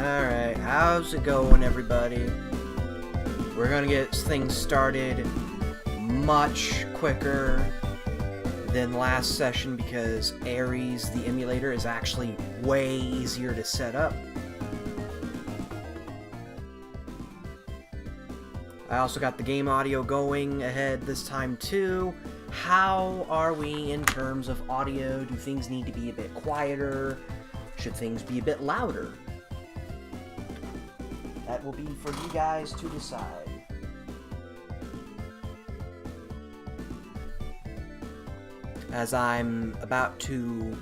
Alright, how's it going, everybody? We're gonna get things started much quicker than last session because Ares, the emulator, is actually way easier to set up. I also got the game audio going ahead this time too. How are we in terms of audio? Do things need to be a bit quieter? Should things be a bit louder? That will be for you guys to decide. As I'm about to,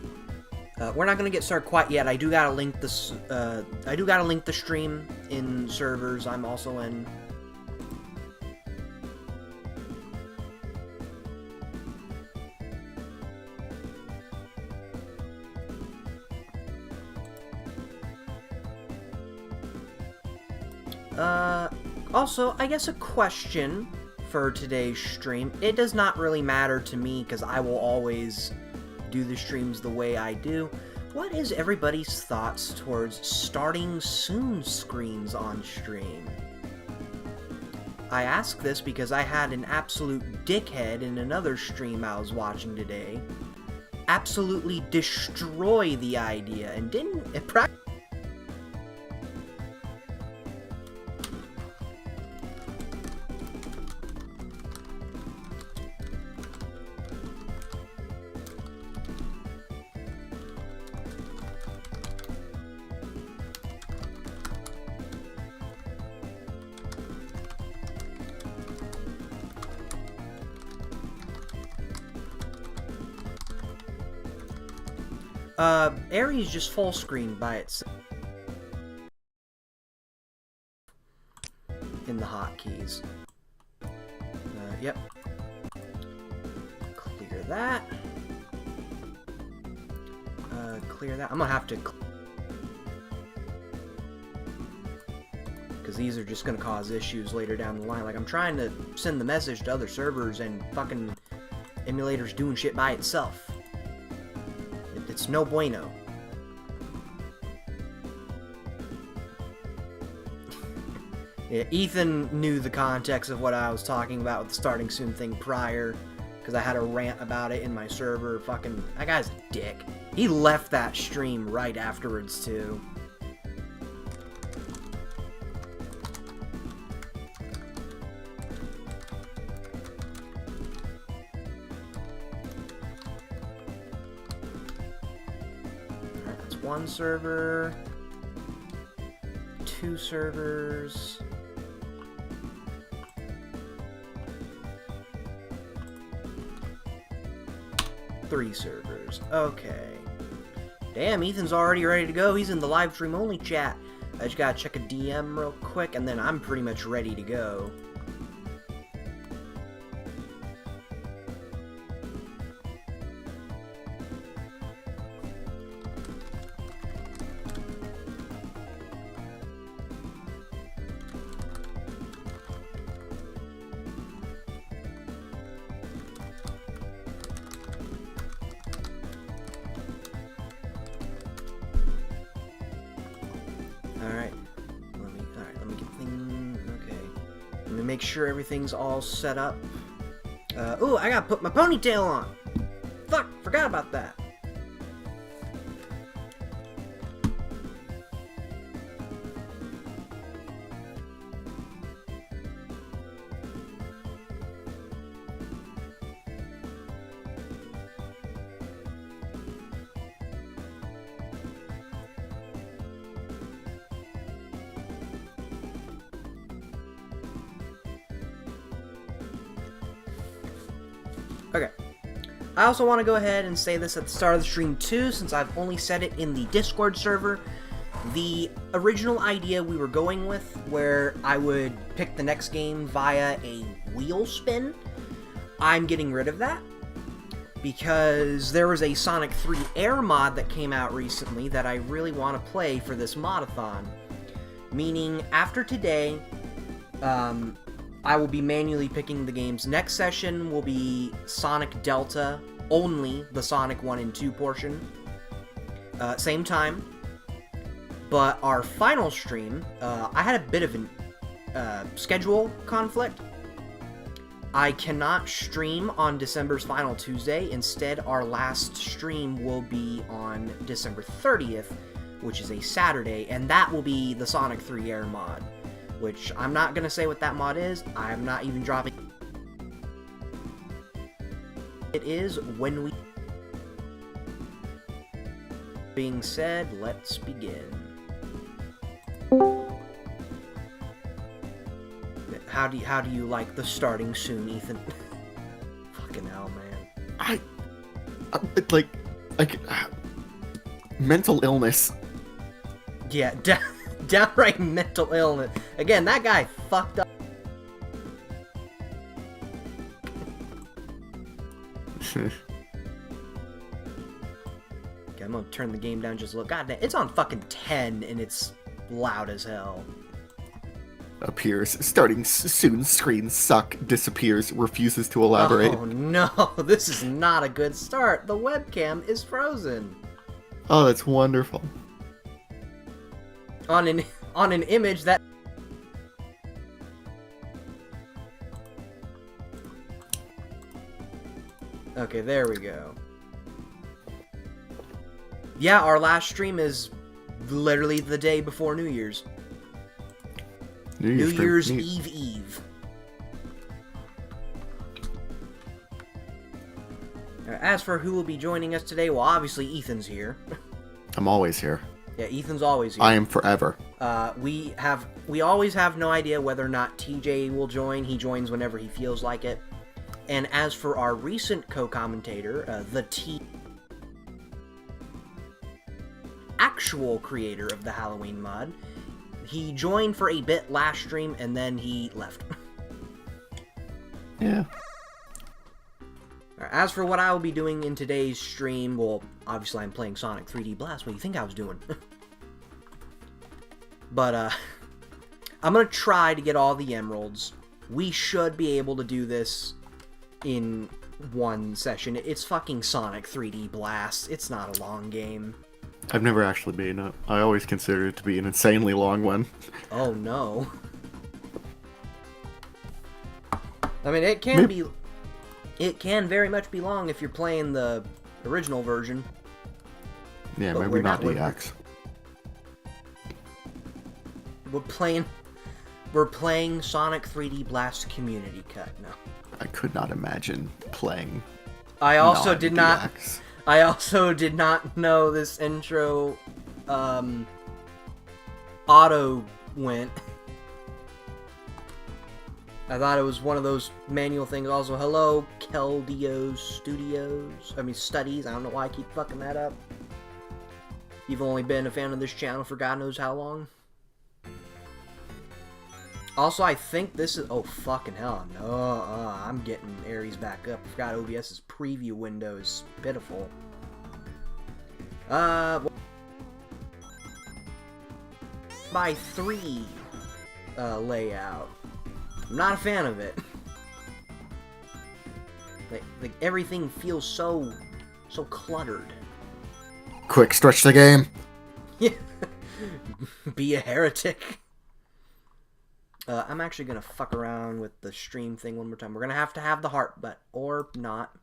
we're not gonna get started quite yet. I do gotta link this. I do gotta link the stream in servers I'm also in. Also, I guess a question for today's stream. It does not really matter to me because I will always do the streams the way I do. What is everybody's thoughts towards starting soon screens on stream? I ask this because I had an absolute dickhead in another stream I was watching today absolutely destroy the idea and didn't practice. Ares just full screen by itself in the hotkeys. Yep. Clear that. Clear that. I'm gonna have to, because these are just gonna cause issues later down the line. Like, I'm trying to send the message to other servers and fucking emulator's doing shit by itself. It's no bueno. Yeah, Ethan knew the context of what I was talking about with the starting soon thing prior, because I had a rant about it in my server. Fucking, that guy's a dick. He left that stream right afterwards, too. Alright, that's one server. 2 servers. 3 servers. Okay. Damn, Ethan's already ready to go. He's in the live stream only chat. I just gotta check a DM real quick, and then I'm pretty much ready to go. Make sure everything's all set up. Ooh, I gotta put my ponytail on! Fuck, forgot about that. Okay. I also want to go ahead and say this at the start of the stream too, since I've only said it in the Discord server. The original idea we were going with, where I would pick the next game via a wheel spin, I'm getting rid of that. Because there was a Sonic 3 Air mod that came out recently that I really want to play for this modathon. Meaning, after today, I will be manually picking the games. Next session will be Sonic Delta, only the Sonic 1 and 2 portion. Same time. But our final stream, I had a bit of a schedule conflict. I cannot stream on December's final Tuesday. Instead, our last stream will be on December 30th, which is a Saturday, and that will be the Sonic 3 Air mod, which I'm not going to say what that mod is. I'm not even dropping it is when we... Being said, let's begin. How do you like the starting soon, Ethan? Fucking hell, man. Like, mental illness. Yeah, downright mental illness. Again, that guy fucked up. Okay, I'm gonna turn the game down just a little. God damn, it's on fucking 10 and it's loud as hell. Appears, starting soon, screen suck, disappears, refuses to elaborate. Oh no, this is not a good start. The webcam is frozen. Oh, that's wonderful. On an image that... Okay, there we go. Yeah, our last stream is literally the day before New Year's. New Year's Eve. As for who will be joining us today, well, obviously Ethan's here. I'm always here. Yeah, Ethan's always here. I am forever. We always have no idea whether or not TJ will join. He joins whenever he feels like it. And as for our recent co-commentator, the actual creator of the Halloween mod, he joined for a bit last stream and then he left. Yeah. As for what I will be doing in today's stream, well, obviously I'm playing Sonic 3D Blast. What do you think I was doing? But, I'm gonna try to get all the emeralds. We should be able to do this in one session. It's fucking Sonic 3D Blast. It's not a long game. I've never actually been it. I always consider it to be an insanely long one. Oh no. I mean, it can be... It can very much be long if you're playing the original version. Yeah, but maybe not DX. We're playing Sonic 3D Blast Community Cut now. I could not imagine playing. I also did not know this intro auto went. I thought it was one of those manual things. Also, hello, Keldeo Studios. Studies. I don't know why I keep fucking that up. You've only been a fan of this channel for God knows how long. Also, I think this is... Oh, fucking hell. No, I'm getting Ares back up. I forgot OBS's preview window is pitiful. By 3 layout. I'm not a fan of it. Like everything feels so cluttered. Quick, stretch the game. Yeah. Be a heretic. I'm actually gonna fuck around with the stream thing one more time. We're gonna have to have the heart, but or not.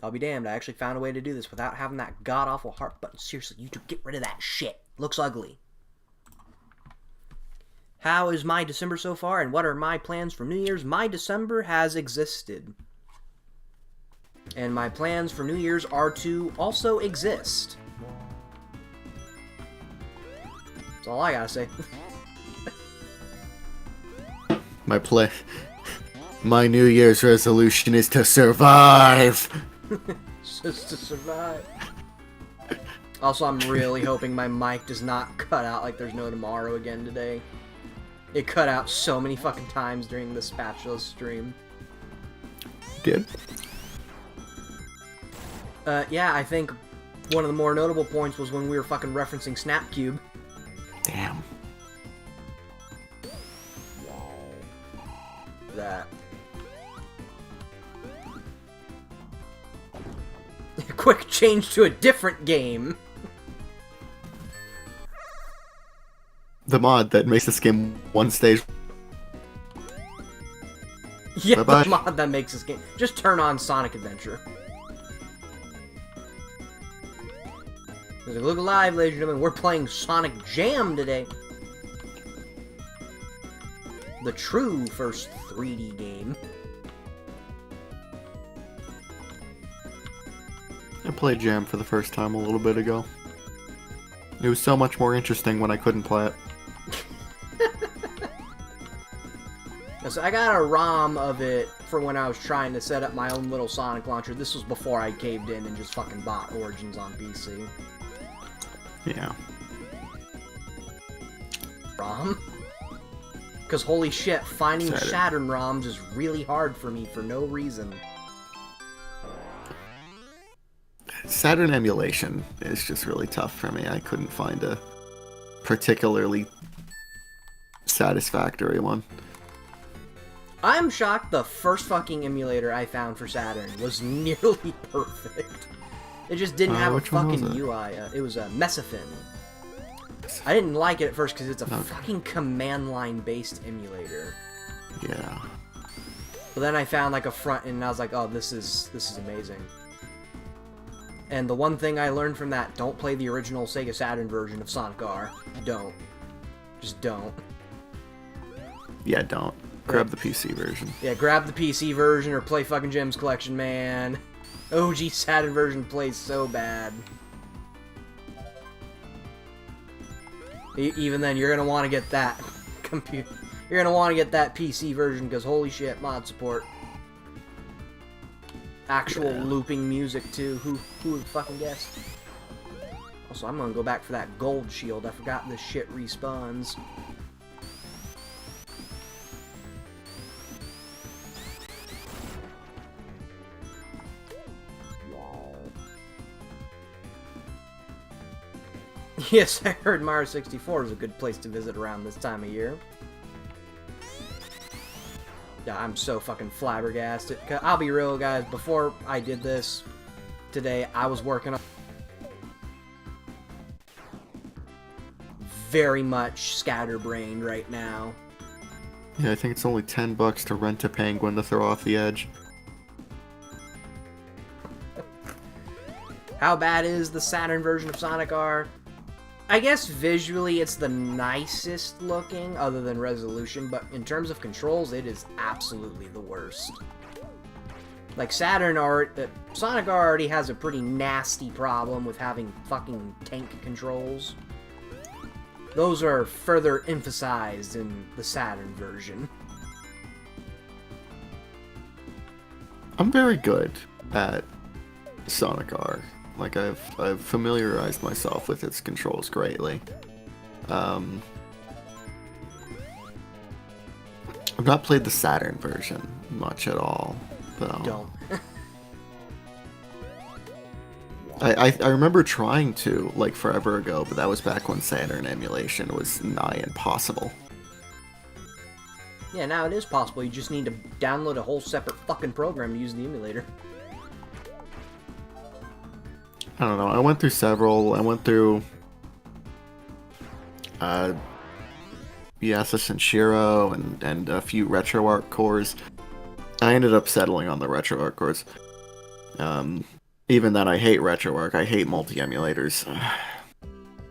I'll be damned. I actually found a way to do this without having that god-awful heart button. Seriously, YouTube, get rid of that shit. Looks ugly. How is my December so far, and what are my plans for New Year's? My December has existed. And my plans for New Year's are to also exist. That's all I gotta say. My New Year's resolution is to survive! Just to survive. Also, I'm really hoping my mic does not cut out like there's no tomorrow again today. It cut out so many fucking times during the spatula stream. Did? Yeah, I think one of the more notable points was when we were fucking referencing Snapcube. Damn. That. Quick change to a different game. the mod that makes this game one stage. Yeah, Bye-bye. the mod that makes this game. Just turn on Sonic Adventure. Look alive, ladies and gentlemen. We're playing Sonic Jam today. The true first 3D game. I played Jam for the first time a little bit ago. It was so much more interesting when I couldn't play it. So I got a ROM of it for when I was trying to set up my own little Sonic launcher. This was before I caved in and just fucking bought Origins on PC. Yeah. ROM? Because holy shit, finding Saturn. Saturn ROMs is really hard for me for no reason. Saturn emulation is just really tough for me. I couldn't find a particularly satisfactory one. I'm shocked the first fucking emulator I found for Saturn was nearly perfect. It just didn't have a which one was fucking it? UI. It was a Mesafin. I didn't like it at first because it's a Okay. fucking command line based emulator. Yeah. But then I found like a front end and I was like, oh, this is amazing. And the one thing I learned from that, don't play the original Sega Saturn version of Sonic R. Don't. Just don't. Yeah, don't. Grab the PC version. Yeah, grab the PC version or play fucking Jim's Collection, man. OG Saturn version plays so bad. Even then, you're gonna want to get that computer. You're gonna want to get that PC version because holy shit, mod support. Actual Yeah. looping music too. Who would fucking guess? Also, I'm gonna go back for that gold shield. I forgot this shit respawns. Yes, I heard Mario 64 is a good place to visit around this time of year. Yeah, I'm so fucking flabbergasted. I'll be real, guys. Before I did this today, I was working on very much scatterbrained right now. Yeah, I think it's only $10 to rent a penguin to throw off the edge. How bad is the Saturn version of Sonic R? I guess visually it's the nicest looking, other than resolution, but in terms of controls, it is absolutely the worst. Like, Sonic R already has a pretty nasty problem with having fucking tank controls. Those are further emphasized in the Saturn version. I'm very good at Sonic R. Like, I've familiarized myself with its controls greatly. I've not played the Saturn version much at all, though. Don't. I remember trying to, like, forever ago, but that was back when Saturn emulation was nigh impossible. Yeah, now it is possible. You just need to download a whole separate fucking program to use the emulator. I don't know. I went through several. I went through Yasus and Shiro and a few RetroArch cores. I ended up settling on the RetroArch cores. Even then, I hate RetroArch. I hate multi-emulators.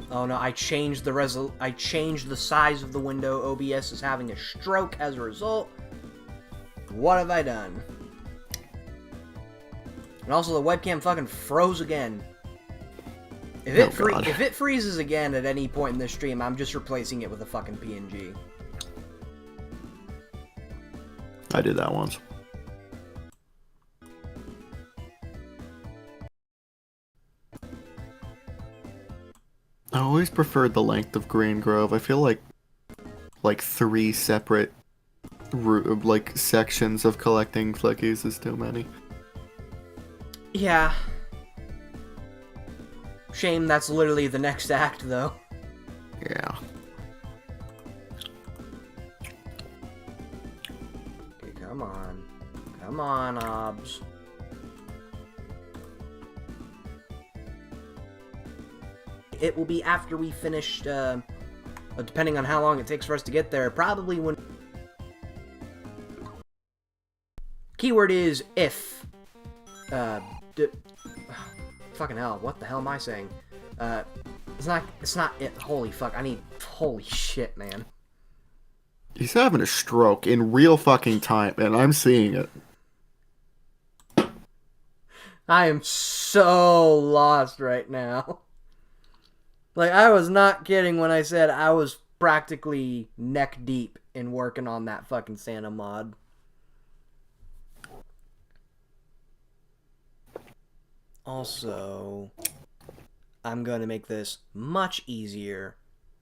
Oh no, I changed the size of the window. OBS is having a stroke as a result. What have I done? And also the webcam fucking froze again. If it freezes again at any point in this stream, I'm just replacing it with a fucking PNG. I did that once. I always preferred the length of Green Grove. I feel like 3 separate sections of collecting flickies is too many. Yeah. Shame that's literally the next act, though. Yeah. Okay, come on. Come on, Obs. It will be after we finished depending on how long it takes for us to get there, probably when... Keyword is if. Fucking hell, what the hell am I saying? It's not it. Holy fuck, holy shit, man. He's having a stroke in real fucking time, and I'm seeing it. I am so lost right now. Like, I was not kidding when I said I was practically neck deep in working on that fucking Santa mod. Also, I'm going to make this much easier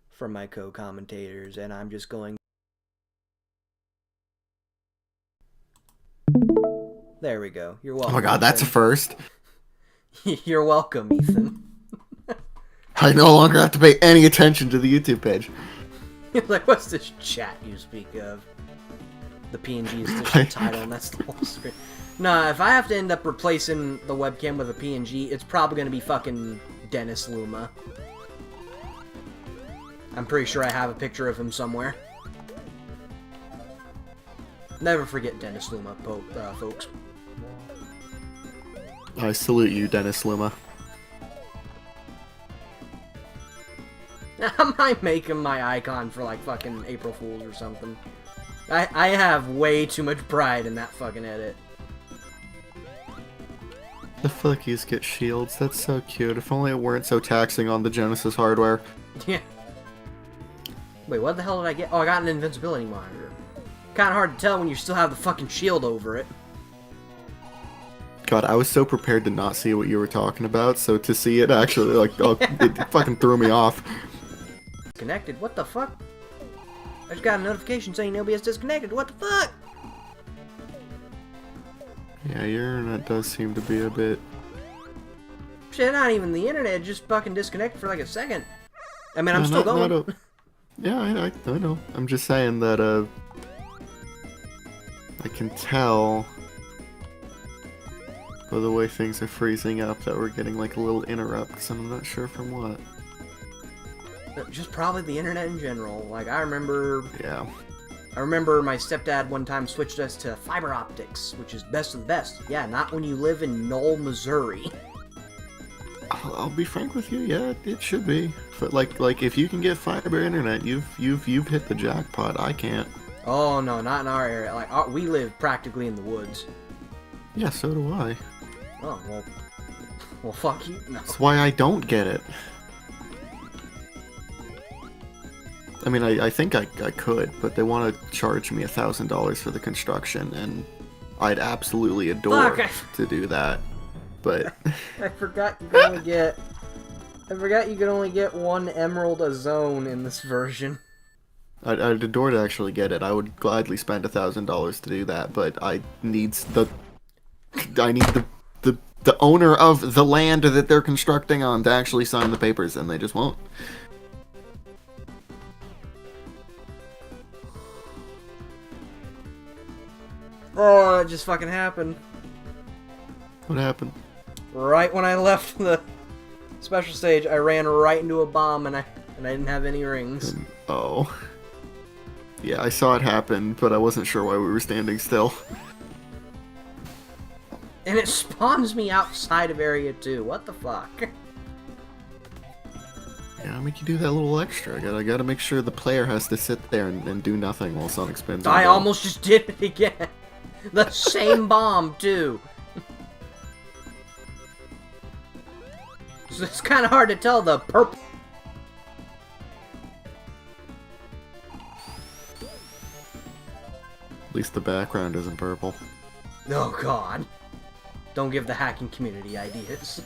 for my co-commentators, and I'm just going... There we go. You're welcome. Oh my god, that's a first. You're welcome, Ethan. I no longer have to pay any attention to the YouTube page. Like, what's this chat you speak of? The PNG is just the title, and that's the whole screen. Nah, if I have to end up replacing the webcam with a PNG, it's probably gonna be fucking Dennis Luma. I'm pretty sure I have a picture of him somewhere. Never forget Dennis Luma, folks. I salute you, Dennis Luma. I might make him my icon for, like, fucking April Fools or something. I have way too much pride in that fucking edit. The fuckies get shields. That's so cute. If only it weren't so taxing on the Genesis hardware. Yeah. Wait, what the hell did I get? Oh, I got an invincibility monitor. Kinda hard to tell when you still have the fucking shield over it. God, I was so prepared to not see what you were talking about, so to see it actually, like, oh, it fucking threw me off. Connected? What the fuck? I just got a notification saying OBS disconnected. What the fuck? Yeah, your internet does seem to be a bit... Shit, not even the internet, just fucking disconnected for like a second. I mean, I'm still going. Yeah, I know. I'm just saying that, I can tell by the way things are freezing up that we're getting like a little interrupts, and I'm not sure from what. Just probably the internet in general. Like, I remember... Yeah. I remember my stepdad one time switched us to fiber optics, which is best of the best. Yeah, not when you live in Knoll, Missouri. I'll be frank with you, yeah, it should be. But like if you can get fiber internet, you've hit the jackpot. I can't. Oh no, not in our area. Like, we live practically in the woods. Yeah, so do I. Oh well, fuck you. No. That's why I don't get it. I mean, I think I could, but they want to charge me $1,000 for the construction, and I'd absolutely adore to do that. But I forgot you could only get. I forgot you could only get one emerald a zone in this version. I'd adore to actually get it. I would gladly spend $1,000 to do that, but I need the owner of the land that they're constructing on to actually sign the papers, and they just won't. Oh, it just fucking happened. What happened? Right when I left the special stage, I ran right into a bomb, and I didn't have any rings. Oh. Yeah, I saw it happen, but I wasn't sure why we were standing still. And it spawns me outside of Area 2. What the fuck? Yeah, I'll make you do that little extra. I gotta make sure the player has to sit there and do nothing while Sonic spins. I almost just did it again. The same bomb, too. So it's kind of hard to tell the purple. At least the background isn't purple. Oh, God. Don't give the hacking community ideas.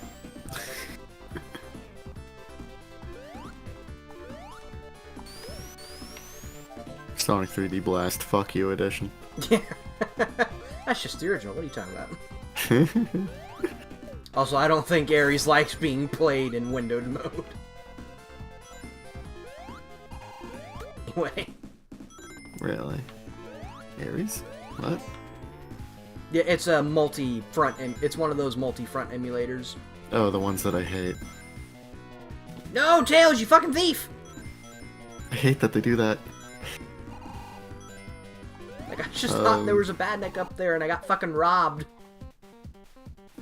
Sonic 3D Blast, fuck you edition. Yeah. That's just the original. What are you talking about? Also, I don't think Ares likes being played in windowed mode. Anyway. Really? Ares? What? Yeah, it's a multi-front. It's one of those multi-front emulators. Oh, the ones that I hate. No, Tails, you fucking thief! I hate that they do that. Like, I just thought there was a Badnik up there and I got fucking robbed.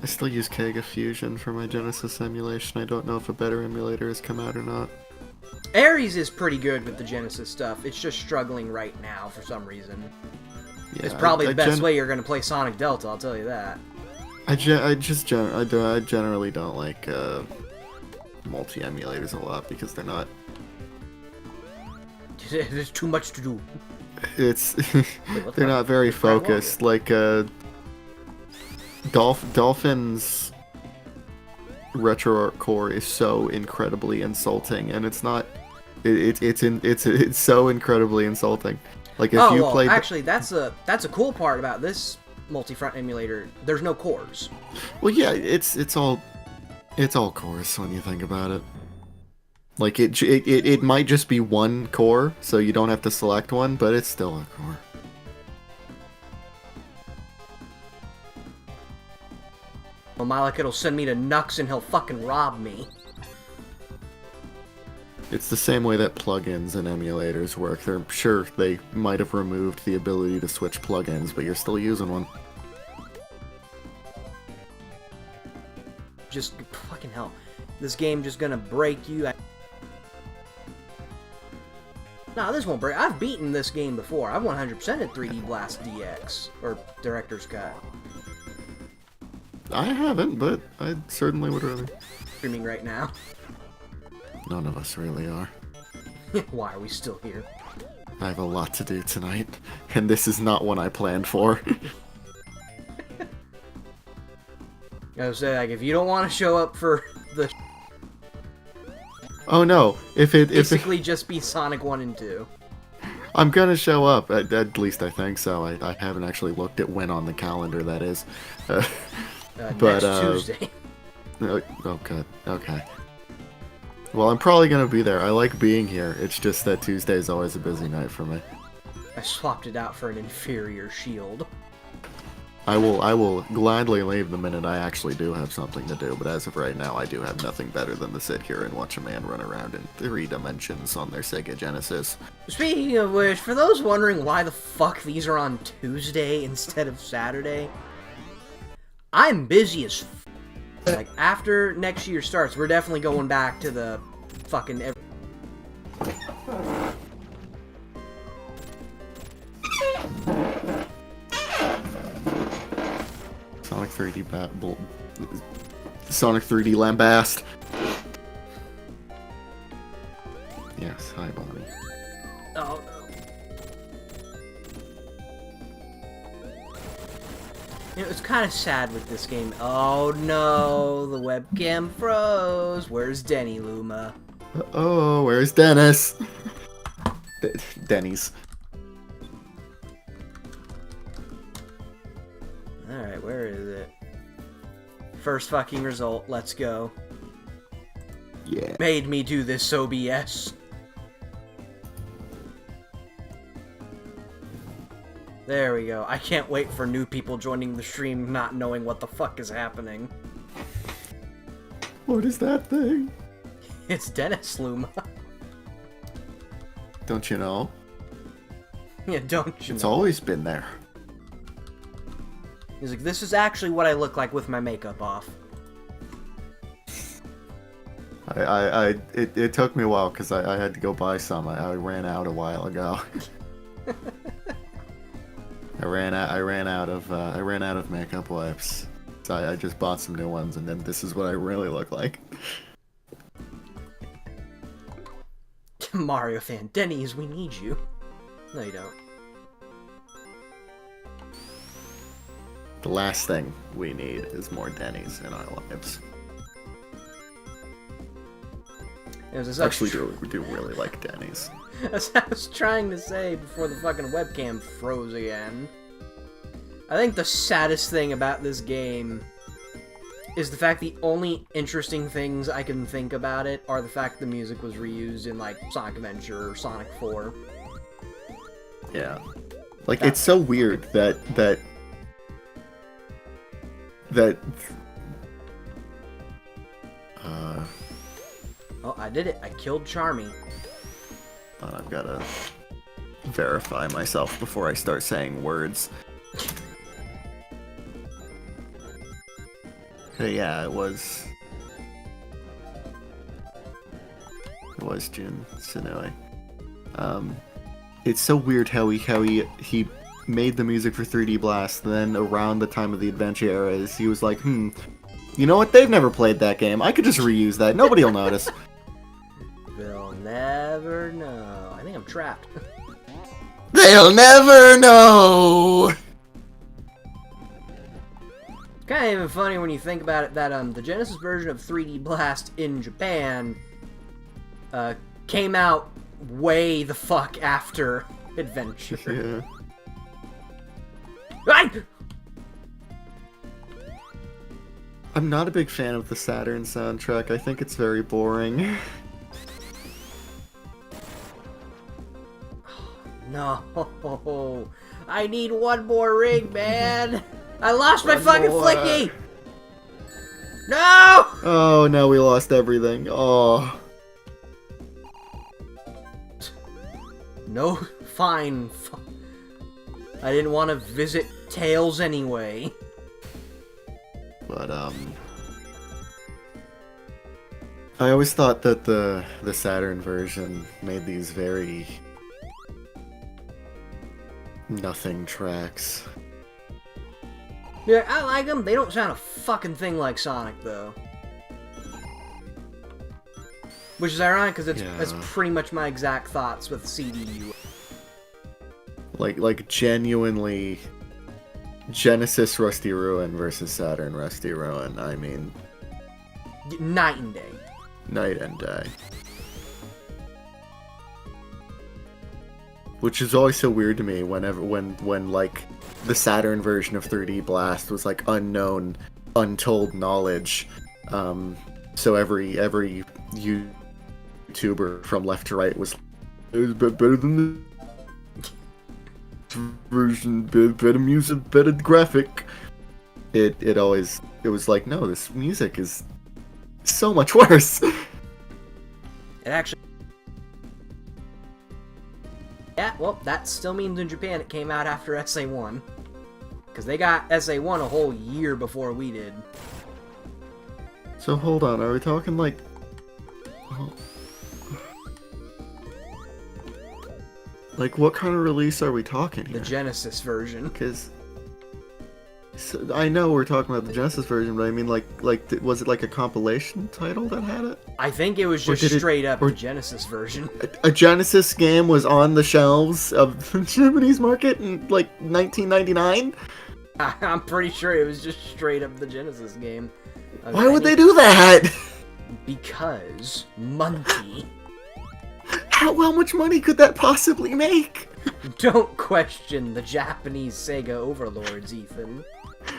I still use Kega Fusion for my Genesis emulation. I don't know if a better emulator has come out or not. Ares is pretty good with the Genesis stuff. It's just struggling right now for some reason. Yeah, It's probably the best way you're going to play Sonic Delta, I'll tell you that. I generally don't like multi-emulators a lot because they're not... There's too much to do. It's... Wait, they're not very focused. Like, Dolphin's Retro Core is so incredibly insulting, and it's not... It's so incredibly insulting. Like, if you play... actually, that's a cool part about this multi-front emulator. There's no cores. Well, yeah, it's all cores when you think about it. Like, it might just be one core, so you don't have to select one, but it's still a core. Well, Malik, it'll send me to Nux and he'll fucking rob me. It's the same way that plugins and emulators work. They're sure they might have removed the ability to switch plugins, but you're still using one. Just fucking hell. This game just gonna break you. Nah, this won't break. I've beaten this game before. I've 100%ed 3D Blast DX, or Director's Cut. I haven't, but I certainly would rather. Streaming right now. None of us really are. Why are we still here? I have a lot to do tonight, and this is not one I planned for. I was saying, like, if you don't want to show up for the... Oh no, basically just be Sonic 1 and 2. I'm gonna show up, at least I think so. I haven't actually looked at when on the calendar that is. Next Tuesday. Oh god, okay. Well, I'm probably gonna be there. I like being here. It's just that Tuesday is always a busy night for me. I swapped it out for an inferior shield. I will gladly leave the minute I actually do have something to do, but as of right now, I do have nothing better than to sit here and watch a man run around in 3 dimensions on their Sega Genesis. Speaking of which, for those wondering why the fuck these are on Tuesday instead of Saturday, I'm busy as f***. Like, after next year starts, we're definitely going back to the fucking... Sonic 3D Sonic 3D Lambast. Yes, hi Bonnie. Oh no. You know, it's kind of sad with this game. Oh no, the webcam froze. Where's Denny Luma? Oh, where's Dennis? Denny's. Alright, where is it? First fucking result, let's go. Yeah. Made me do this OBS. There we go. I can't wait for new people joining the stream not knowing what the fuck is happening. What is that thing? It's Dennis Luma. Don't you know? Yeah, don't you It's know? always been there. He's like, this is actually what I look like with my makeup off. It took me a while because I had to go buy some. I ran out a while ago. I ran out of makeup wipes. So I just bought some new ones, and then this is what I really look like. Mario fan, Denny's, we need you. No, you don't. The last thing we need is more Denny's in our lives. Actually, we do really like Denny's. As I was trying to say before the fucking webcam froze again. I think the saddest thing about this game is the fact the only interesting things I can think about it are the fact the music was reused in, like, Sonic Adventure or Sonic 4. Yeah. Like, it's so weird that Oh, I did it. I killed Charmy. But I've gotta verify myself before I start saying words. Okay, yeah, it was Jun Senoue. It's so weird how he made the music for 3D Blast, and then around the time of the Adventure eras, he was like, you know what? They've never played that game. I could just reuse that. Nobody'll notice. They'll never know. I think I'm trapped. They'll never know! It's kind of even funny when you think about it that the Genesis version of 3D Blast in Japan came out way the fuck after Adventure. Yeah. Right! I'm not a big fan of the Saturn soundtrack. I think it's very boring. No, I need one more ring, man. I lost my One fucking more. flicky. No! Oh, now we lost everything. Oh. No, fine. I didn't want to visit Tails anyway. But, I always thought that the Saturn version made these very nothing tracks. Yeah, I like them. They don't sound a fucking thing like Sonic, though. Which is ironic, because that's pretty much my exact thoughts with CDU. Like genuinely, Genesis Rusty Ruin versus Saturn Rusty Ruin. I mean, Night and day. night and day. Which is always so weird to me when like the Saturn version of 3D Blast was like unknown, untold knowledge. So every YouTuber from left to right was better than the version, better music, better graphic. It was like, no, this music is so much worse. It actually... Yeah, well, that still means in Japan it came out after SA1. Because they got SA1 a whole year before we did. So hold on, are we talking like... Like, what kind of release are we talking here? The Genesis version. Because... So, I know we're talking about the Genesis version, but I mean, was it like a compilation title that had it? I think it was just straight up the Genesis version. A Genesis game was on the shelves of the Japanese market in, like, 1999? I'm pretty sure it was just straight up the Genesis game. Why would they do that? Because money. How much money could that possibly make? Don't question the Japanese Sega overlords, Ethan.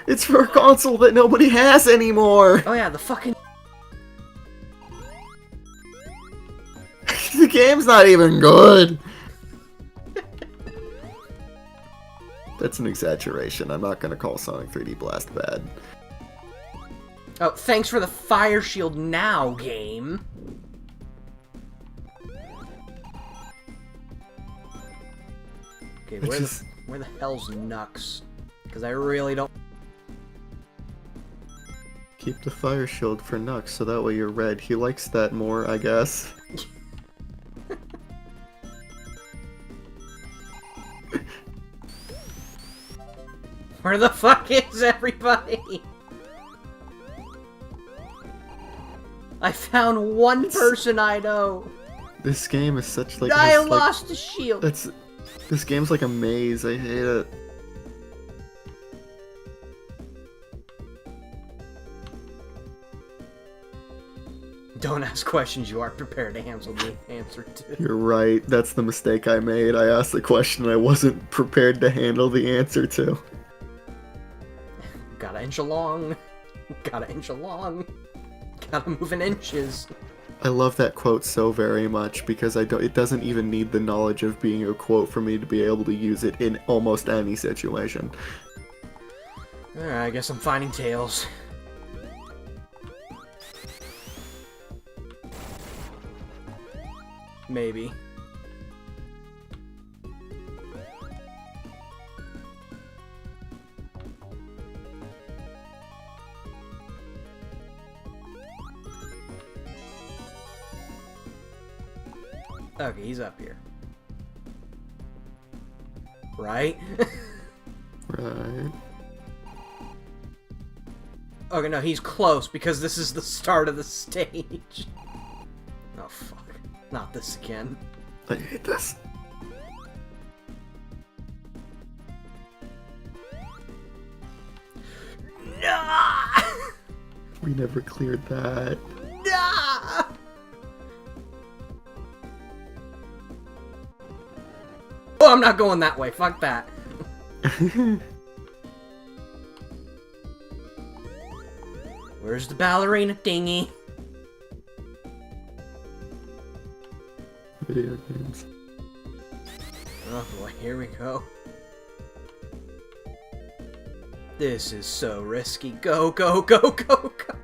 It's for a console that nobody has anymore. Oh yeah, the fucking... The game's not even good. That's an exaggeration. I'm not gonna call Sonic 3D Blast bad. Oh, thanks for the Fire Shield Now game. Okay, where the hell's Nux? Because I really don't... Keep the fire shield for Nux, so that way you're red. He likes that more, I guess. Where the fuck is everybody? I found one person I know. This game is such like... I lost a shield. This game's like a maze. I hate it. Don't ask questions you aren't prepared to answer to. You're right. That's the mistake I made. I asked the question I wasn't prepared to handle the answer to. Gotta inch along. Gotta inch along. Gotta move in inches. I love that quote so very much because it doesn't even need the knowledge of being a quote for me to be able to use it in almost any situation. Alright, I guess I'm finding Tails. Maybe. Okay, he's up here. Right? Right. Okay, no, he's close because this is the start of the stage. Oh, fuck. Not this again. I hate this. Nah! We never cleared that. Nah! Oh, I'm not going that way. Fuck that. Where's the ballerina thingy? Video games. Oh boy, here we go. This is so risky. Go, go, go, go, go.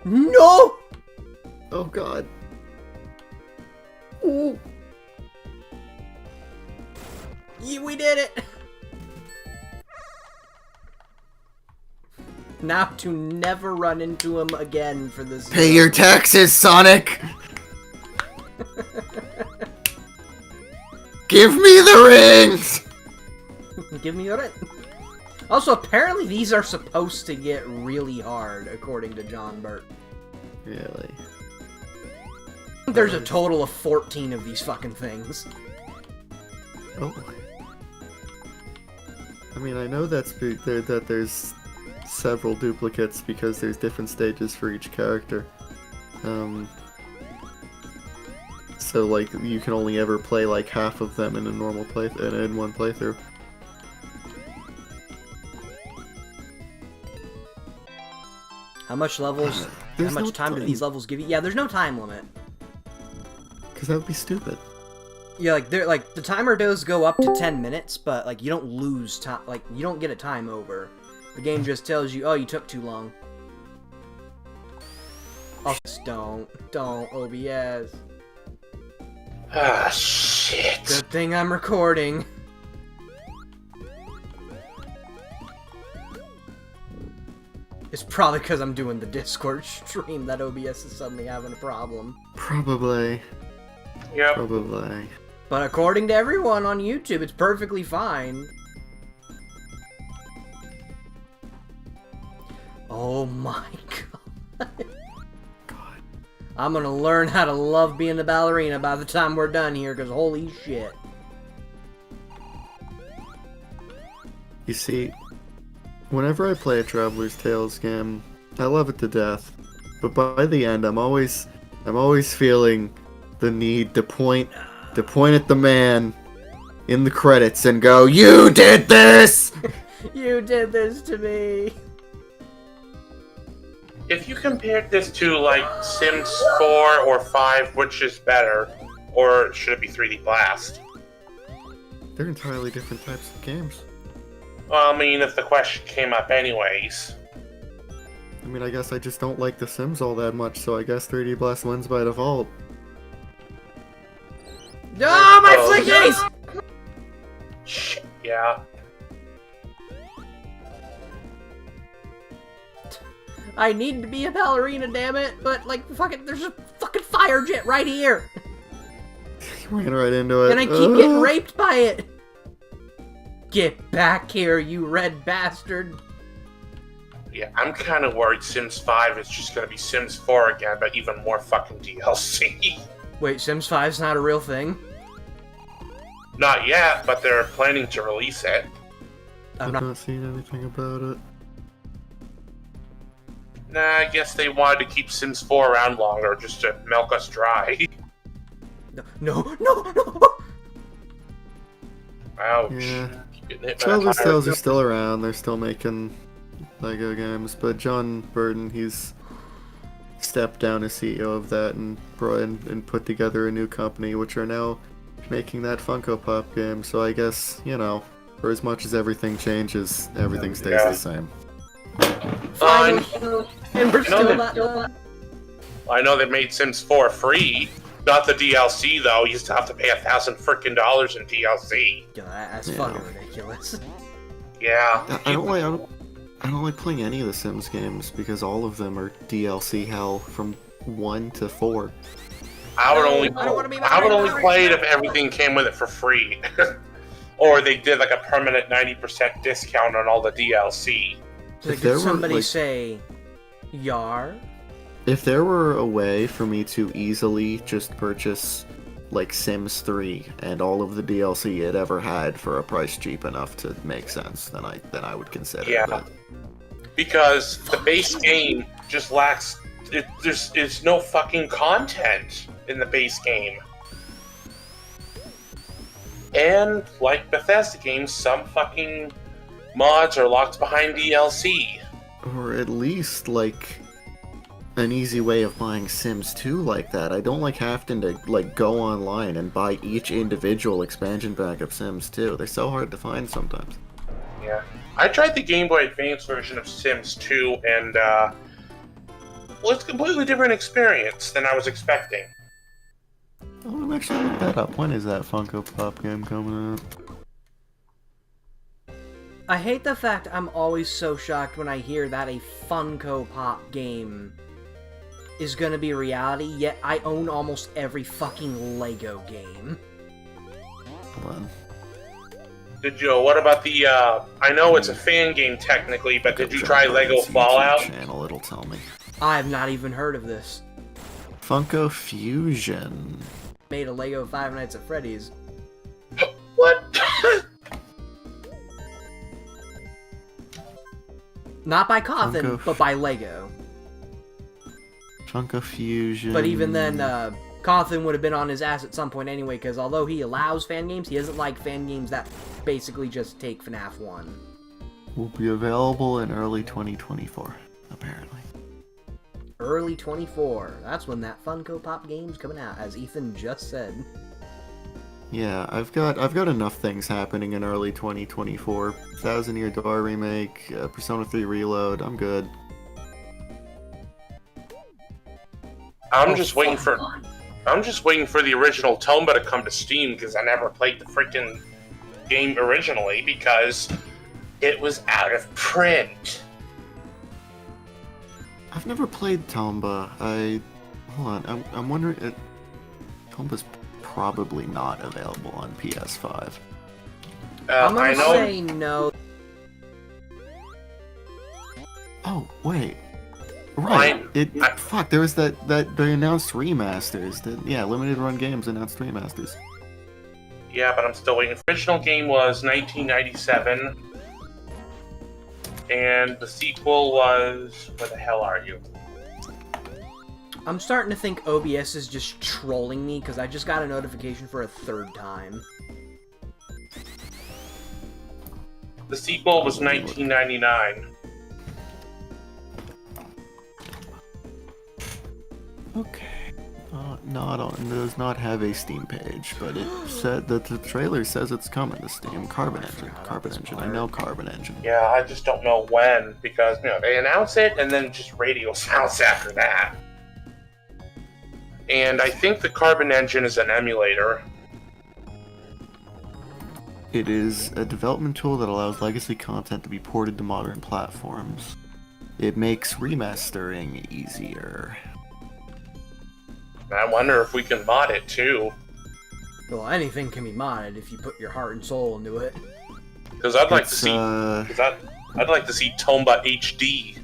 No! Oh god. Ooh. Yeah, we did it! Now to never run into him again for this. Pay your taxes, Sonic! Give me the rings! Give me it. Also, apparently these are supposed to get really hard, according to John Burt. Really? There's a total of 14 of these fucking things. Oh. I mean, I know that there's several duplicates because there's different stages for each character. So like you can only ever play like half of them in a normal in one playthrough. How much levels? How much time do these levels give you? Yeah, there's no time limit. Because that would be stupid. Yeah, like the timer does go up to 10 minutes, but like you don't lose time. Like you don't get a time over. The game just tells you, oh, you took too long. Oh, don't OBS. Ah, shit. Good thing I'm recording. It's probably because I'm doing the Discord stream that OBS is suddenly having a problem. Probably. Yep. Probably. But according to everyone on YouTube, it's perfectly fine. Oh my god. God. I'm gonna learn how to love being a ballerina by the time we're done here, because holy shit. You see, whenever I play a Traveler's Tales game, I love it to death. But by the end, I'm always feeling the need to point at the man in the credits and go, "You did this!" You did this to me. If you compared this to, like, Sims 4 or 5, which is better? Or should it be 3D Blast? They're entirely different types of games. Well, I mean, if the question came up anyways. I mean, I guess I just don't like The Sims all that much, so I guess 3D Blast wins by default. Oh, my flickies! Shit, yeah. I need to be a ballerina, damn it, but, like, fucking, there's a fucking fire jet right here! You ran right into it. And I keep getting raped by it! Get back here, you red bastard! Yeah, I'm kind of worried Sims 5 is just going to be Sims 4 again, but even more fucking DLC. Wait, Sims 5's not a real thing? Not yet, but they're planning to release it. I've not seen anything about it. Nah, I guess they wanted to keep Sims 4 around longer, just to milk us dry. No. Ouch. Yeah. Keep getting hit by Traveler's fire. Tales are still around. They're still making Lego games, but John Burton, he's stepped down as CEO of that and put together a new company, which are now making that Funko Pop game. So I guess, you know, for as much as everything changes, everything stays the same. Finally! And we're still not done. I know they made Sims 4 free. Not the DLC though. You used to have to pay $1,000 frickin' in DLC. Yo, that's Yeah. fucking ridiculous. Yeah. I don't like playing any of the Sims games because all of them are DLC hell from 1 to 4. I would No, only I don't wanna be I would Mario only Kart. play it if everything came with it for free. Or they did like a permanent 90% discount on all the DLC. So If there could were, somebody like- say, Yar? If there were a way for me to easily just purchase like Sims 3 and all of the DLC it ever had for a price cheap enough to make sense, then I would consider Yeah. it. Because the base game just lacks. There's no fucking content in the base game. And like Bethesda games, some fucking mods are locked behind DLC. Or at least like an easy way of buying Sims 2 like that. I don't like having to like go online and buy each individual expansion pack of Sims 2. They're so hard to find sometimes. Yeah. I tried the Game Boy Advance version of Sims 2, and well, it's a completely different experience than I was expecting. Oh, I'm actually look that up. When is that Funko Pop game coming out? I hate the fact I'm always so shocked when I hear that a Funko Pop game is gonna be reality, yet I own almost every fucking Lego game. Hold on. Did you? What about the? I know it's a fan game technically, but did you try Lego It's a YouTube Fallout? Channel, it'll tell me. I have not even heard of this. Funko Fusion. Made a Lego Five Nights at Freddy's. What? Not by Cawthon, Funko but by Lego. Funko Fusion. But even then, Cawthon would have been on his ass at some point anyway, because although he allows fan games, he doesn't like fan games that basically just take FNAF 1. will be available in early 2024, apparently. Early 24. That's when that Funko Pop game's coming out, as Ethan just said. Yeah, I've got enough things happening in early 2024. Thousand Year Door remake, Persona 3 Reload. I'm good. I'm just waiting for the original Tomba to come to Steam because I never played the freaking game originally because it was out of print. I've never played Tomba. Hold on. I'm wondering. Tomba's probably not available on PS5. I'm I gonna know. say no. Oh wait. Right. I- Fuck. There was that they announced remasters. Limited run games announced remasters. Yeah, but I'm still waiting. The original game was 1997, and the sequel was. Where the hell are you? I'm starting to think OBS is just trolling me because I just got a notification for a third time. The sequel was 1999. Okay. It does not have a Steam page, but it said that the trailer says it's coming to Steam. Carbon Engine. Carbon Engine. I know Carbon Engine. Yeah, I just don't know when because they announce it and then just radio silence after that. And I think the Carbon Engine is an emulator. It is a development tool that allows legacy content to be ported to modern platforms. It makes remastering easier. I wonder if we can mod it too. Well, anything can be modded if you put your heart and soul into it. Because I'd like to It's, see. I'd like to see Tomba HD.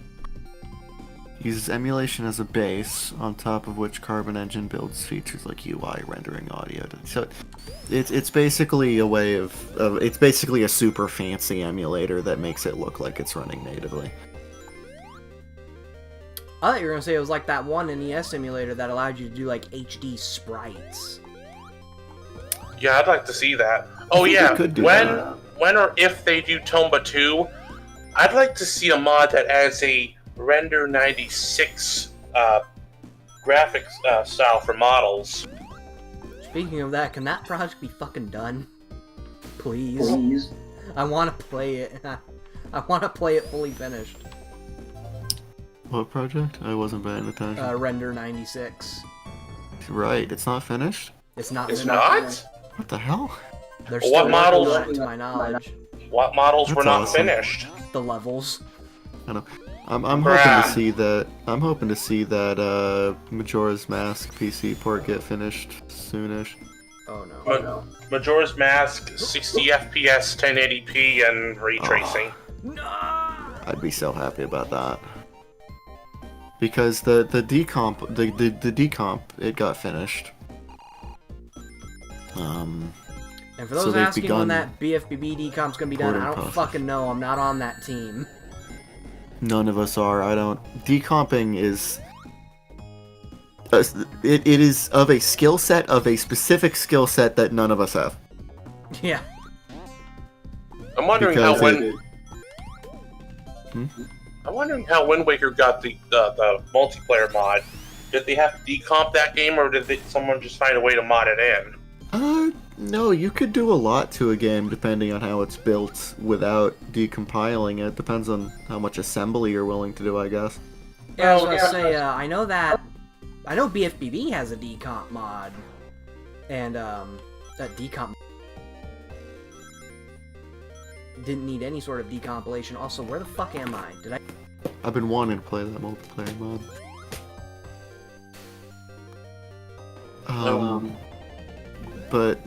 uses emulation as a base, on top of which Carbon Engine builds features like UI, rendering, audio. So it's basically a way of it's basically a super fancy emulator that makes it look like it's running natively. I thought you were gonna say it was like that one NES emulator that allowed you to do like HD sprites. Yeah, I'd like to see that. Oh think yeah, they could do when that. when or if they do Tomba 2, I'd like to see a mod that adds a Render 96 graphics style for models. Speaking of that, can that project be fucking done? Please. I want to play it. I want to play it fully finished. What project? I wasn't paying attention. Render 96. Right, it's not finished? It's not. It's finished. not? What the hell? They're What still working models- on it, to my knowledge. What models were That's not awesome. finished? The levels. I know. I'm hoping Bruh. to see that. I'm hoping to see that Majora's Mask PC port get finished soonish. Oh no. Majora's Mask, 60 FPS, 1080p, and ray tracing. No. I'd be so happy about that. Because the decomp the decomp it got finished. And for So those they've asking when begun that BFBB decomp's gonna be done, I don't porting fucking know. I'm not on that team. None of us are. I don't. Decomping is. It is of a skill set, of a specific skill set that none of us have. Yeah. I'm wondering Because how when. it- I'm wondering how Wind Waker got the multiplayer mod. Did they have to decomp that game, or did someone just find a way to mod it in? No, you could do a lot to a game depending on how it's built without decompiling it. Depends on how much assembly you're willing to do, I guess. Yeah, I was gonna say, I know BFBB has a decomp mod, and that decomp didn't need any sort of decompilation. Also, where the fuck am I? Did I? I've been wanting to play that multiplayer mod. But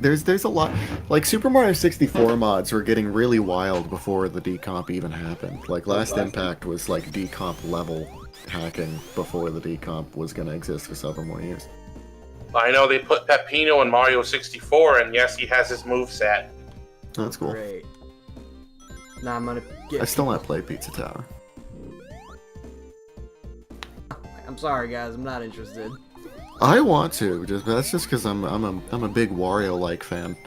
there's a lot, like Super Mario 64 mods were getting really wild before the decomp even happened. Like Last Impact was like decomp level hacking before the decomp was gonna exist for several more years. I know they put Peppino in Mario 64, and yes, he has his moveset. That's cool. Great. Now I'm gonna get. I still not play Pizza Tower. I'm sorry, guys. I'm not interested. I want to, that's just because I'm a big Wario-like fan.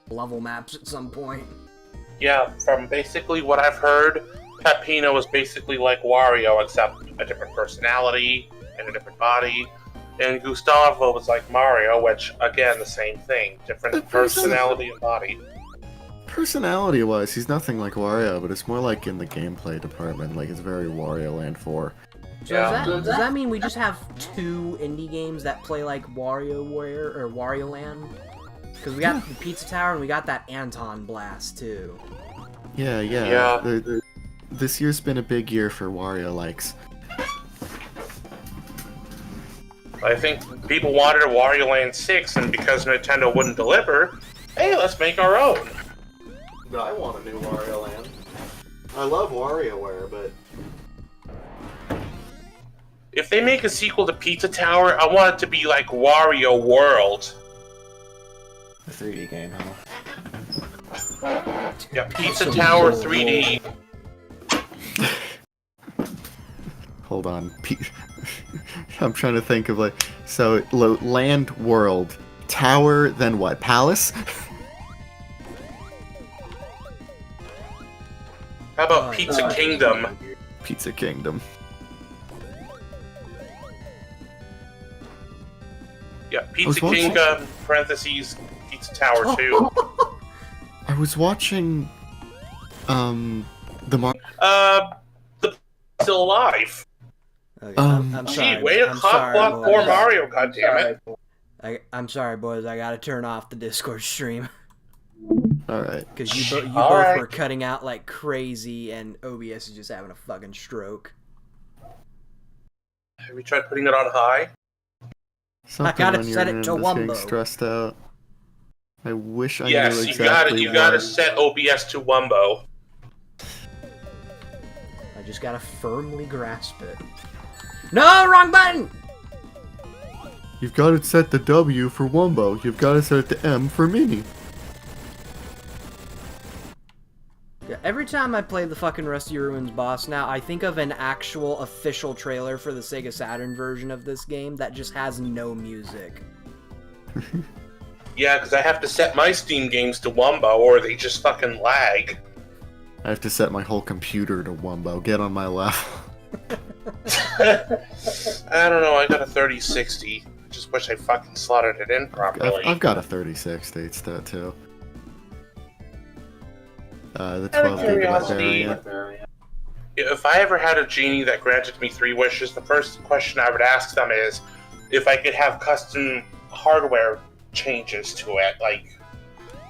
Level maps at some point. Yeah, from basically what I've heard, Peppino is basically like Wario, except a different personality and a different body. And Gustavo was like Mario, which, again, the same thing. Different personality and body. Personality-wise, he's nothing like Wario, but it's more like in the gameplay department, like it's very Wario Land 4. So Yeah. does that mean we just have 2 indie games that play like WarioWare or Wario Land? Because we got the Pizza Tower and we got that Anton Blast too. Yeah. Yeah. This year's been a big year for Wario-likes. I think people wanted a Wario Land 6, and because Nintendo wouldn't deliver, hey, let's make our own. I want a new Wario Land. I love WarioWare, but... If they make a sequel to Pizza Tower, I want it to be like Wario World. A 3D game, huh? Yeah, Pizza Tower 3D. Hold on. I'm trying to think of like... So, Land World. Tower, then what? Palace? How about Pizza Kingdom? Pizza Kingdom. Yeah, I Pizza was watching- Kingdom, parentheses, Pizza Tower 2. I was watching... the The still alive. Okay, Um, I'm Gee, sorry. way to I'm cock sorry, block poor boys. Mario, goddammit. I'm sorry, boys. I gotta turn off the Discord stream Alright. because you both Alright. were cutting out like crazy, and OBS is just having a fucking stroke. Have you tried putting it on high? Something gotta on your set it end to is getting Wumbo. stressed out. I wish I Yes, knew you exactly gotta what- set OBS to Wumbo. I just gotta firmly grasp it. No, wrong button. You've got to set the W for Wumbo. You've got to set the M for Mini. Yeah, every time I play the fucking Rusty Ruins boss now, I think of an actual official trailer for the Sega Saturn version of this game that just has no music. Yeah, because I have to set my Steam games to Wumbo, or they just fucking lag. I have to set my whole computer to Wumbo. Get on my level. I don't know, I got a 3060. Just wish I fucking slotted it in properly. I've got a 36 state stat too. The Out of 12 gigabyte curiosity, variant. if I ever had a genie that granted me 3 wishes, the first question I would ask them is if I could have custom hardware changes to it, like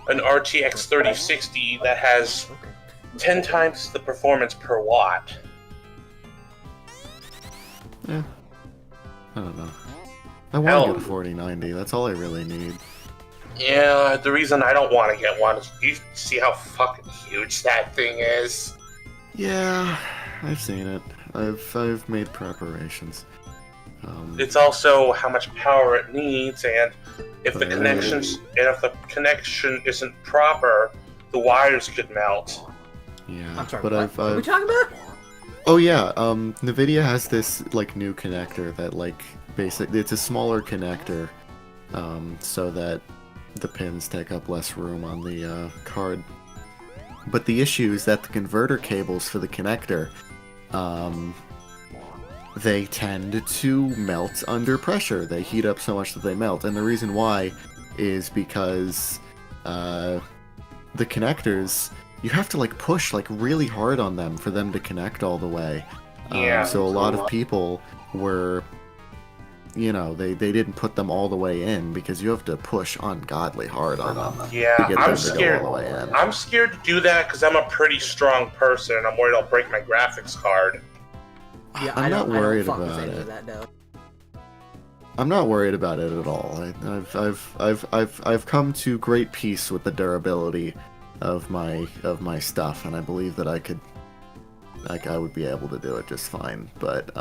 an RTX 3060 that has Okay. 10 times the performance per watt. Yeah. I don't know. I want to get a 4090. That's all I really need. Yeah, the reason I don't want to get one is you see how fucking huge that thing is. Yeah, I've seen it. I've made preparations. It's also how much power it needs, and if the Right. connection isn't proper, the wires could melt. Yeah, I'm sorry. but What are we talking about? Oh yeah, Nvidia has this like new connector that like basically it's a smaller connector, so that the pins take up less room on the card. But the issue is that the converter cables for the connector, they tend to melt under pressure. They heat up so much that they melt, and the reason why is because the connectors, you have to like push like really hard on them for them to connect all the way. Yeah. So a lot of people were, you know, they didn't put them all the way in because you have to push ungodly hard on them Yeah, to get I'm them to go scared. all the way in. I'm scared to do that because I'm a pretty strong person, and I'm worried I'll break my graphics card. Yeah, I'm not worried I don't fuck about with any it. of that, no. I'm not worried about it at all. I've come to great peace with the durability of my stuff, and I believe that I would be able to do it just fine. But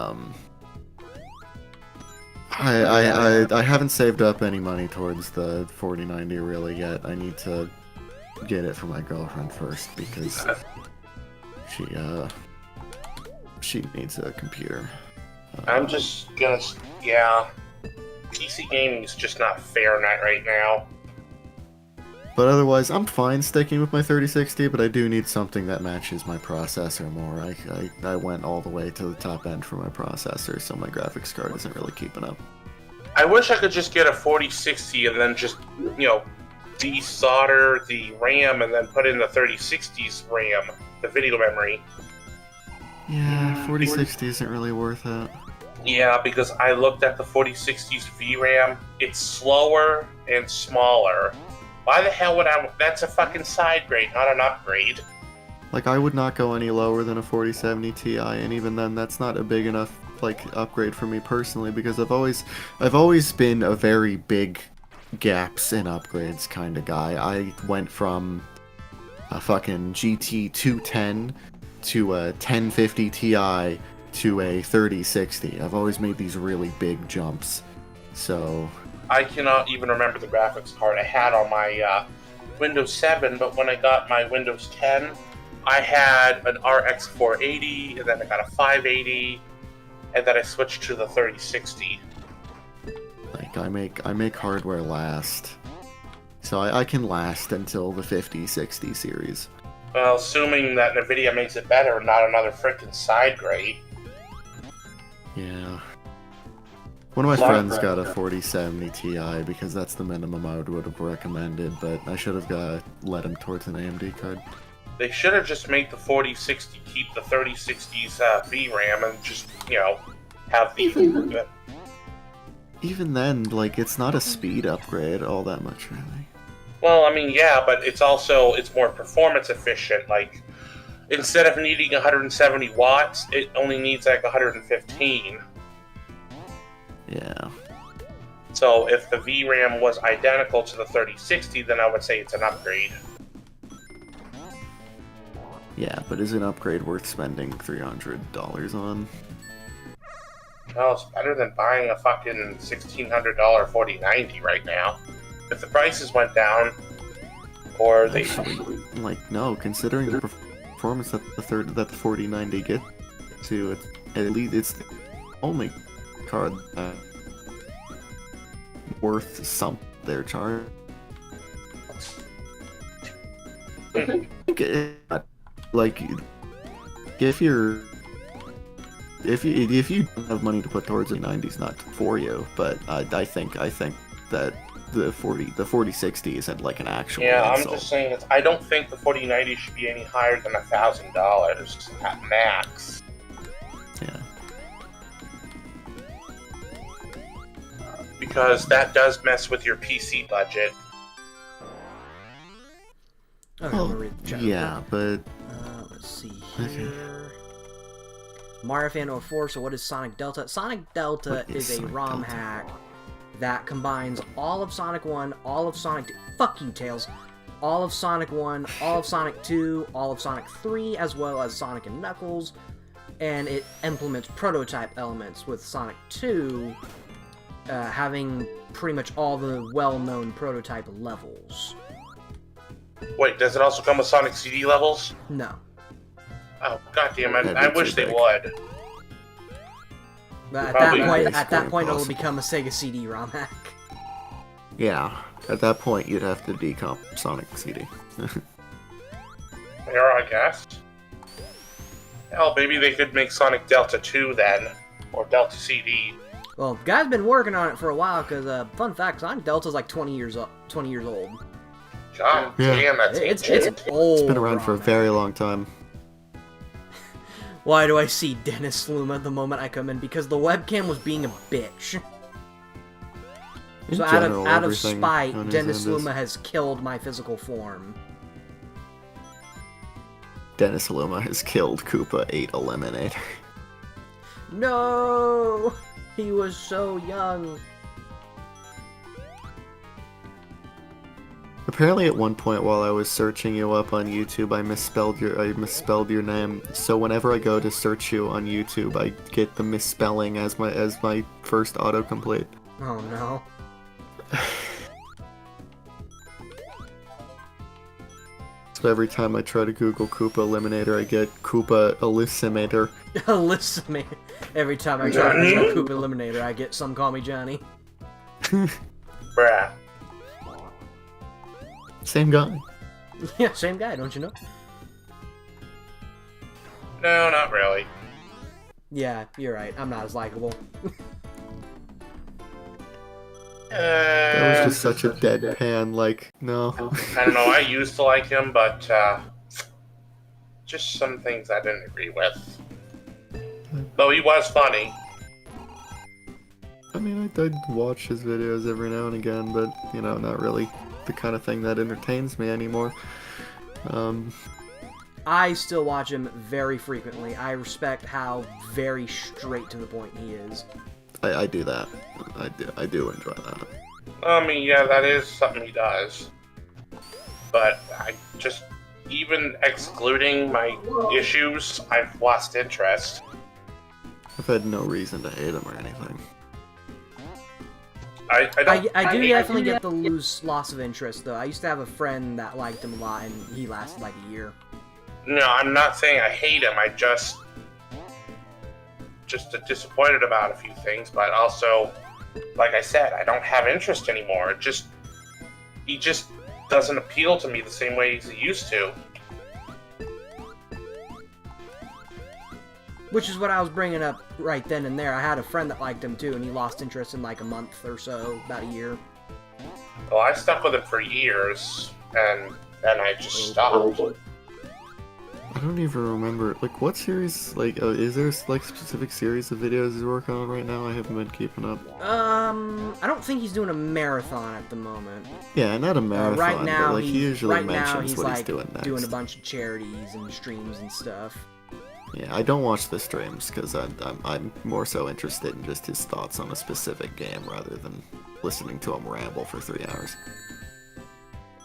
I haven't saved up any money towards the 4090 really yet. I need to get it for my girlfriend first because she needs a computer. I'm just gonna, yeah. PC gaming is just not fair right now. But otherwise, I'm fine sticking with my 3060, but I do need something that matches my processor more. I went all the way to the top end for my processor, so my graphics card isn't really keeping up. I wish I could just get a 4060 and then just, desolder the RAM and then put in the 3060's RAM, the video memory. Yeah, 4060 isn't really worth it. Yeah, because I looked at the 4060's VRAM. It's slower and smaller. Why the hell would I? That's a fucking side grade, not an upgrade. Like, I would not go any lower than a 4070 Ti, and even then, that's not a big enough like upgrade for me personally because I've always been a very big gaps in upgrades kind of guy. I went from a fucking GT 210 to a 1050 Ti to a 3060. I've always made these really big jumps. So I cannot even remember the graphics card I had on my Windows 7, but when I got my Windows 10, I had an RX 480, and then I got a 580, and then I switched to the 3060. like I make hardware last. So I can last until the 5060 series. Well, assuming that NVIDIA makes it better and not another freaking side grade. Yeah. One of my friends got a 4070 Ti because that's the minimum I would have recommended, but I should have led him towards an AMD card. They should have just made the 4060 keep the 3060's VRAM and just, have the... Even then, like, it's not a speed upgrade all that much, really. Well, I mean, yeah, but it's more performance efficient. Like, instead of needing 170 watts, it only needs like 115. Yeah. So if the VRAM was identical to the 3060, then I would say it's an upgrade. Yeah, but is an upgrade worth spending $300 on? Well, it's better than buying a fucking $1,600 4090 right now. If the prices went down, or they... Actually, like, no, considering the performance that the 4090 gets to, at least it's the only card worth some their charge. Like, if you don't have money to put towards the 90s, not for you, but I think that the 4060 isn't like an actual Yeah, insult. I'm just saying, I don't think the 4090 should be any higher than $1,000 at max. Yeah. Because that does mess with your PC budget. Okay, I'm gonna read the chat. yeah, but Let's see Okay. here. Mario Fan 04, so what is Sonic Delta? Sonic Delta What is is a Sonic ROM Delta? hack that combines all of Sonic 1, all of Sonic... Fuck you, Tails! All of Sonic 1, all of Sonic 2, all of Sonic 3, as well as Sonic and Knuckles, and it implements prototype elements, with Sonic 2 having pretty much all the well-known prototype levels. Wait, does it also come with Sonic CD levels? No. Oh, goddamn it! That'd I be wish too they big. would. But Probably at that point, it'll possible. become a Sega CD-ROM hack. yeah, at that point you'd have to decomp Sonic CD. Here, I guess. Hell, maybe they could make Sonic Delta 2 then, or Delta CD. Well, guys been working on it for a while, because, fun fact, Sonic Delta's like 20 years old. God Yeah. damn, that's It's ancient. old. It's been around for a ROM hack. very long time. Why do I see Dennis Luma the moment I come in? Because the webcam was being a bitch. In So general, out of everything spite, on his Dennis end is- Luma has killed my physical form. Dennis Luma has killed Koopa 8 Eliminator. No! He was so young. Apparently, at one point while I was searching you up on YouTube, I misspelled your name. So whenever I go to search you on YouTube, I get the misspelling as my first autocomplete. Oh no. So every time I try to Google Koopa Eliminator, I get Koopa Elicimator. Listen to me. Every time I try to use Koopa Eliminator, I get Some Call Me Johnny. Bruh. Same guy. Yeah, same guy, don't you know? No, not really. Yeah, you're right. I'm not as likable. That was just such a deadpan, like, no. I don't know, I used to like him, but, just some things I didn't agree with. Though he was funny. I mean, I'd watch his videos every now and again, but, you know, not really the kind of thing that entertains me anymore. I still watch him very frequently. I respect how very straight to the point he is. I do that. I do enjoy that. I mean, yeah, that is something he does. But I just, even excluding my issues, I've lost interest. I've had no reason to hate him or anything. I do definitely get the loss of interest, though. I used to have a friend that liked him a lot, and he lasted like a year. No, I'm not saying I hate him. I just disappointed about a few things, but also, like I said, I don't have interest anymore. He just doesn't appeal to me the same way as he used to. Which is what I was bringing up right then and there. I had a friend that liked him too, and he lost interest in like a month or so, about a year. Well, I stuck with him for years, and then I just stopped. I don't even remember, like, what series, like, is there, like, specific series of videos he's working on right now? I haven't been keeping up. I don't think he's doing a marathon at the moment. Yeah, not a marathon, Right now, but, like, he usually right now mentions he's what like he's doing next. doing a bunch of charities and streams and stuff. Yeah, I don't watch the streams, because I'm more so interested in just his thoughts on a specific game, rather than listening to him ramble for 3 hours.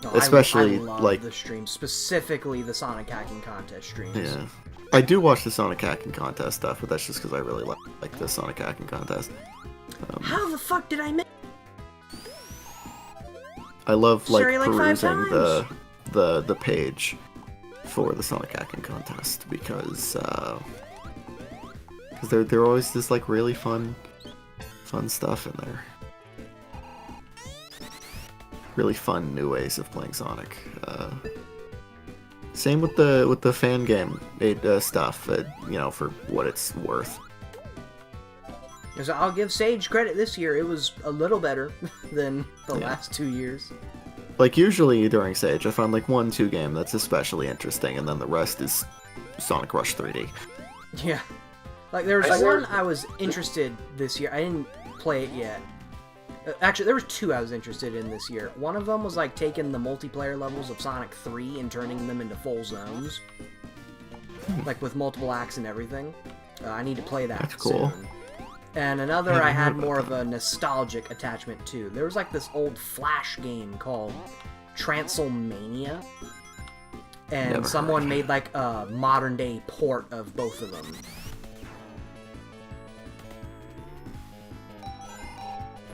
No, Especially, I love like- the streams, specifically the Sonic Hacking Contest streams. Yeah. I do watch the Sonic Hacking Contest stuff, but that's just because I really like the Sonic Hacking Contest. How the fuck did I miss? I love, like, Sorry, like 5 perusing times. the page for the Sonic Hacking Contest, because they're always just, like, really fun stuff in there. Really fun new ways of playing Sonic. Same with the fan game stuff, you know, for what it's worth. So I'll give Sage credit this year. It was a little better than the Yeah. last 2 years. Like, usually during Sage, I find, like, 1-2 game that's especially interesting, and then the rest is Sonic Rush 3D. Yeah. Like, there was I one I was interested this year. I didn't play it yet. Actually, there was two I was interested in this year. One of them was like taking the multiplayer levels of Sonic 3 and turning them into full zones. Like with multiple acts and everything. I need to play that That's cool. soon. And another I had more of a nostalgic attachment to. There was like this old Flash game called Transylmania. And Never someone heard. made like a modern day port of both of them.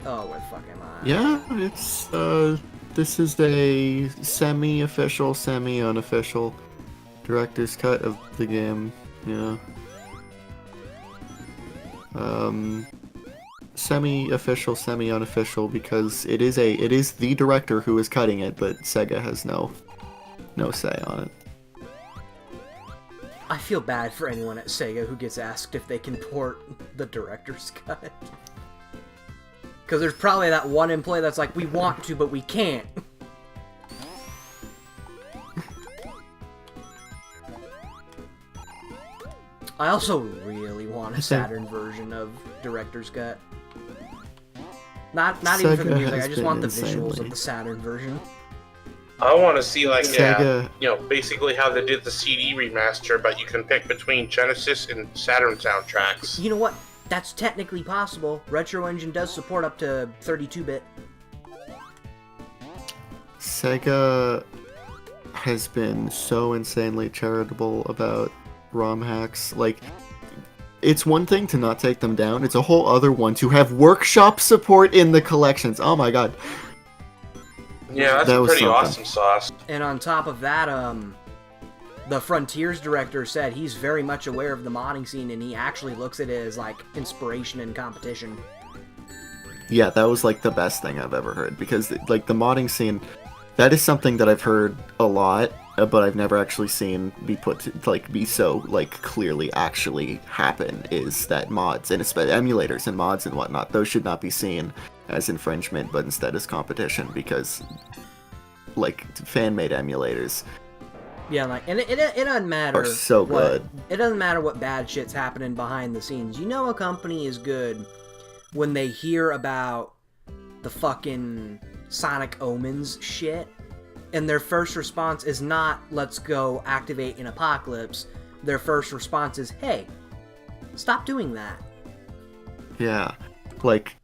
Oh, where the fuck am I? Yeah, it's this is a semi-official, semi-unofficial director's cut of the game. Yeah. Semi-official, semi-unofficial because it is the director who is cutting it, but Sega has no say on it. I feel bad for anyone at Sega who gets asked if they can port the director's cut. Because there's probably that one employee that's like, we want to, but we can't. I also really want a Saturn version of Director's Cut. Not even for the Sega music, I has just want the been visuals insanely- of the Saturn version. I want to see like Sega- basically how they did the CD remaster, but you can pick between Genesis and Saturn soundtracks. You know what? That's technically possible. Retro Engine does support up to 32-bit. Sega has been so insanely charitable about ROM hacks. Like, it's one thing to not take them down, it's a whole other one to have workshop support in the collections. Oh my god. Yeah, that's That was pretty something. awesome sauce. And on top of that, the Frontiers director said he's very much aware of the modding scene, and he actually looks at it as, like, inspiration and competition. Yeah, that was like the best thing I've ever heard because like the modding scene, that is something that I've heard a lot, but I've never actually seen be put to, like be so like clearly actually happen. Is that mods and especially emulators and mods and whatnot, those should not be seen as infringement, but instead as competition because like fan-made emulators Yeah, like, and it doesn't matter. are so good. It doesn't matter what bad shit's happening behind the scenes. You know a company is good when they hear about the fucking Sonic Omens shit, and their first response is not, let's go activate an apocalypse. Their first response is, hey, stop doing that. Yeah, like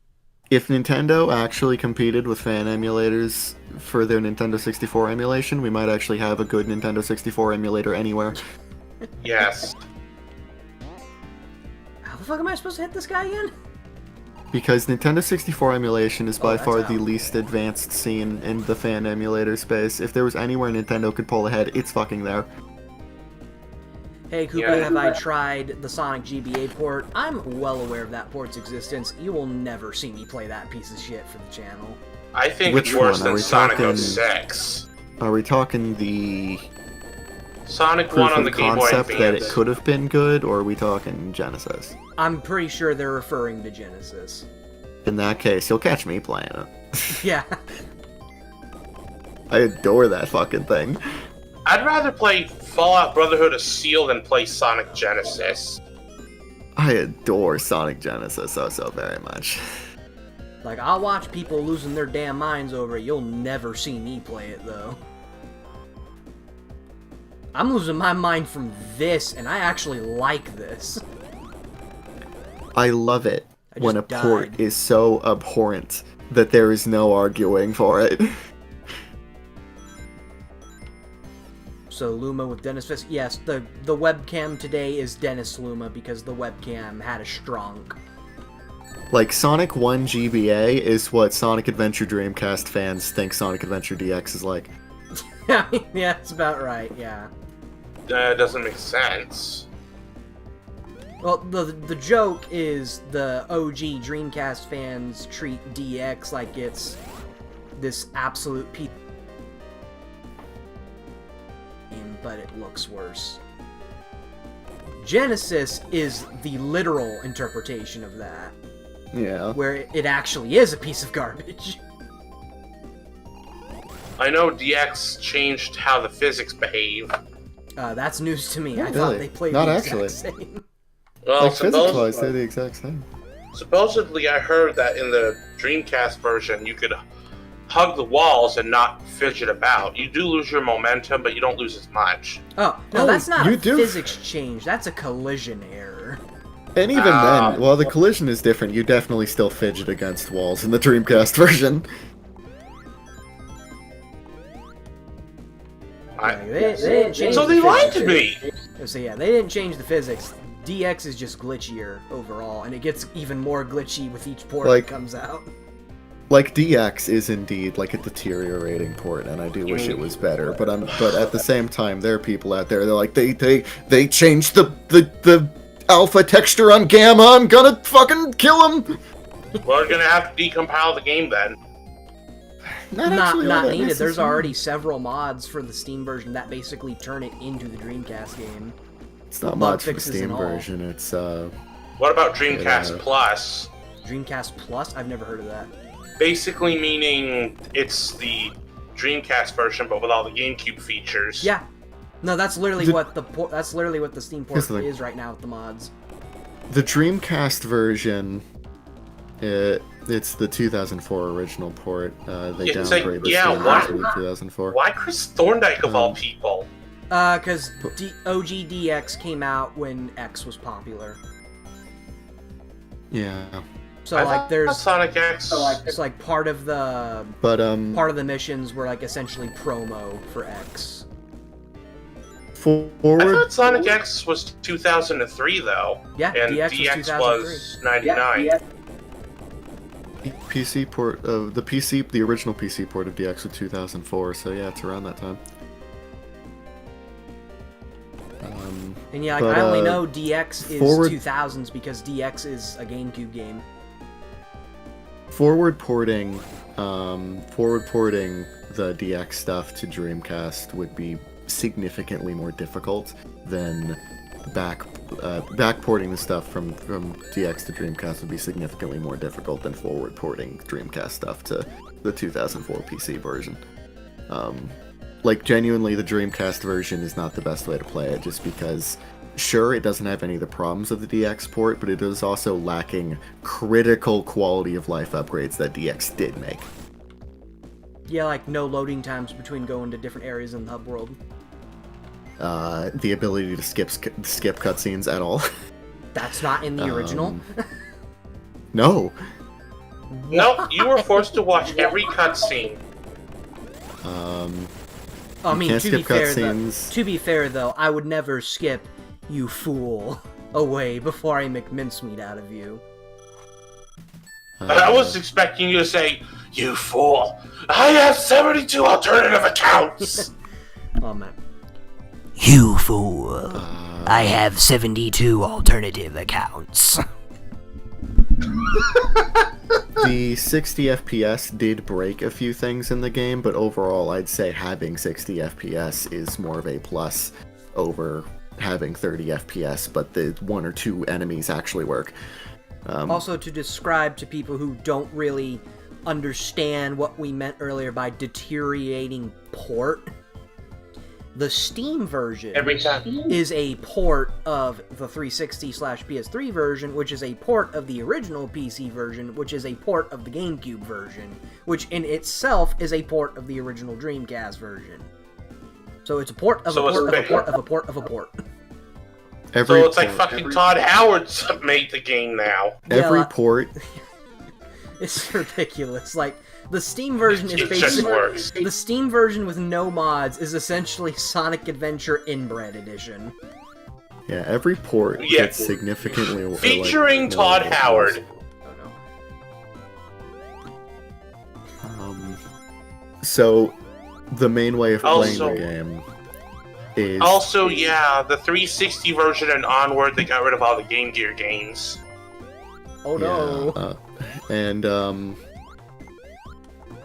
if Nintendo actually competed with fan emulators for their Nintendo 64 emulation, we might actually have a good Nintendo 64 emulator anywhere. Yes. How the fuck am I supposed to hit this guy again? Because Nintendo 64 emulation is by that's far how. the least advanced scene in the fan emulator space. If there was anywhere Nintendo could pull ahead, it's fucking there. Hey, Koopa, Yeah. have I tried the Sonic GBA port? I'm well aware of that port's existence. You will never see me play that piece of shit for the channel. I think Which it's worse one? Are than we Sonic talking- 06. Are we talking the Sonic proof 1 on of the Game Boy concept that it Advance. could have been good, or are we talking Genesis? I'm pretty sure they're referring to Genesis. In that case, you'll catch me playing it. Yeah. I adore that fucking thing. I'd rather play Fallout Brotherhood of Steel than play Sonic Genesis. I adore Sonic Genesis so very much. Like, I'll watch people losing their damn minds over it. You'll never see me play it, though. I'm losing my mind from this, and I actually like this. I love it I when a just port died. is so abhorrent that there is no arguing for it. So, Luma with Dennis Fisk. Yes, the webcam today is Dennis Luma because the webcam had a strong. Like, Sonic 1 GBA is what Sonic Adventure Dreamcast fans think Sonic Adventure DX is like. Yeah, that's about right, yeah. That doesn't make sense. Well, the joke is the OG Dreamcast fans treat DX like it's this absolute piece, but it looks worse. Genesis is the literal interpretation of that, Yeah. where it actually is a piece of garbage. I know DX changed how the physics behave. That's news to me. I Really? thought they played Not the actually. exact same. Well, Like, physics-wise, suppose, they're the exact same. Supposedly, I heard that in the Dreamcast version, you could hug the walls and not fidget about. You do lose your momentum, but you don't lose as much. Oh, no, Oh, that's not you a do. physics change. That's a collision error. And even then, while the collision is different, you definitely still fidget against walls in the Dreamcast version. They didn't change So the they lied to physics. me! So yeah, they didn't change the physics. DX is just glitchier overall, and it gets even more glitchy with each port Like- that comes out. Like, DX is indeed, like, a deteriorating port, and I do wish it was better, but at the same time, there are people out there, they're like, they changed the alpha texture on Gamma, I'm gonna fucking kill him! We're gonna have to decompile the game then. Not actually all that needed. There's necessary. already several mods for the Steam version that basically turn it into the Dreamcast game. It's not bug much for the fixes Steam and all. version, it's, What about Dreamcast Yeah. Plus? Dreamcast Plus? I've never heard of that. Basically meaning it's the Dreamcast version, but with all the GameCube features. Yeah. No, that's literally The- what that's literally what the Steam port Here's the thing. is right now with the mods. the Dreamcast version, it's the 2004 original port, they Yeah, it's like, downgraded the yeah, Steam why- version to 2004. Why Chris Thorndike of all Um, people? Because OG DX came out when X was popular. Yeah, So I like thought there's Sonic X. it's like part of the missions were like essentially promo for X. I forward. thought Sonic X was 2003 though, Yeah, and DX was DX 2003. was 99. PC port of the original PC port of DX was 2004, so yeah, it's around that time. And yeah, like, But, I only know DX is forward- 2000s because DX is a GameCube game. Forward porting the DX stuff to Dreamcast would be significantly more difficult than backporting the stuff from DX to Dreamcast would be significantly more difficult than forward porting Dreamcast stuff to the 2004 PC version. Like, genuinely, the Dreamcast version is not the best way to play it, just because, sure, it doesn't have any of the problems of the DX port, but it is also lacking critical quality of life upgrades that DX did make. Yeah, like no loading times between going to different areas in the hub world. The ability to skip cutscenes at all. That's not in the original. No. No, you were forced to watch every cutscene. I mean, can't to be skip fair, cutscenes. to be fair though, I would never skip "you fool" away before I make mincemeat out of you. I was expecting you to say, "You fool! I have 72 alternative accounts." Oh man. You fool. I have 72 alternative accounts. The 60 FPS did break a few things in the game, but overall, I'd say having 60 FPS is more of a plus over having 30 FPS, but the one or two enemies actually work. Also, to describe to people who don't really understand what we meant earlier by deteriorating port, the Steam version Every time. is a port of the 360/PS3 version, which is a port of the original PC version, which is a port of the GameCube version, which in itself is a port of the original Dreamcast version. So it's a port of So a it's port of a big. port of a port of a port. Every So it's like port, fucking Todd Howard made the game now. every Yeah, port. It's ridiculous. Like, the Steam version is It just basically... works. The Steam version with no mods is essentially Sonic Adventure Inbred Edition. Yeah, every port Yeah. gets significantly Featuring more Todd levels. Howard. Oh no. So, the main way of playing Also- the game is Also, yeah, the 360 version and onward, they got rid of all the Game Gear games. Oh no. And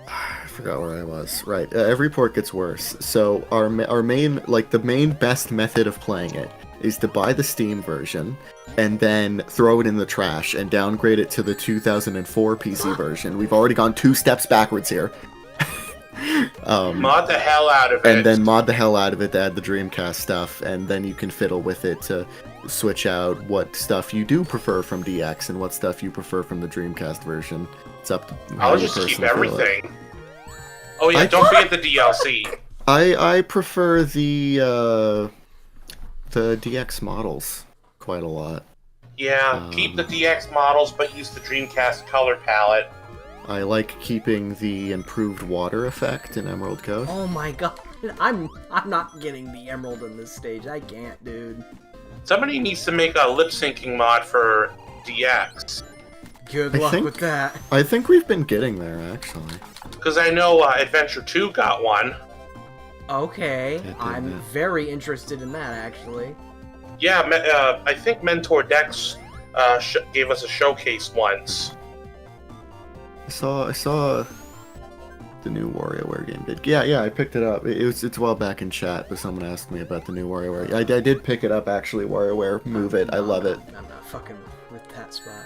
I forgot where I was. Right, every port gets worse. So our main, like the main best method of playing it is to buy the Steam version and then throw it in the trash and downgrade it to the 2004 PC version. We've already gone 2 steps backwards here. Mod the hell out of it. and then mod the hell out of it to add the Dreamcast stuff, and then you can fiddle with it to switch out what stuff you do prefer from DX and what stuff you prefer from the Dreamcast version. It's up to how I'll you just keep personally feel it. everything. Oh yeah, don't forget the DLC. I prefer the DX models quite a lot. Yeah, keep the DX models, but use the Dreamcast color palette. I like keeping the improved water effect in Emerald Coast. Oh my god, I'm not getting the emerald in this stage. I can't, dude. Somebody needs to make a lip syncing mod for DX. Good I luck think- with that. I think we've been getting there, actually. Because I know Adventure 2 got one. Okay, did, I'm yeah. very interested in that, actually. Yeah, I think Mentor Dex gave us a showcase once. I saw the new WarioWare game. Yeah, I picked it up. It's a while back in chat, but someone asked me about the new WarioWare. I did pick it up, actually, WarioWare. Move it. I love it. I'm not fucking with that spot.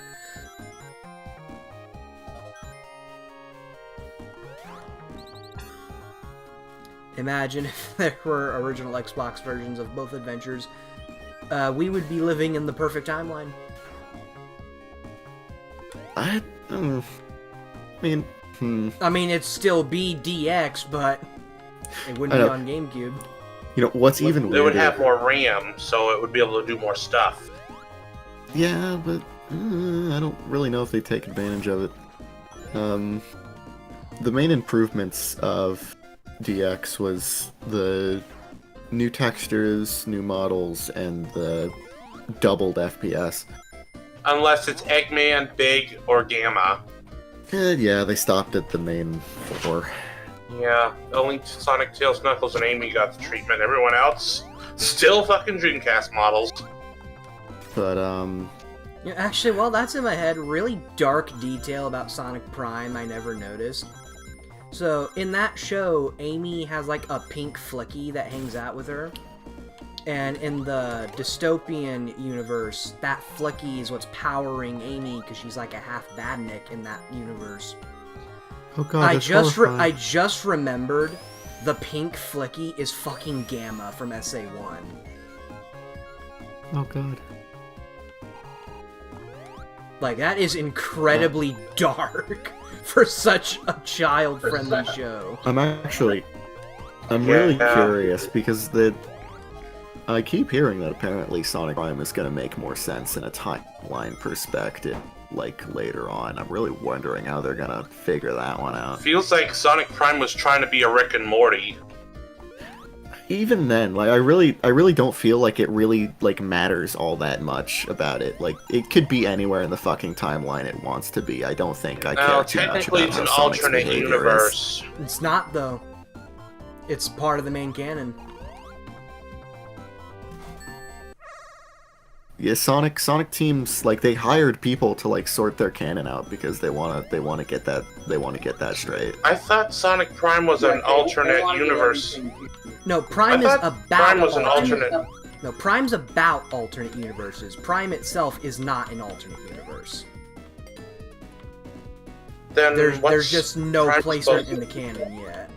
Imagine if there were original Xbox versions of both adventures. We would be living in the perfect timeline. I mean, I mean, it'd still be DX, but it wouldn't I be know. on GameCube. you know, what's even It weirder... would have more RAM, so it would be able to do more stuff. Yeah, but I don't really know if they take advantage of it. The main improvements of DX was the new textures, new models, and the doubled FPS. Unless it's Eggman, Big, or Gamma. Yeah, they stopped at the main four. Yeah, only Sonic, Tails, Knuckles, and Amy got the treatment. Everyone else, still fucking Dreamcast models. But, Yeah, actually, while that's in my head, really dark detail about Sonic Prime I never noticed. So, in that show, Amy has like a pink flicky that hangs out with her. And in the dystopian universe, that flicky is what's powering Amy because she's like a half badnik in that universe. oh god, I that's just horrifying. remembered the pink flicky is fucking Gamma from SA1. Oh god. Like, that is incredibly dark for such a child-friendly show. I'm really Yeah. curious because I keep hearing that apparently Sonic Prime is going to make more sense in a timeline perspective, like later on. I'm really wondering how they're going to figure that one out. Feels like Sonic Prime was trying to be a Rick and Morty. Even then, like I really don't feel like it really like matters all that much about it. Like it could be anywhere in the fucking timeline it wants to be. I don't think I care Now, too much technically, about it's how an Sonic's alternate behavior is. universe. It's not, though. It's part of the main canon. Yeah, Sonic teams like they hired people to like sort their canon out because they want to get that straight. I thought Sonic Prime was an alternate universe. No, Prime I is thought about... Prime was an alternate. No, Prime's about alternate universes. Prime itself is not an alternate universe. Then There's what's just no Prime placement supposed- in the canon yet.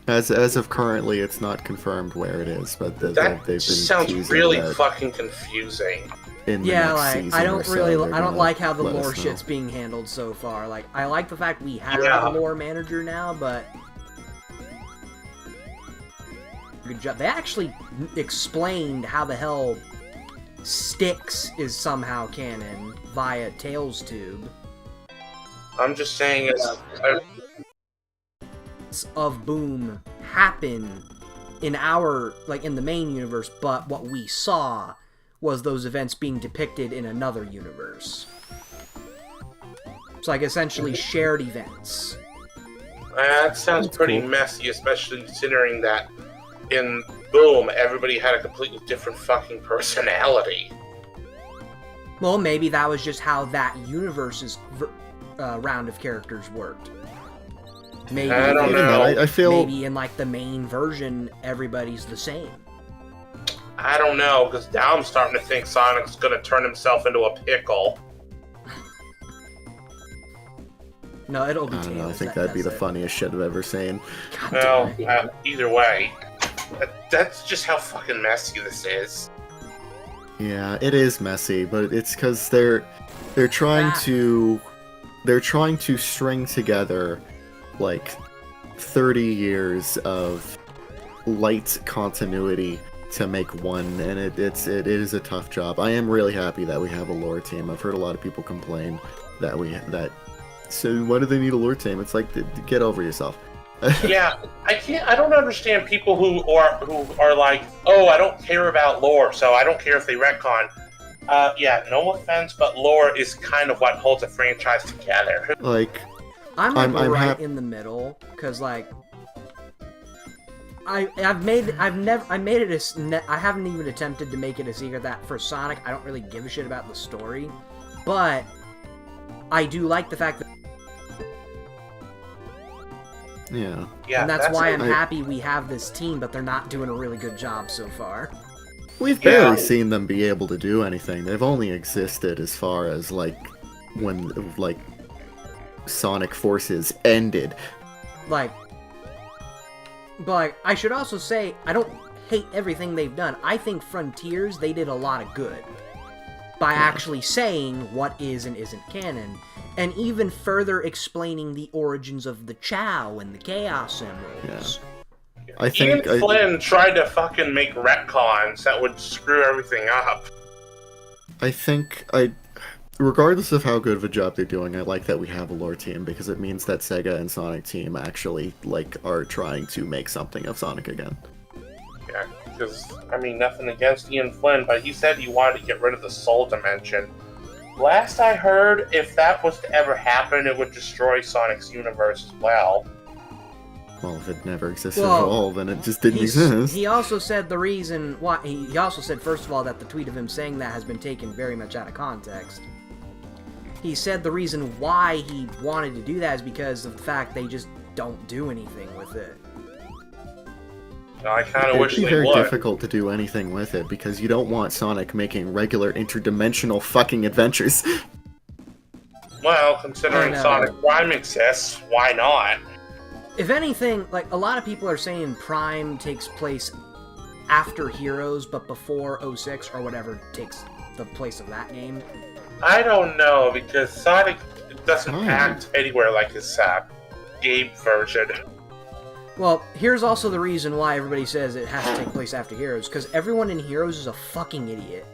As of currently, it's not confirmed where it is, but That they've been sounds teasing really that fucking confusing. in the Yeah, next like, season I or don't so, really... they're I don't gonna like how the let us lore know. shit's being handled so far. Like, I like the fact we have Yeah. a lore manager now, but... Good job. They actually explained how the hell Styx is somehow canon via Tails Tube. I'm just saying it's. Of Boom happen in our, like, in the main universe, but what we saw was those events being depicted in another universe. It's like essentially shared events. That sounds That's pretty cool. messy, especially considering that in Boom, everybody had a completely different fucking personality. Well, maybe that was just how that universe's round of characters worked. Maybe, I don't Even know. then, I feel maybe in, like, the main version, everybody's the same. I don't know, because now I'm starting to think Sonic's gonna turn himself into a pickle. No, it'll be I don't know. I Tails. think that that'd be does the it. funniest shit I've ever seen. God Well, damn it. either way, that's just how fucking messy this is. Yeah, it is messy, but it's because they're trying Ah. to string together like 30 years of light continuity to make one, and it is a tough job. I am really happy that we have a lore team. I've heard a lot of people complain that so why do they need a lore team? It's like, get over yourself. Yeah, I don't understand people who are like, oh, I don't care about lore, so I don't care if they retcon. Yeah, no offense, but lore is kind of what holds a franchise together. Like, I'm like I'm right hap- in the middle, because like I haven't even attempted to make it a secret that for Sonic I don't really give a shit about the story, but I do like the fact that, yeah. Yeah, and that's why it. I'm happy we have this team, but they're not doing a really good job so far. We've Yeah. barely seen them be able to do anything. They've only existed as far as like when like Sonic Forces ended. Like, but like, I should also say I don't hate everything they've done. I think Frontiers, they did a lot of good by actually saying what is and isn't canon, and even further explaining the origins of the Chow and the Chaos Emeralds. I think Ian Flynn tried to fucking make retcons that would screw everything up. regardless of how good of a job they're doing, I like that we have a lore team because it means that Sega and Sonic Team actually like are trying to make something of Sonic again. Yeah, because, I mean, nothing against Ian Flynn, but he said he wanted to get rid of the Soul Dimension. Last I heard, if that was to ever happen, it would destroy Sonic's universe as well. Well, if it never existed Well, at all, then it just didn't exist. He also said the reason why. He also said, first of all, that the tweet of him saying that has been taken very much out of context. He said the reason why he wanted to do that is because of the fact they just don't do anything with it. I kind of wish It'd be they very would. difficult to do anything with it because you don't want Sonic making regular interdimensional fucking adventures. Well, considering I know. Sonic Prime exists, why not? If anything, like, a lot of people are saying Prime takes place after Heroes, but before 06 or whatever takes the place of that game. I don't know, because Sonic doesn't Oh. act anywhere like his game version. Well, here's also the reason why everybody says it has to take place after Heroes, because everyone in Heroes is a fucking idiot.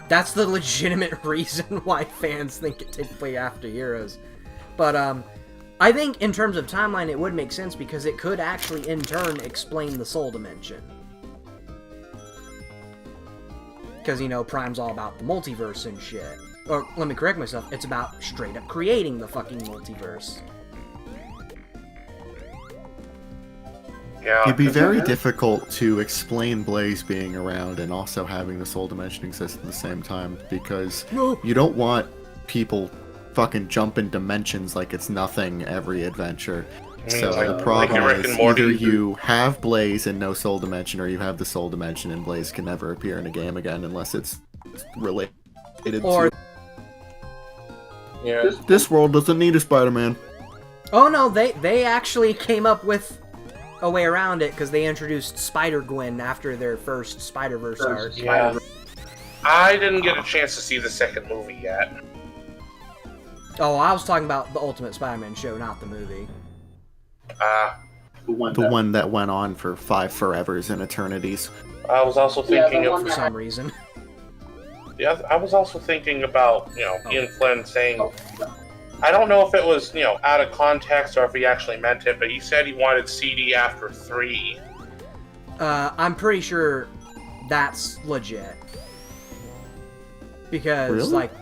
That's the legitimate reason why fans think it takes place after Heroes. But, I think in terms of timeline it would make sense because it could actually in turn explain the Soul Dimension. Because, you know, Prime's all about the multiverse and shit. Or, let me correct myself, it's about straight up creating the fucking multiverse. Yeah, It'd be very difficult to explain Blaze being around and also having the Soul Dimension exist at the same time because you don't want people fucking jumping dimensions like it's nothing every adventure. So like- the like problem in Rick and is Morty. either you have Blaze and no Soul Dimension, or you have the Soul Dimension and Blaze can never appear in a game again unless it's related Or, to... Yeah. This world doesn't need a Spider-Man. oh no, they actually came up with a way around it because they introduced Spider-Gwen after their first Spider-Verse arc. Yeah. I didn't get a chance to see the second movie yet. Oh, I was talking about the Ultimate Spider-Man show, not the movie. The one that went on for 5 forevers and eternities. I was also thinking For some reason. I was also thinking about, Ian Flynn saying, I don't know if it was, out of context or if he actually meant it, but he said he wanted CD after 3. I'm pretty sure that's legit. Because, Really? like,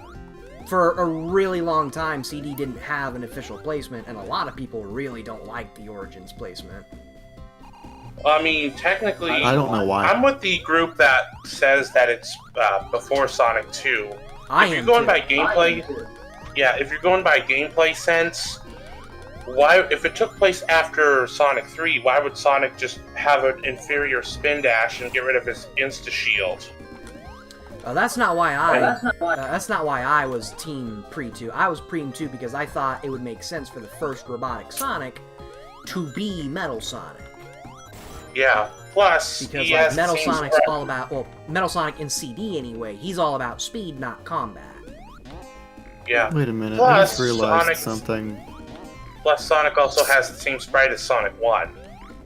for a really long time, CD didn't have an official placement, and a lot of people really don't like the Origins placement. I mean, technically, I don't know why. I'm with the group that says that it's before Sonic 2. If you're going by gameplay, if you're going by gameplay sense, why, if it took place after Sonic 3, why would Sonic just have an inferior spin dash and get rid of his insta shield? That's not why I was Team Pre 2. I was Pre 2 because I thought it would make sense for the first robotic Sonic to be Metal Sonic. Yeah. Plus, Because he like has Metal the same Sonic's spread. all about, well, Metal Sonic in CD anyway, he's all about speed, not combat. Yeah. Wait a minute, I Plus, just realized Sonic's- something. Plus, Sonic also has the same sprite as Sonic 1.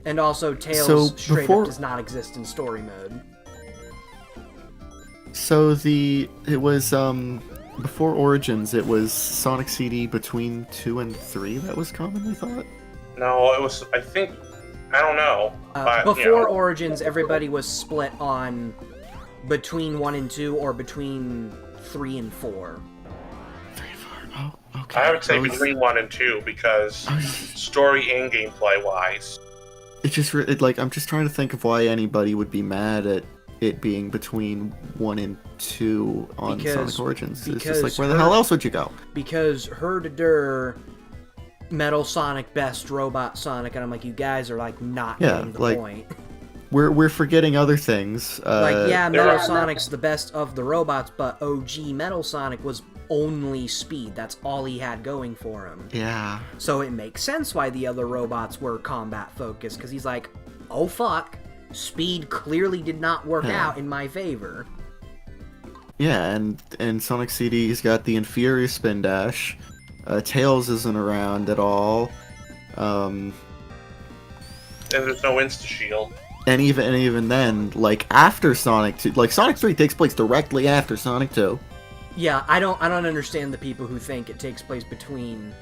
And also, Tails So, straight before- up does not exist in story mode. So it was before Origins, it was Sonic CD between 2 and 3 that was commonly thought. No, it was, I don't know. But, Before you know, Origins, everybody was split on between 1 and 2 or between 3 and 4. 3 and 4. Oh, okay. I would say was- between 1 and 2 because I was- story and gameplay wise. I'm just trying to think of why anybody would be mad at it being between 1 and 2 on Because- Sonic Origins. It's because just like, where the hell else would you go? Because Herder, Metal Sonic, best Robot Sonic, and I'm like, you guys are like not Yeah, getting the like, point. We're forgetting other things. Like, yeah, there Metal are- Sonic's the best of the robots, but OG Metal Sonic was only speed. That's all he had going for him. Yeah. So it makes sense why the other robots were combat focused, because he's like, oh fuck, speed clearly did not work Yeah. out in my favor. Yeah, and Sonic CD's got the inferior spin dash. Tails isn't around at all. And there's no insta shield. And even then, like after Sonic 2, like Sonic 3 takes place directly after Sonic 2. Yeah, I don't understand the people who think it takes place between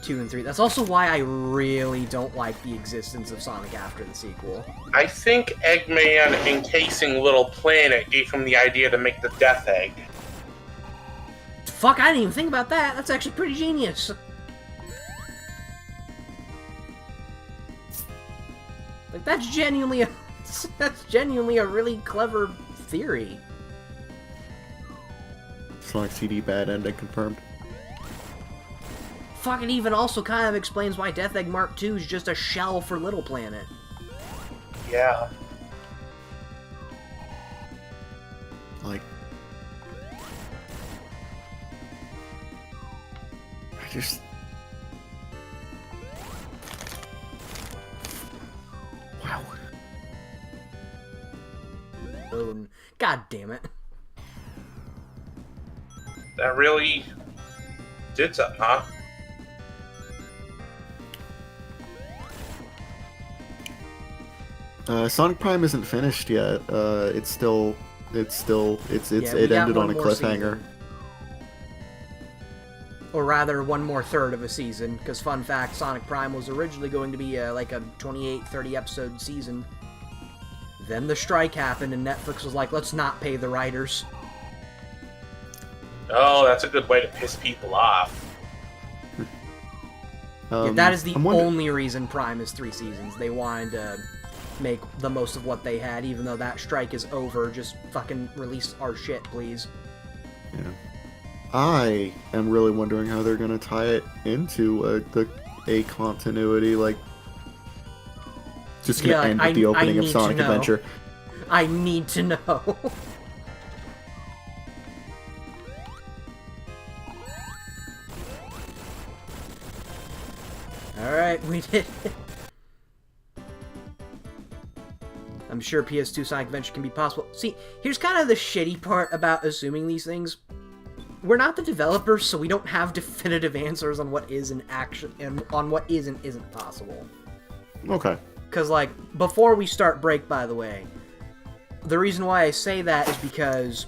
2 and 3. That's also why I really don't like the existence of Sonic after the sequel. I think Eggman encasing Little Planet gave him the idea to make the Death Egg. Fuck, I didn't even think about that. That's actually pretty genius. Like that's genuinely a really clever theory. Sonic CD bad ending confirmed. Fuck, it even also kind of explains why Death Egg Mark II is just a shell for Little Planet. Yeah. Like, I just. Wow. Oh, God damn it. That really did something, huh? Sonic Prime isn't finished yet. It Yeah, we it got ended on one a more cliffhanger. season. Or rather, one more third of a season, because fun fact, Sonic Prime was originally going to be like a 28, 30 episode season. Then the strike happened, and Netflix was like, let's not pay the writers. Oh, that's a good way to piss people off. Yeah, that is the I'm wonder- only reason Prime is 3 seasons. They wanted to make the most of what they had, even though that strike is over. Just fucking release our shit, please. Yeah. I am really wondering how they're gonna tie it into a continuity, like just gonna Yeah, like, end with the I opening of need to Sonic know. Adventure. I need to know. Alright, we did it. I'm sure PS2 Sonic Adventure can be possible. See, here's kind of the shitty part about assuming these things. We're not the developers, so we don't have definitive answers on what is and on what is and isn't possible. Okay. Because, like, before we start break, by the way, the reason why I say that is because,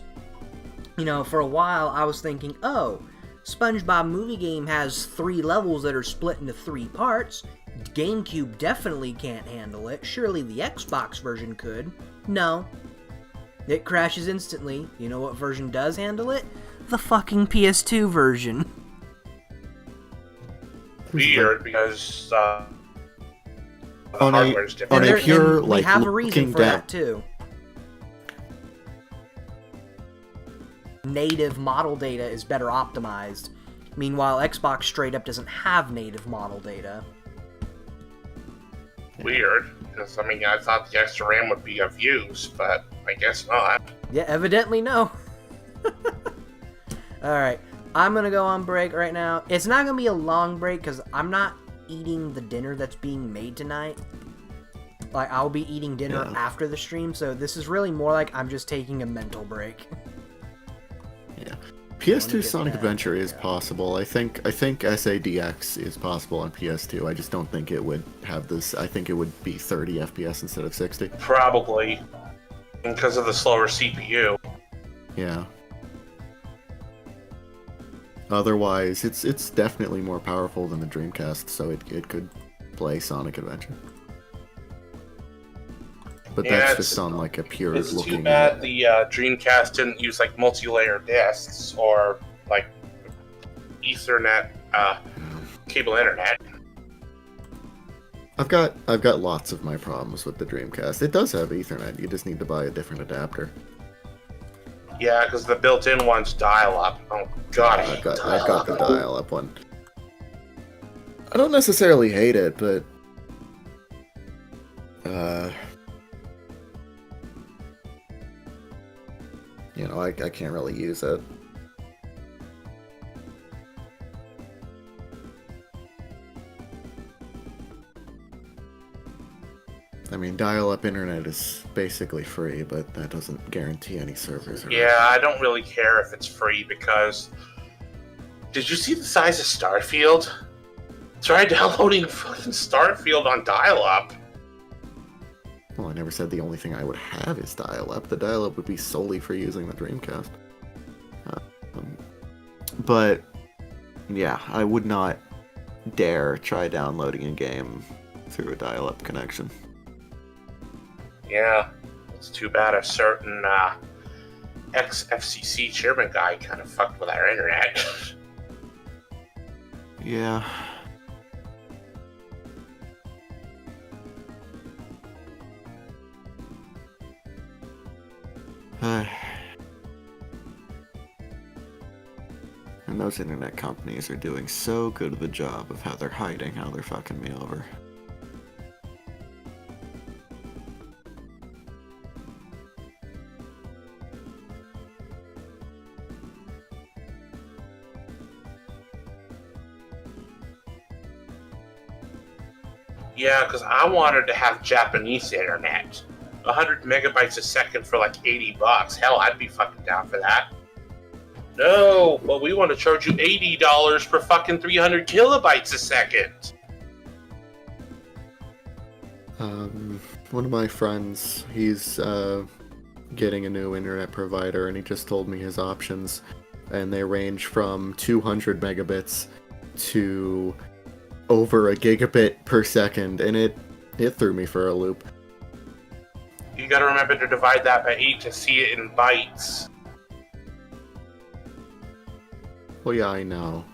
you know, for a while I was thinking, oh, SpongeBob Movie Game has 3 levels that are split into 3 parts. GameCube definitely can't handle it. Surely the Xbox version could. No. It crashes instantly. You know what version does handle it? The fucking PS2 version. Weird, because the On a- hardware's on different. a There- pure, we like, have a reason looking for down- that too. Native model data is better optimized. Meanwhile, Xbox straight up doesn't have native model data. Weird, because, I mean, I thought the extra RAM would be of use, but I guess not. Yeah, evidently no. Alright, I'm gonna go on break right now. It's not gonna be a long break because I'm not eating the dinner that's being made tonight. Like, I'll be eating dinner after the stream, so this is really more like I'm just taking a mental break. Yeah. PS2 Sonic Adventure is possible. I think SADX is possible on PS2. I just don't think it would have this. I think it would be 30 FPS instead of 60. Probably. Because of the slower CPU. Yeah. Otherwise, it's definitely more powerful than the Dreamcast, so it could play Sonic Adventure. But that's just on like a pure It's looking. too bad the Dreamcast didn't use like multi-layer discs or like Ethernet cable internet. I've got lots of my problems with the Dreamcast. It does have Ethernet. You just need to buy a different adapter. Yeah, because the built-in one's dial-up. Oh god, I've got the dial-up one. I don't necessarily hate it, but you know, I can't really use it. I mean, dial-up internet is basically free, but that doesn't guarantee any servers. Yeah, I don't really care if it's free because... Did you see the size of Starfield? Try downloading fucking Starfield on dial-up. Well, I never said the only thing I would have is dial-up. The dial-up would be solely for using the Dreamcast. But, yeah, I would not dare try downloading a game through a dial-up connection. Yeah, it's too bad a certain ex-FCC chairman guy kind of fucked with our internet. Yeah. And those internet companies are doing so good of a job of how they're hiding how they're fucking me over. Yeah, because I wanted to have Japanese internet. 100 megabytes a second for like $80. Hell, I'd be fucking down for that. No, well, we want to charge you $80 for fucking 300 kilobytes a second. One of my friends, he's getting a new internet provider, and he just told me his options, and they range from 200 megabits to over a gigabit per second, and it threw me for a loop. You gotta remember to divide that by 8 to see it in bytes. Well, yeah, I know.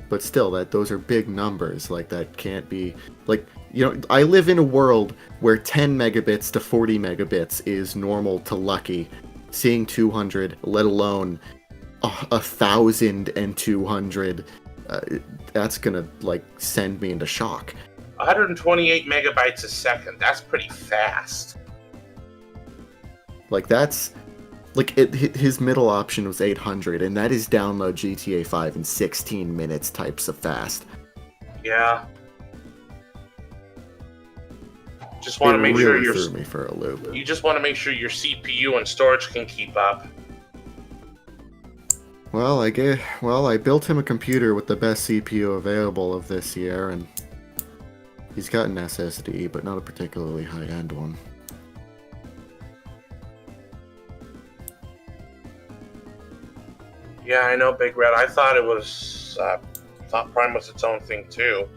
But still, those are big numbers. Like, that can't be... Like, you know, I live in a world where 10 megabits to 40 megabits is normal to lucky. Seeing 200, let alone 1,200, that's gonna, like, send me into shock. 128 megabytes a second. That's pretty fast. Like, that's... Like, his middle option was 800, and that is download GTA 5 in 16 minutes types of fast. Yeah. Just want to make really sure threw me for a loop. You just want to make sure your CPU and storage can keep up. Well, I built him a computer with the best CPU available of this year, and he's got an SSD, but not a particularly high-end one. Yeah, I know, Big Red. I thought it was... thought Prime was its own thing, too.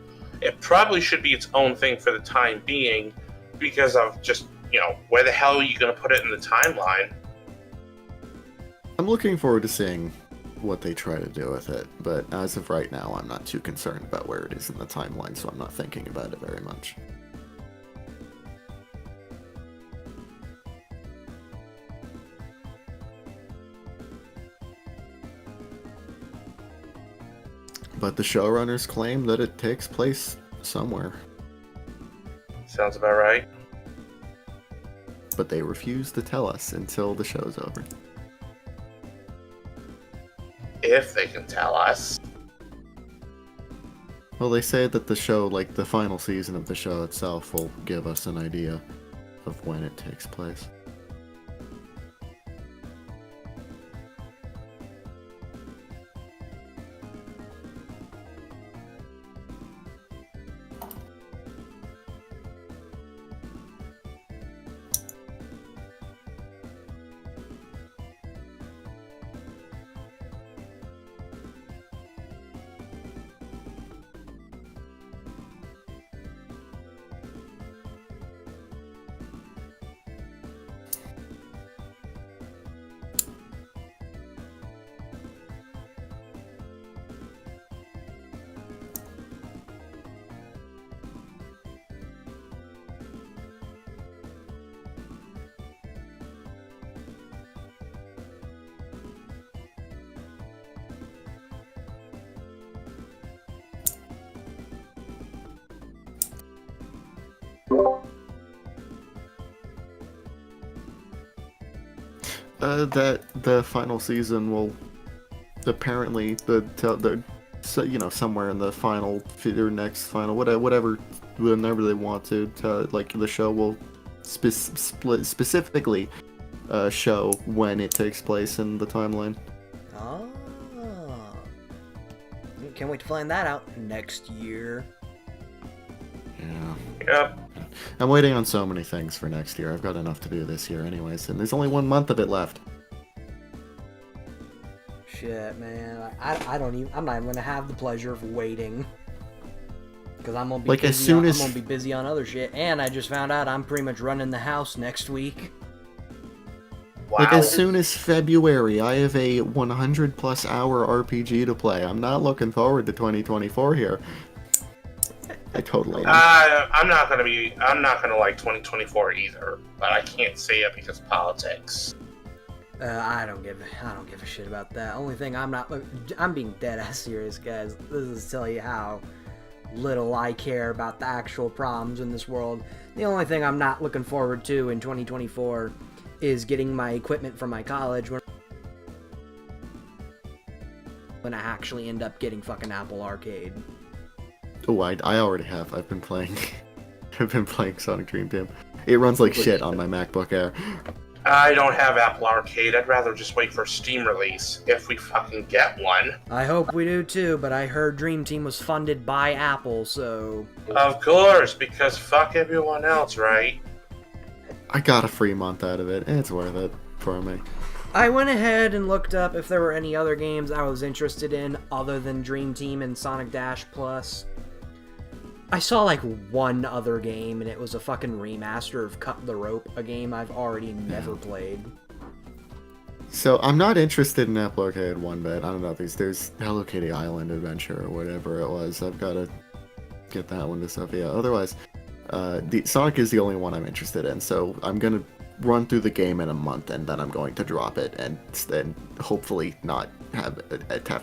It probably should be its own thing for the time being, because of just, you know, where the hell are you going to put it in the timeline? I'm looking forward to seeing what they try to do with it, but as of right now, I'm not too concerned about where it is in the timeline, so I'm not thinking about it very much. But the showrunners claim that it takes place somewhere, Sounds about right. but they refuse to tell us until the show's over. if they can tell us. Well, they say that the show, like the final season of the show itself, will give us an idea of when it takes place. That the final season will apparently so, you know, somewhere in the final or next final whatever whenever they want to like the show will specifically show when it takes place in the timeline. Oh. Can't wait to find that out next year. Yeah. Yep. I'm waiting on so many things for next year. I've got enough to do this year anyways, and there's only 1 month of it left. Shit, man. I'm not even gonna have the pleasure of waiting. Because I'm gonna be Like, busy as soon I'm as- gonna be busy on other shit. And I just found out I'm pretty much running the house next week. Wow. Like, as soon as February, I have a 100 plus hour RPG to play. I'm not looking forward to 2024 here. I totally am. I'm not gonna like 2024 either, but I can't say it because politics. I don't give a shit about that. Only thing I'm being dead ass serious, guys. This is to tell you how little I care about the actual problems in this world. The only thing I'm not looking forward to in 2024 is getting my equipment from my college when I actually end up getting fucking Apple Arcade. Oh, I already have. I've been playing. I've been playing Sonic Dream Team. It runs like shit on my MacBook Air. I don't have Apple Arcade. I'd rather just wait for Steam release if we fucking get one. I hope we do too, but I heard Dream Team was funded by Apple, so... Of course, because fuck everyone else, right? I got a free month out of it. It's worth it for me. I went ahead and looked up if there were any other games I was interested in other than Dream Team and Sonic Dash Plus. I saw like one other game, and it was a fucking remaster of Cut the Rope, a game I've already never played. So I'm not interested in Apple Arcade one bit. I don't know. There's Hello Kitty Island Adventure or whatever it was. I've got to get that one to Sophia. Otherwise, the Sonic is the only one I'm interested in. So I'm gonna run through the game in a month, and then I'm going to drop it, and then hopefully not have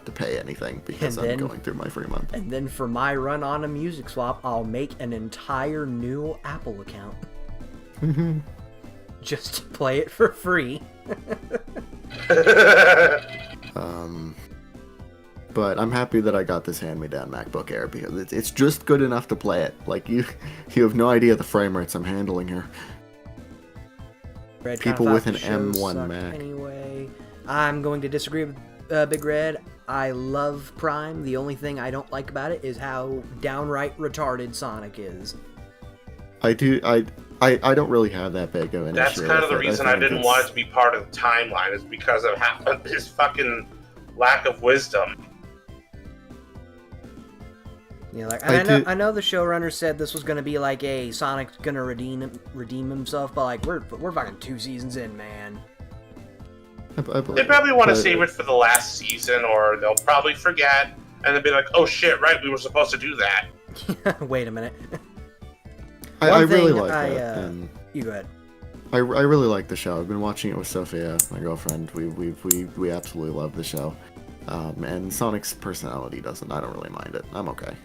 to pay anything because And I'm then- going through my free month. And then for my run on a Music Swap, I'll make an entire new Apple account. Just to play it for free. But I'm happy that I got this hand-me-down MacBook Air because it's just good enough to play it. Like you have no idea the frame rates I'm handling here. Red People kinda with thought an the show M1 sucked Mac. Anyway, I'm going to disagree with Big Red. I love Prime. The only thing I don't like about it is how downright retarded Sonic is. I don't really have that big of an That's issue kind of with the it. reason I think didn't it's- want it to be part of the timeline, is because of his fucking lack of wisdom. Yeah, like I I know the showrunner said this was gonna be like a Sonic's gonna redeem himself, but like we're fucking 2 seasons in, man. I believe They probably want to but- save it for the last season, or they'll probably forget, and they'll be like, oh shit, right, we were supposed to do that. Wait a minute. I One really thing like I, it. And You go ahead. I really like the show. I've been watching it with Sophia, my girlfriend. We absolutely love the show. And Sonic's personality I don't really mind it. I'm okay.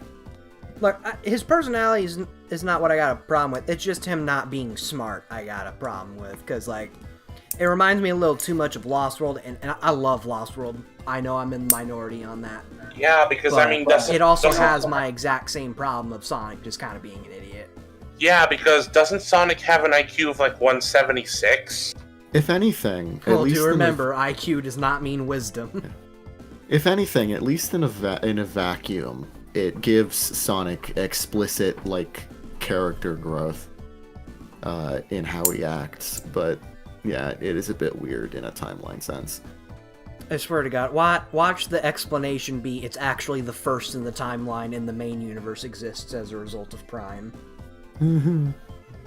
Look, his personality is not what I got a problem with. It's just him not being smart I got a problem with. Because, like, It reminds me a little too much of Lost World, and I love Lost World. I know I'm in the minority on that. Yeah, because But I mean, doesn't it also doesn't- has my exact same problem of Sonic just kind of being an idiot. Yeah, because doesn't Sonic have an IQ of like 176? If anything, at Well, least do in a- remember, IQ does not mean wisdom. if anything, at least in a vacuum, it gives Sonic explicit like character growth in how he acts. But yeah, it is a bit weird in a timeline sense. I swear to God, watch the explanation be it's actually the first in the timeline and the main universe exists as a result of Prime.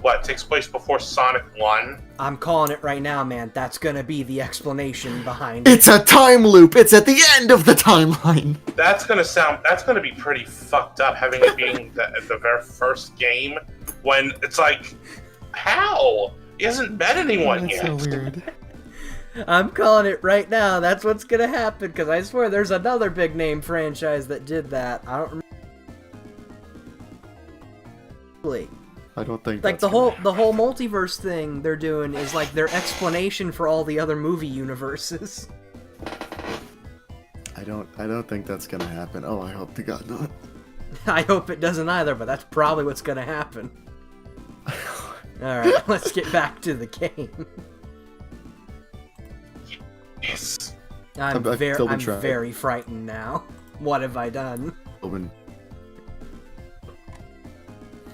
What, takes place before Sonic 1? I'm calling it right now, man. That's gonna be the explanation behind it. It's a time loop. It's at the end of the timeline. That's gonna be pretty fucked up, having it being the very first game, when it's like, how? He hasn't met anyone yet. That's so weird. I'm calling it right now. That's what's gonna happen, because I swear there's another big name franchise that did that. I don't remember. I don't think Like that's the gonna whole multiverse thing they're doing is like their explanation for all the other movie universes. I don't think that's gonna happen. Oh, I hope to God not. I hope it doesn't either, but that's probably what's gonna happen. Alright, let's get back to the game. Yes. I'm I've still been trying. very frightened now. What have I done?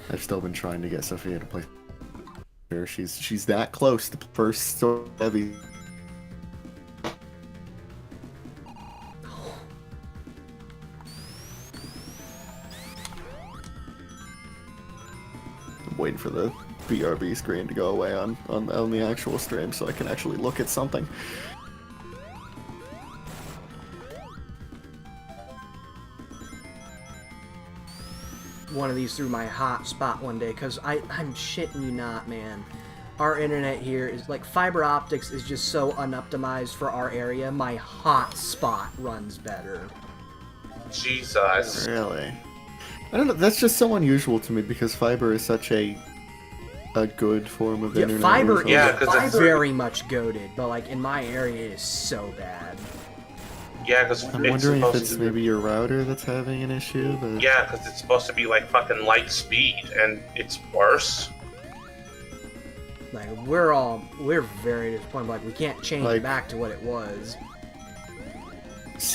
I've still been trying to get Sophia to play her. She's that close to first so heavy. I'm waiting for the BRB screen to go away on the actual stream so I can actually look at something. One of these through my hotspot one day, because I'm shitting you not, man. Our internet here is like fiber optics is just so unoptimized for our area. My hotspot runs better. Jesus. Really? I don't know. That's just so unusual to me because fiber is such a good form of Yeah, internet. fiber usually. Yeah, is 'cause it's- very much goated, but like in my area it is so bad. Yeah, because I'm it's wondering if supposed it's to maybe your router that's having an issue. But Yeah, because it's supposed to be like fucking light speed, and it's worse. Like we're very disappointed. Like we can't change Like- it back to what it was.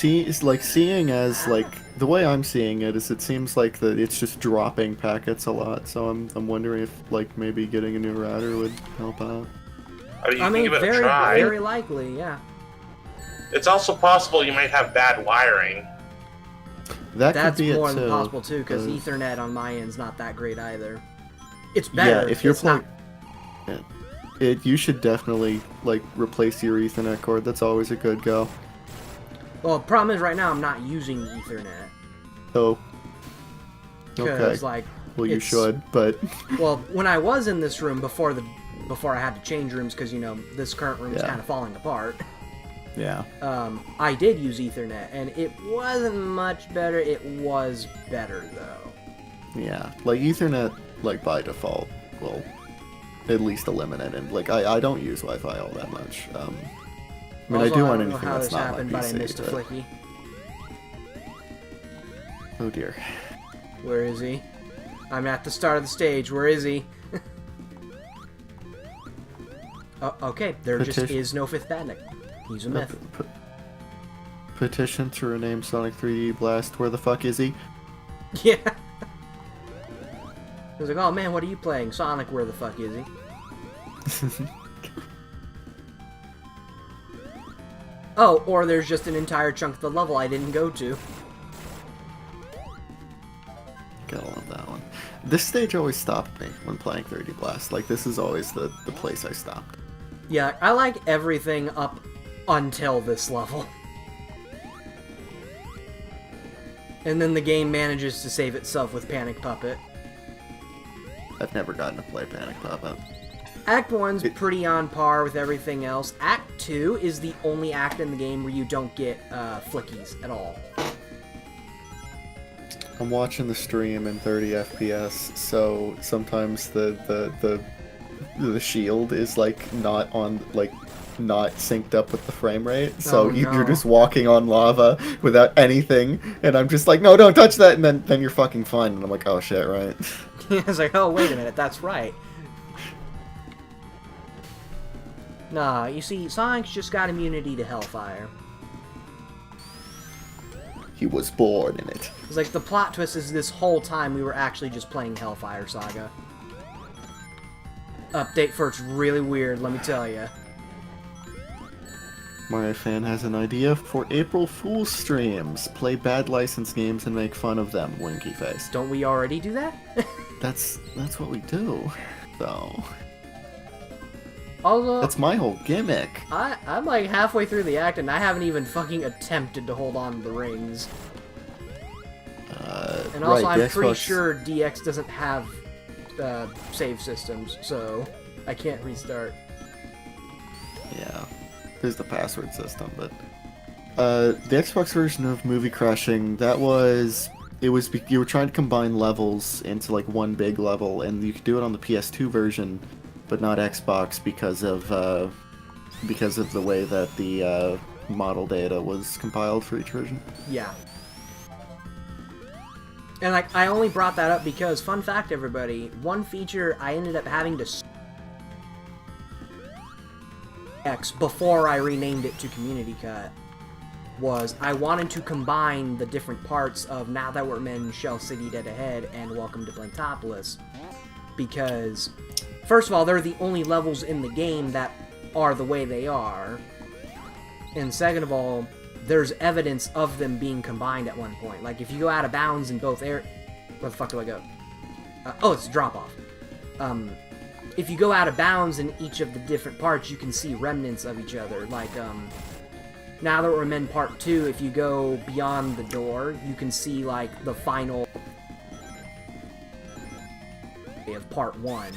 it's like seeing as like the way I'm seeing it is it seems like that it's just dropping packets a lot. So I'm wondering if like maybe getting a new router would help out. I mean, you I can mean, give it a very try. very likely, yeah. It's also possible you might have bad wiring. That That's could be more it than too. possible too, because uh, Ethernet on my end's not that great either. It's better. Yeah, if you're it's not- playing, you should definitely like replace your Ethernet cord. That's always a good go. Well, the problem is right now I'm not using Ethernet. Oh, okay. Because like, Well, you it's- should, but well, when I was in this room before I had to change rooms because you know this current room is Yeah. kind of falling apart. yeah. I did use Ethernet, and it wasn't much better. It was better though. Yeah, like Ethernet, like by default, will at least eliminate it. Like I don't use Wi-Fi all that much. I mean, Also, I do on don't know anything how that's this not happened, my but I PC. missed a but- flicky. Oh dear. Where is he? I'm at the start of the stage. Where is he? Oh, okay, there just Petition- is no fifth bandit. He's a myth. Petition to rename Sonic 3D Blast. Where the fuck is he? Yeah. He was like, oh man, what are you playing? Sonic, where the fuck is he? Oh, or there's just an entire chunk of the level I didn't go to. Gotta love that one. This stage always stopped me when playing 3D Blast. Like, this is always the place I stopped. Yeah, I like everything up until this level. And then the game manages to save itself with Panic Puppet. I've never gotten to play Panic Puppet. Act 1's pretty on par with everything else. Act 2 is the only act in the game where you don't get flickies at all. I'm watching the stream in 30 FPS, so sometimes the shield is like not on, like not synced up with the frame rate. So Oh, you're no. just walking on lava without anything, and I'm just like, no, don't touch that, and then you're fucking fine. And I'm like, oh shit, right? It's like, oh, wait a minute, that's right. Nah, you see, Sonic's just got immunity to Hellfire. He was born in it. It's like, the plot twist is this whole time we were actually just playing Hellfire Saga. Update for it's really weird, let me tell you. Mario Fan has an idea for April Fool's streams. Play bad licensed games and make fun of them, winky face. Don't we already do that? That's what we do, though. Although, That's my whole gimmick. I'm like halfway through the act and I haven't even fucking attempted to hold on to the rings. And also, right, I'm pretty Xbox- sure DX doesn't have save systems, so I can't restart. Yeah, there's the password system, but the Xbox version of Movie Crashing, you were trying to combine levels into like one big level, and you could do it on the PS2 version, but not Xbox because of the way that the model data was compiled for each version. Yeah. And like, I only brought that up because, fun fact everybody, one feature I ended up having to X before I renamed it to Community Cut was I wanted to combine the different parts of Now That We're Men, Shell City Dead Ahead, and Welcome to Blanktopolis. Because, first of all, they're the only levels in the game that are the way they are. And second of all, there's evidence of them being combined at one point. Like, if you go out of bounds in both where the fuck do I go? Oh, it's a drop-off. If you go out of bounds in each of the different parts, you can see remnants of each other. Like, Now That We're Men Part 2, if you go beyond the door, you can see, like, the final of Part 1.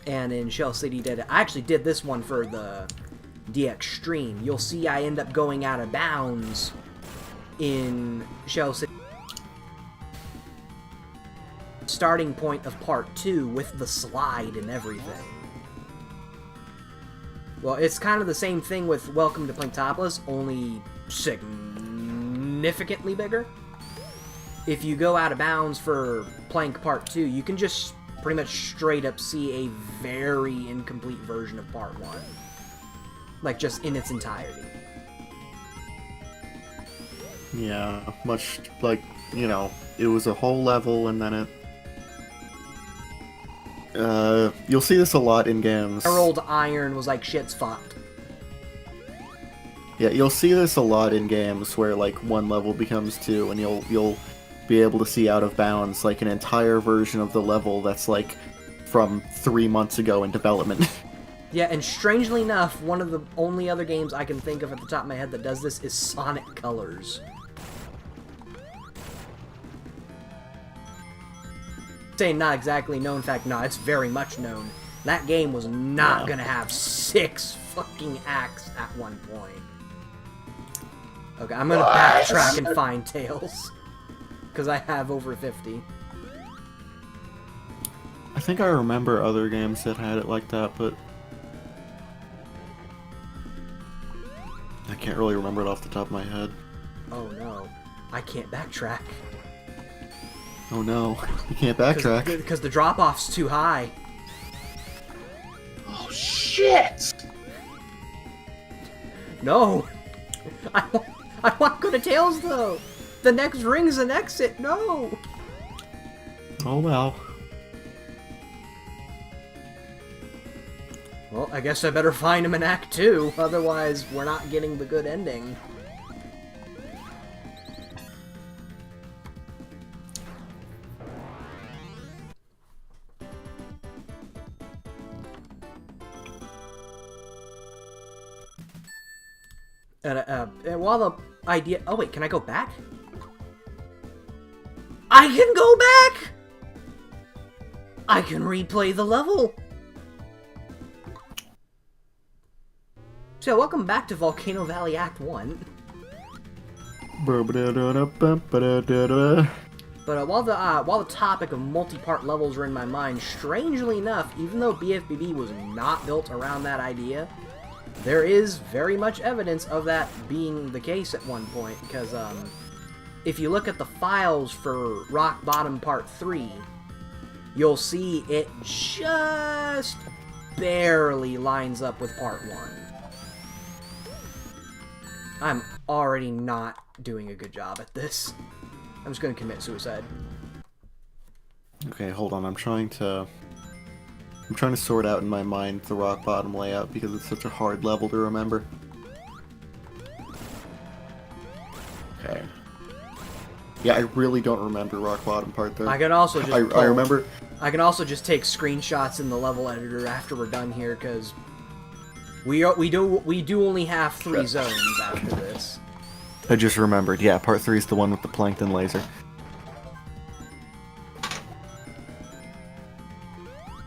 And in Shell City Dead, I actually did this one for the DX stream. You'll see I end up going out of bounds in Shell City. Starting point of Part 2 with the slide and everything. Well, it's kind of the same thing with Welcome to Blanktopolis, only significantly bigger. If you go out of bounds for Plank Part 2, you can just pretty much straight up see a very incomplete version of Part 1. Like, just in its entirety. Yeah, much like, it was a whole level and then you'll see this a lot in games. Emerald Iron was like, shit's fucked. Yeah, you'll see this a lot in games where, like, one level becomes two, and you'll be able to see out of bounds, like, an entire version of the level that's, like, from 3 months ago in development. Yeah, and strangely enough, one of the only other games I can think of at the top of my head that does this is Sonic Colors. Saying not exactly known, in fact, no, it's very much known. That game was not gonna have 6 fucking acts at one point. Okay, I'm gonna backtrack and find Tails. Because I have over 50. I think I remember other games that had it like that, but I can't really remember it off the top of my head. Oh no, I can't backtrack. Oh no, you can't backtrack. Because the drop-off's too high. Oh shit! No! I want to go to Tails, though! The next ring's an exit, no! Oh well. Well, I guess I better find him in Act 2, otherwise we're not getting the good ending. And while the idea... Oh wait, can I go back? I can go back! I can replay the level! So, welcome back to Volcano Valley Act 1. But while the topic of multi-part levels are in my mind, strangely enough, even though BFBB was not built around that idea, there is very much evidence of that being the case at one point, because if you look at the files for Rock Bottom Part 3, you'll see it just barely lines up with Part 1. I'm already not doing a good job at this. I'm just gonna commit suicide. Okay, hold on. I'm trying to sort out in my mind the rock bottom layout because it's such a hard level to remember. Okay. Yeah, I really don't remember rock bottom part 3. I can also just I remember. I can also just take screenshots in the level editor after we're done here, because we do only have 3 zones after this. I just remembered. Yeah, part 3 is the one with the plankton laser.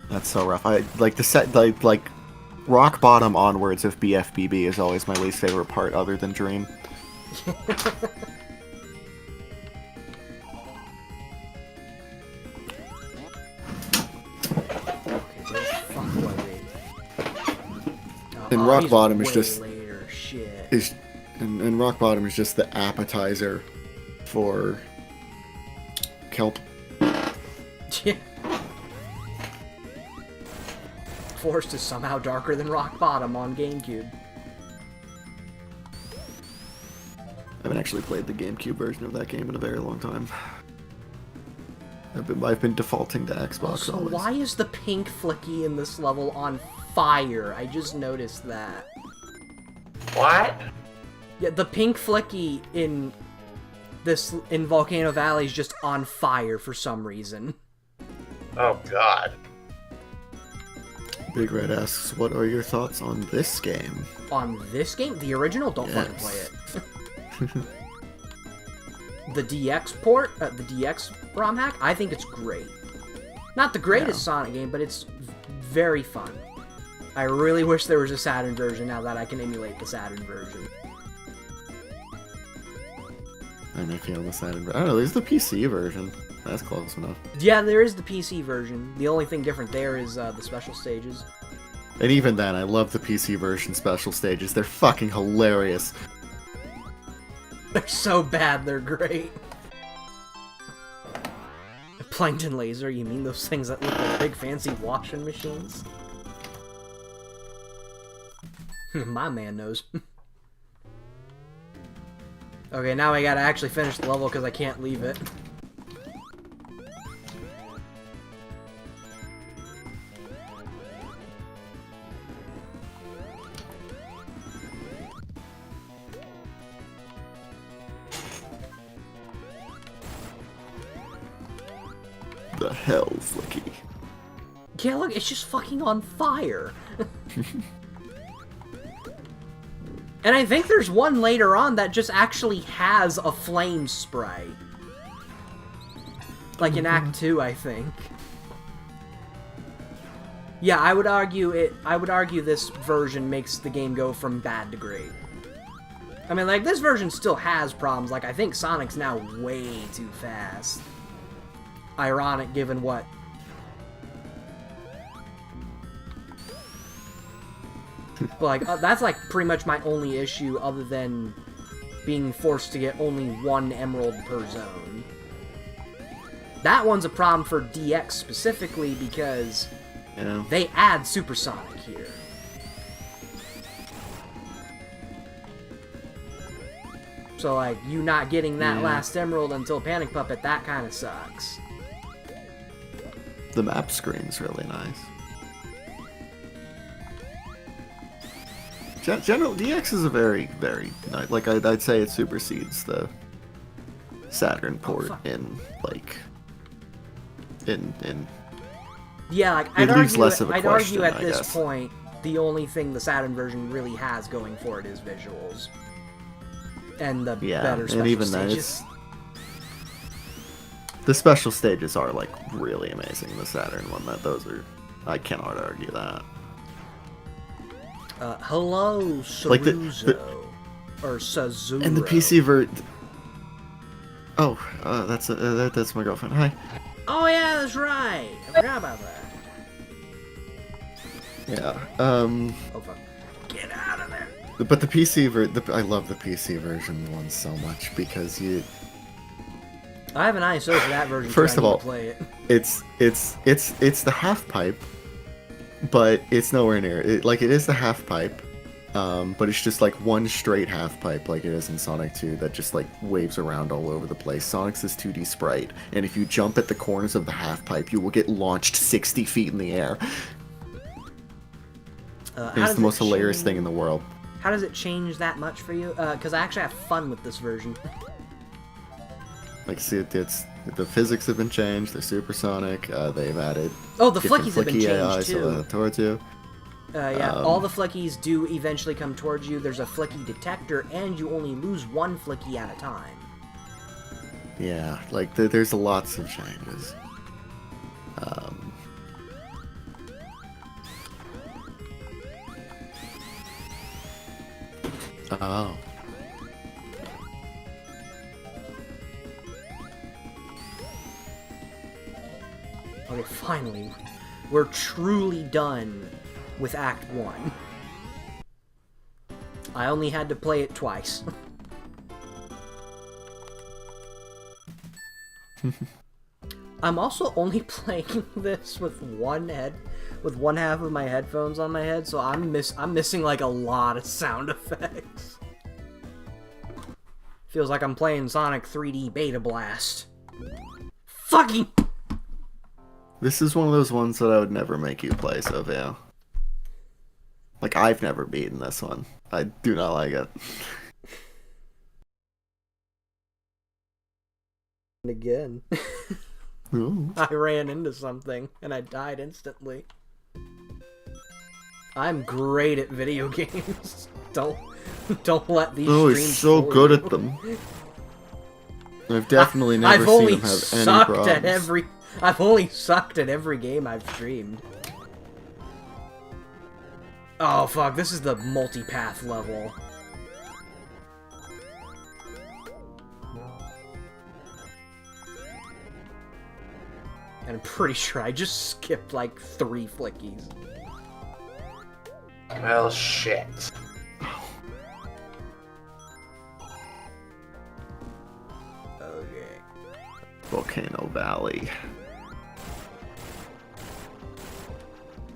That's so rough. I like the set like rock bottom onwards of BFBB is always my least favorite part, other than Dream. And rock bottom is just later. Shit. And rock bottom is just the appetizer for kelp. Yeah. Forest is somehow darker than Rock Bottom on GameCube. I haven't actually played the GameCube version of that game in a very long time. I've been defaulting to Xbox So always. why is the pink flicky in this level on fire? I just noticed that. What? Yeah, the pink flicky in Volcano Valley is just on fire for some reason. Oh god. Big Red asks, what are your thoughts on this game? On this game? The original? Don't fucking play it. The DX port, the DX ROM hack, I think it's great. Not the greatest Sonic game, but it's very fun. I really wish there was a Saturn version now that I can emulate the Saturn version. I may feel the Saturn. I don't know, there's the PC version. That's close enough. Yeah, there is the PC version. The only thing different there is the special stages. And even then, I love the PC version special stages. They're fucking hilarious. They're so bad, they're great. Plankton laser, you mean those things that look like big fancy washing machines? My man knows. Okay, now I gotta actually finish the level because I can't leave it. The hell, Flicky. Yeah, look, it's just fucking on fire. And I think there's one later on that just actually has a flame spray. Like in Act 2, I think. Yeah, I would argue this version makes the game go from bad to great. I mean, like, this version still has problems. Like, I think Sonic's now way too fast. Ironic, given what... But, like, that's, like, pretty much my only issue other than being forced to get only 1 emerald per zone. That one's a problem for DX specifically because they add Supersonic here. So, like, you not getting that last emerald until Panic Puppet, that kind of sucks. The map screen's really nice. General DX is a very, very nice. Like I'd say it supersedes the Saturn port in like in. Yeah, like It leaves less of a I'd question, argue at I this guess. point the only thing the Saturn version really has going for it is visuals and the better special and even then, stages. the special stages are like really amazing. The Saturn one, I cannot argue that. Hello, Like Saruzo. Or Sazuro. And the PC Oh, that's my girlfriend. Hi. Oh yeah, that's right. I forgot about that. Yeah. Oh fuck. Get out But the PC I love the PC version one so much because I have an ISO for that version. First so I of need all, to play it. it's the half pipe, but it's nowhere near it. Like it is the half pipe, but it's just like one straight half pipe, like it is in Sonic 2, that just like waves around all over the place. Sonic's is 2D sprite, and if you jump at the corners of the half pipe, you will get launched 60 feet in the air. It's the most hilarious thing in the world. How does it change that much for you? Because I actually have fun with this version. Like, see, it's the physics have been changed. They're supersonic. They've added Oh, the different flickies have been flicky changed AI, too. so towards you. Yeah, all the flickies do eventually come towards you. There's a flicky detector, and you only lose one flicky at a time. Yeah, like there's lots of changes. Oh. Okay, finally, we're truly done with Act 1. I only had to play it twice. I'm also only playing this with one half of my headphones on my head, so I'm missing like a lot of sound effects. Feels like I'm playing Sonic 3D Beta Blast. Fucking. This is one of those ones that I would never make you play, Sophia. Like, I've never beaten this one. I do not like it. Again. Ooh. I ran into something, and I died instantly. I'm great at video games. Don't let these Oh, streams he's so fool good you. at them. I've definitely never I've seen only him have any sucked problems. at every. I've only sucked at every game I've streamed. Oh fuck! This is the multipath level. And I'm pretty sure I just skipped like 3 flickies. Well, shit. Okay. Volcano Valley.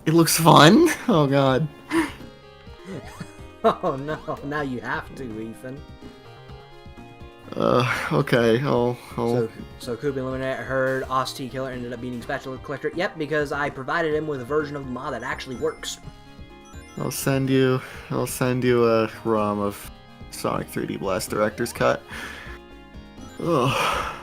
It looks fun. Oh god. Oh no! Now you have to, Ethan. Okay. So Koopa Eliminator heard Osti Killer ended up beating Spatula Collector. Yep, because I provided him with a version of the mod that actually works. I'll send you a ROM of Sonic 3D Blast Director's Cut. Ugh.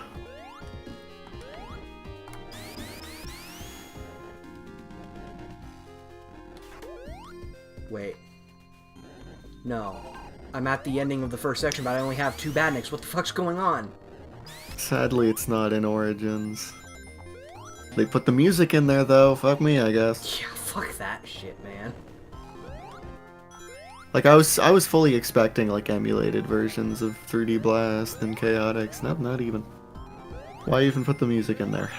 Wait. No. I'm at the ending of the first section, but I only have 2 badniks. What the fuck's going on? Sadly, it's not in Origins. They put the music in there though. Fuck me, I guess. Yeah, fuck that shit, man. Like I was fully expecting like emulated versions of 3D Blast and Chaotix. Nope, not even. Why even put the music in there?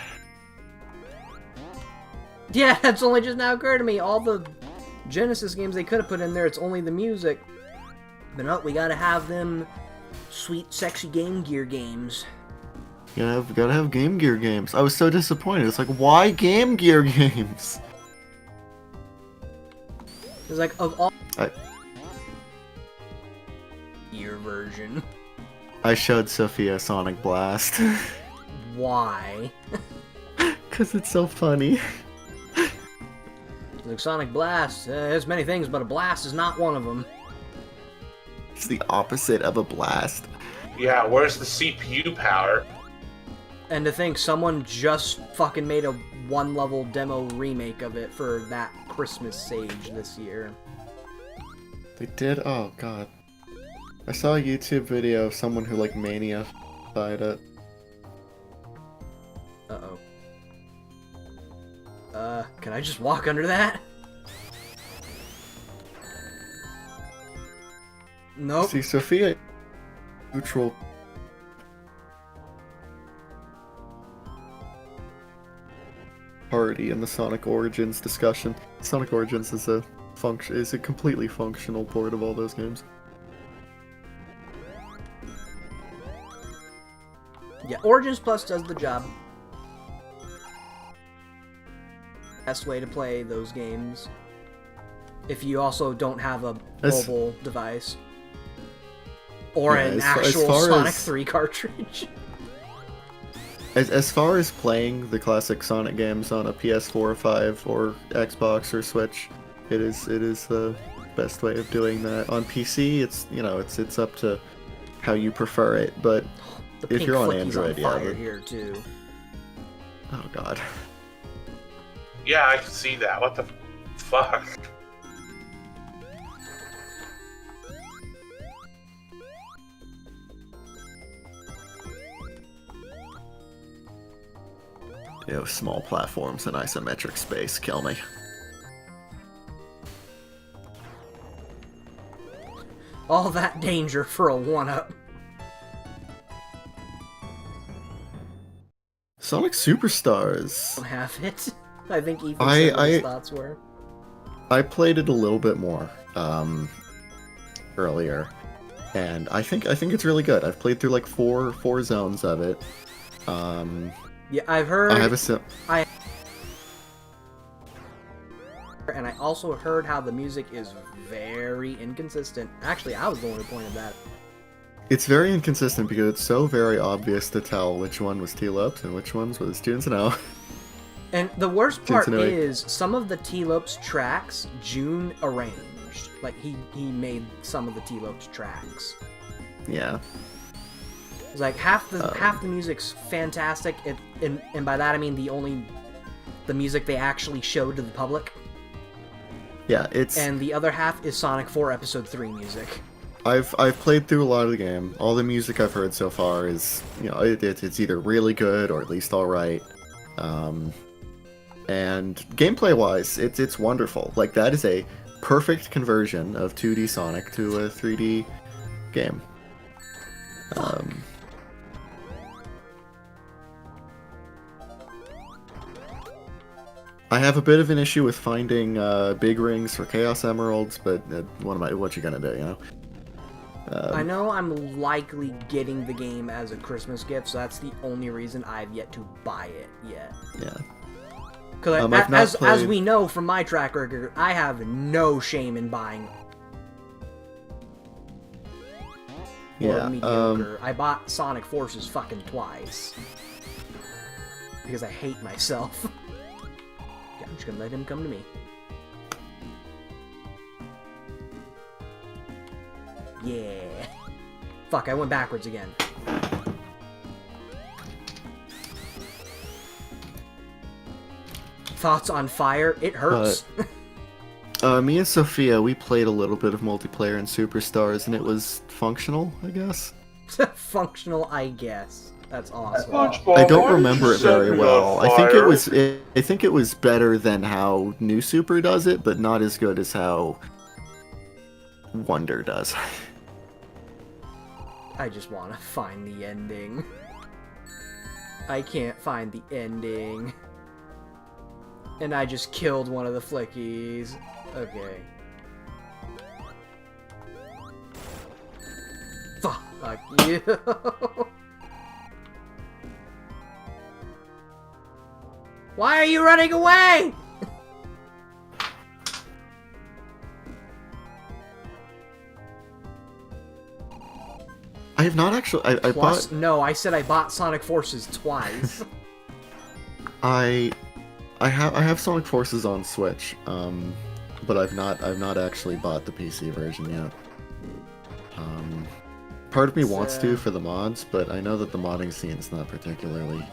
Yeah, it's only just now occurred to me. All the Genesis games they could have put in there, it's only the music. But no, we gotta have them sweet, sexy Game Gear games. Gotta have Game Gear games. I was so disappointed. It's like, why Game Gear games? It's like, of all... I- Gear version. I showed Sophia Sonic Blast. Why? Cause it's so funny. Like Sonic Blast, there's many things, but a blast is not one of them. It's the opposite of a blast. Yeah, where's the CPU power? And to think someone just fucking made a 1-level demo remake of it for that Christmas Sage this year. They did? Oh god. I saw a YouTube video of someone who like mania-fied it. Uh-oh. Can I just walk under that? Nope. See, Sophia neutral party in the Sonic Origins discussion. Sonic Origins is a is a completely functional port of all those games. Yeah, Origins Plus does the job. Best way to play those games. If you also don't have a mobile device. Or Yeah, an as far actual Sonic as- 3 cartridge. As far as playing the classic Sonic games on a PS4, 5, or Xbox or Switch, it is the best way of doing that. On PC, it's up to how you prefer it, but The if pink you're on flicky's Android, on yeah, fire the- here too. oh god. Yeah, I can see that. What the fuck? Small platforms in isometric space kill me. All that danger for a 1-up. Sonic Superstars. Don't have it. I think Ethan I- said what his I- thoughts were. I played it a little bit more earlier, and I think it's really good. I've played through like four zones of it. Yeah, I've heard. I have a sim- And I also heard how the music is very inconsistent. Actually, I was the one who pointed that. It's very inconsistent because it's so very obvious to tell which one was T-Lopes and which ones was Tunes and O. And the worst part Cincinnati. is, some of the T-Lopes tracks, June arranged. Like, he made some of the T-Lopes tracks. Yeah. It's like, half the music's fantastic, and by that I mean the music they actually showed to the public. Yeah, it's... And the other half is Sonic 4 Episode 3 music. I've played through a lot of the game. All the music I've heard so far is, it's either really good or at least alright. And gameplay-wise, it's wonderful. Like, that is a perfect conversion of 2D Sonic to a 3D game. I have a bit of an issue with finding big rings for Chaos Emeralds, but what you gonna do, you know? I know I'm likely getting the game as a Christmas gift, so that's the only reason I've yet to buy it yet. Yeah. Because I've not as played- we know from my track record, I have no shame in buying or Yeah. mediocre. I bought Sonic Forces fucking twice. Because I hate myself. Yeah, I'm just gonna let him come to me. Yeah. Fuck, I went backwards again. Thoughts on fire? It hurts. Me and Sophia, we played a little bit of multiplayer in Superstars, and it was functional, I guess. Functional, I guess. That's awesome. I don't remember it very well. I think it was better than how New Super does it, but not as good as how Wonder does. I just want to find the ending. I can't find the ending. And I just killed one of the flickies. Okay. Fuck you. Why are you running away? I have not actually. I Plus, bought. no, I said I bought Sonic Forces twice. I have Sonic Forces on Switch, but I've not actually bought the PC version yet. Part of me wants to for the mods, but I know that the modding scene is not particularly.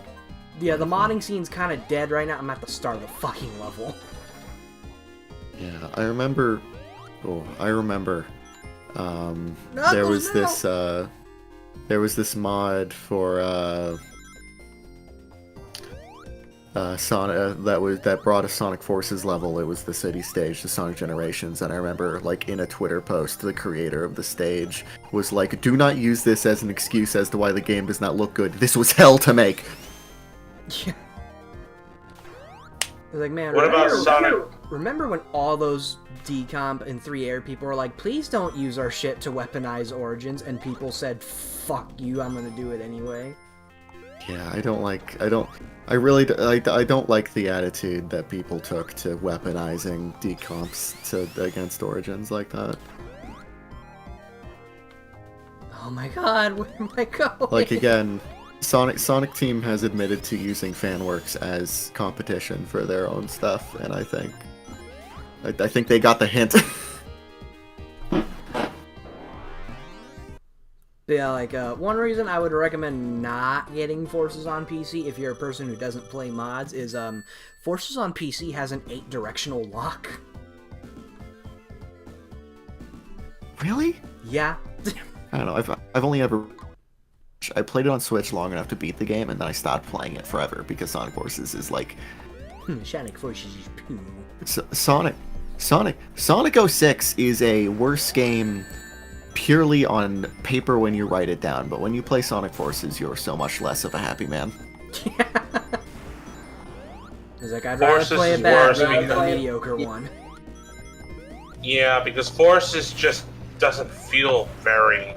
Yeah, the modding scene's kind of dead right now. I'm at the start of the fucking level. Yeah, I remember. Oh, I remember. Knuckles, There was no! this. There was this mod for Sonic that brought a Sonic Forces level. It was the city stage, the Sonic Generations, and I remember, like, in a Twitter post, the creator of the stage was like, "Do not use this as an excuse as to why the game does not look good. This was hell to make." Yeah. It's like, man, What about remember- Sonic? remember when all those decomp and 3 air people were like, please don't use our shit to weaponize Origins, and people said, fuck you, I'm gonna do it anyway. Yeah, I don't like the attitude that people took to weaponizing decomps against Origins like that. Oh my god, where am I going? Like, again, Sonic Team has admitted to using FanWorks as competition for their own stuff, and I think they got the hint. Yeah, like, one reason I would recommend not getting Forces on PC if you're a person who doesn't play mods is, Forces on PC has an 8-directional lock. Really? Yeah. I don't know. I've only ever I played it on Switch long enough to beat the game, and then I stopped playing it forever because Sonic Forces is like Sonic Forces is poo. Sonic 06 is a worse game purely on paper when you write it down, but when you play Sonic Forces, you're so much less of a happy man. Yeah. It's like, I'd rather Forces play a is bad worse than a because- mediocre one. Yeah, because Forces just doesn't feel very...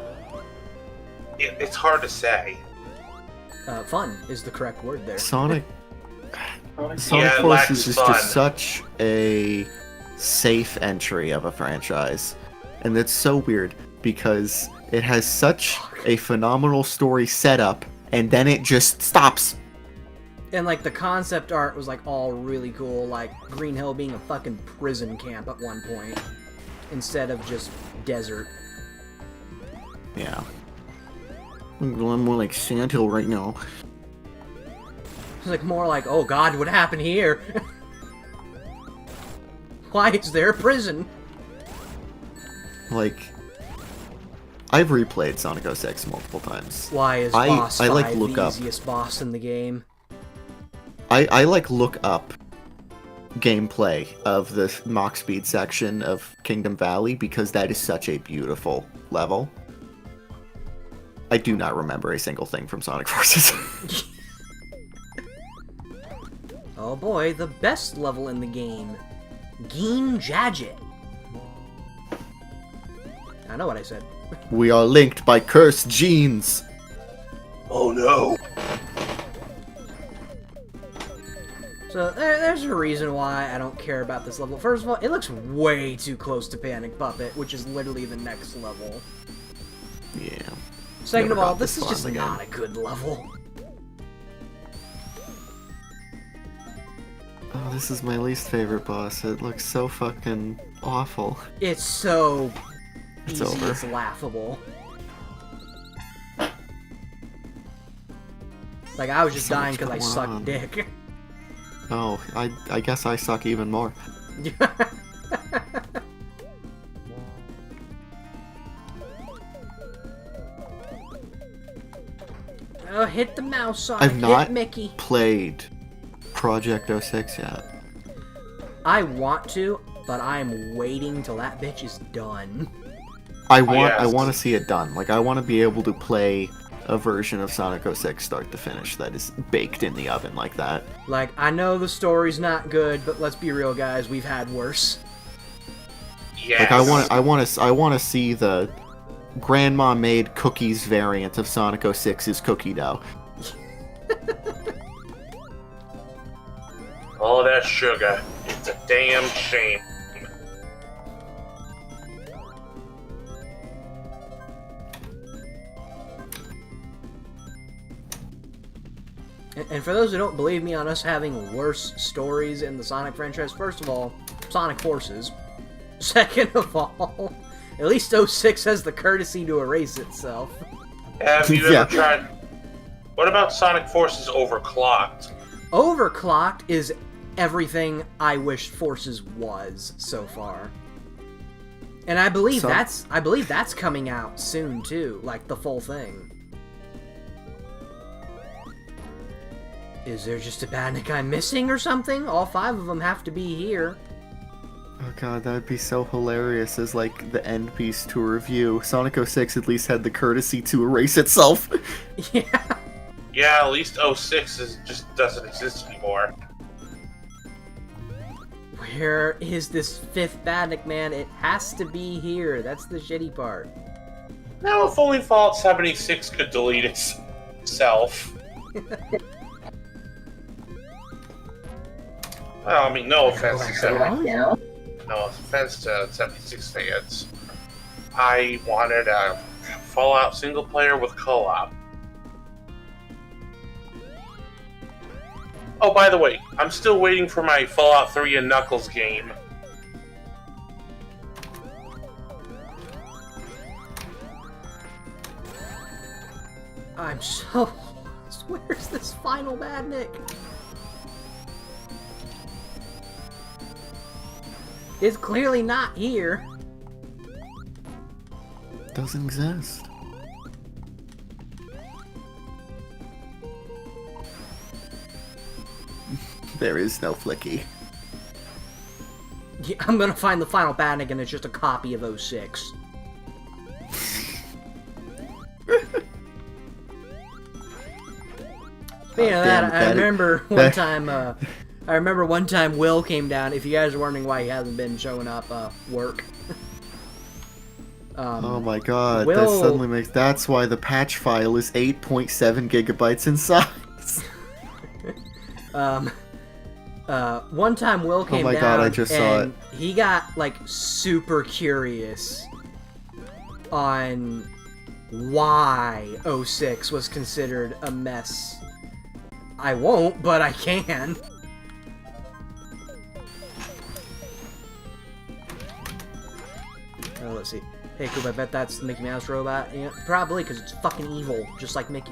It's hard to say. Fun is the correct word there. Sonic Yeah, it Forces lacks is fun. just such a safe entry of a franchise, and that's so weird because it has such a phenomenal story setup, and then it just stops. And, like, the concept art was, like, all really cool, like, Green Hill being a fucking prison camp at one point, instead of just desert. Yeah. I'm going more like Sandhill right now. It's, like, more like, oh god, what happened here? Why is there a prison? Like, I've replayed Sonic 06 multiple times. Why is I boss like 5 look the up. easiest boss in the game? I like look up gameplay of the Mach Speed section of Kingdom Valley because that is such a beautiful level. I do not remember a single thing from Sonic Forces. Oh boy, the best level in the game. Geen Jadget. I know what I said. We are linked by cursed genes. Oh no! So there's a reason why I don't care about this level. First of all, it looks way too close to Panic Puppet, which is literally the next level. Yeah. Second Never of all, got this this is just far in the not a good level. Oh, this is my least favorite boss. It looks so fucking awful. It's so It's easy, over. it's laughable. Like, I was just So dying much because I going suck on. dick. Oh, I guess I suck even more. Oh, hit the mouse, Sonic. I've not Hit Mickey. played Project 06 yet. I want to, but I'm waiting till that bitch is done. I yes. want to see it done. Like, I want to be able to play a version of Sonic 06 start to finish that is baked in the oven like that. Like, I know the story's not good, but let's be real, guys. We've had worse. Yes. Like, I want to see the grandma made cookies variant of Sonic 06's cookie dough. All that sugar. It's a damn shame. And for those who don't believe me on us having worse stories in the Sonic franchise, first of all, Sonic Forces. Second of all, at least 06 has the courtesy to erase itself. Have you Yeah. ever tried... What about Sonic Forces Overclocked? Overclocked is everything I wish Forces was so far. And I believe So- that's coming out soon too, like the full thing. Is there just a panic I'm missing or something? All 5 of them have to be here. Oh god, that would be so hilarious as, like, the end piece to a review. Sonic 06 at least had the courtesy to erase itself. Yeah. Yeah, at least 06 just doesn't exist anymore. Where is this 5th Badnik, man? It has to be here. That's the shitty part. Now, if only Fallout 76 could delete itself. Well, I mean, no offense to 76 fans. I wanted a Fallout single player with co-op. Oh, by the way, I'm still waiting for my Fallout 3 and Knuckles game. I'm so... Where's this final Badnik? It's clearly not here. Doesn't exist. There is no Flicky. Yeah, I'm gonna find the final Badnik and it's just a copy of 06. Speaking of that, I remember one time Will came down. If you guys are wondering why he hasn't been showing up, work. Oh my god, Will... that suddenly makes... That's why the patch file is 8.7 gigabytes in size. One time Will came down, god, I just saw and he got, like, super curious on why 06 was considered a mess. I won't, but I can. Oh, let's see. Hey, Coop, I bet that's the Mickey Mouse robot. Yeah, probably, because it's fucking evil, just like Mickey.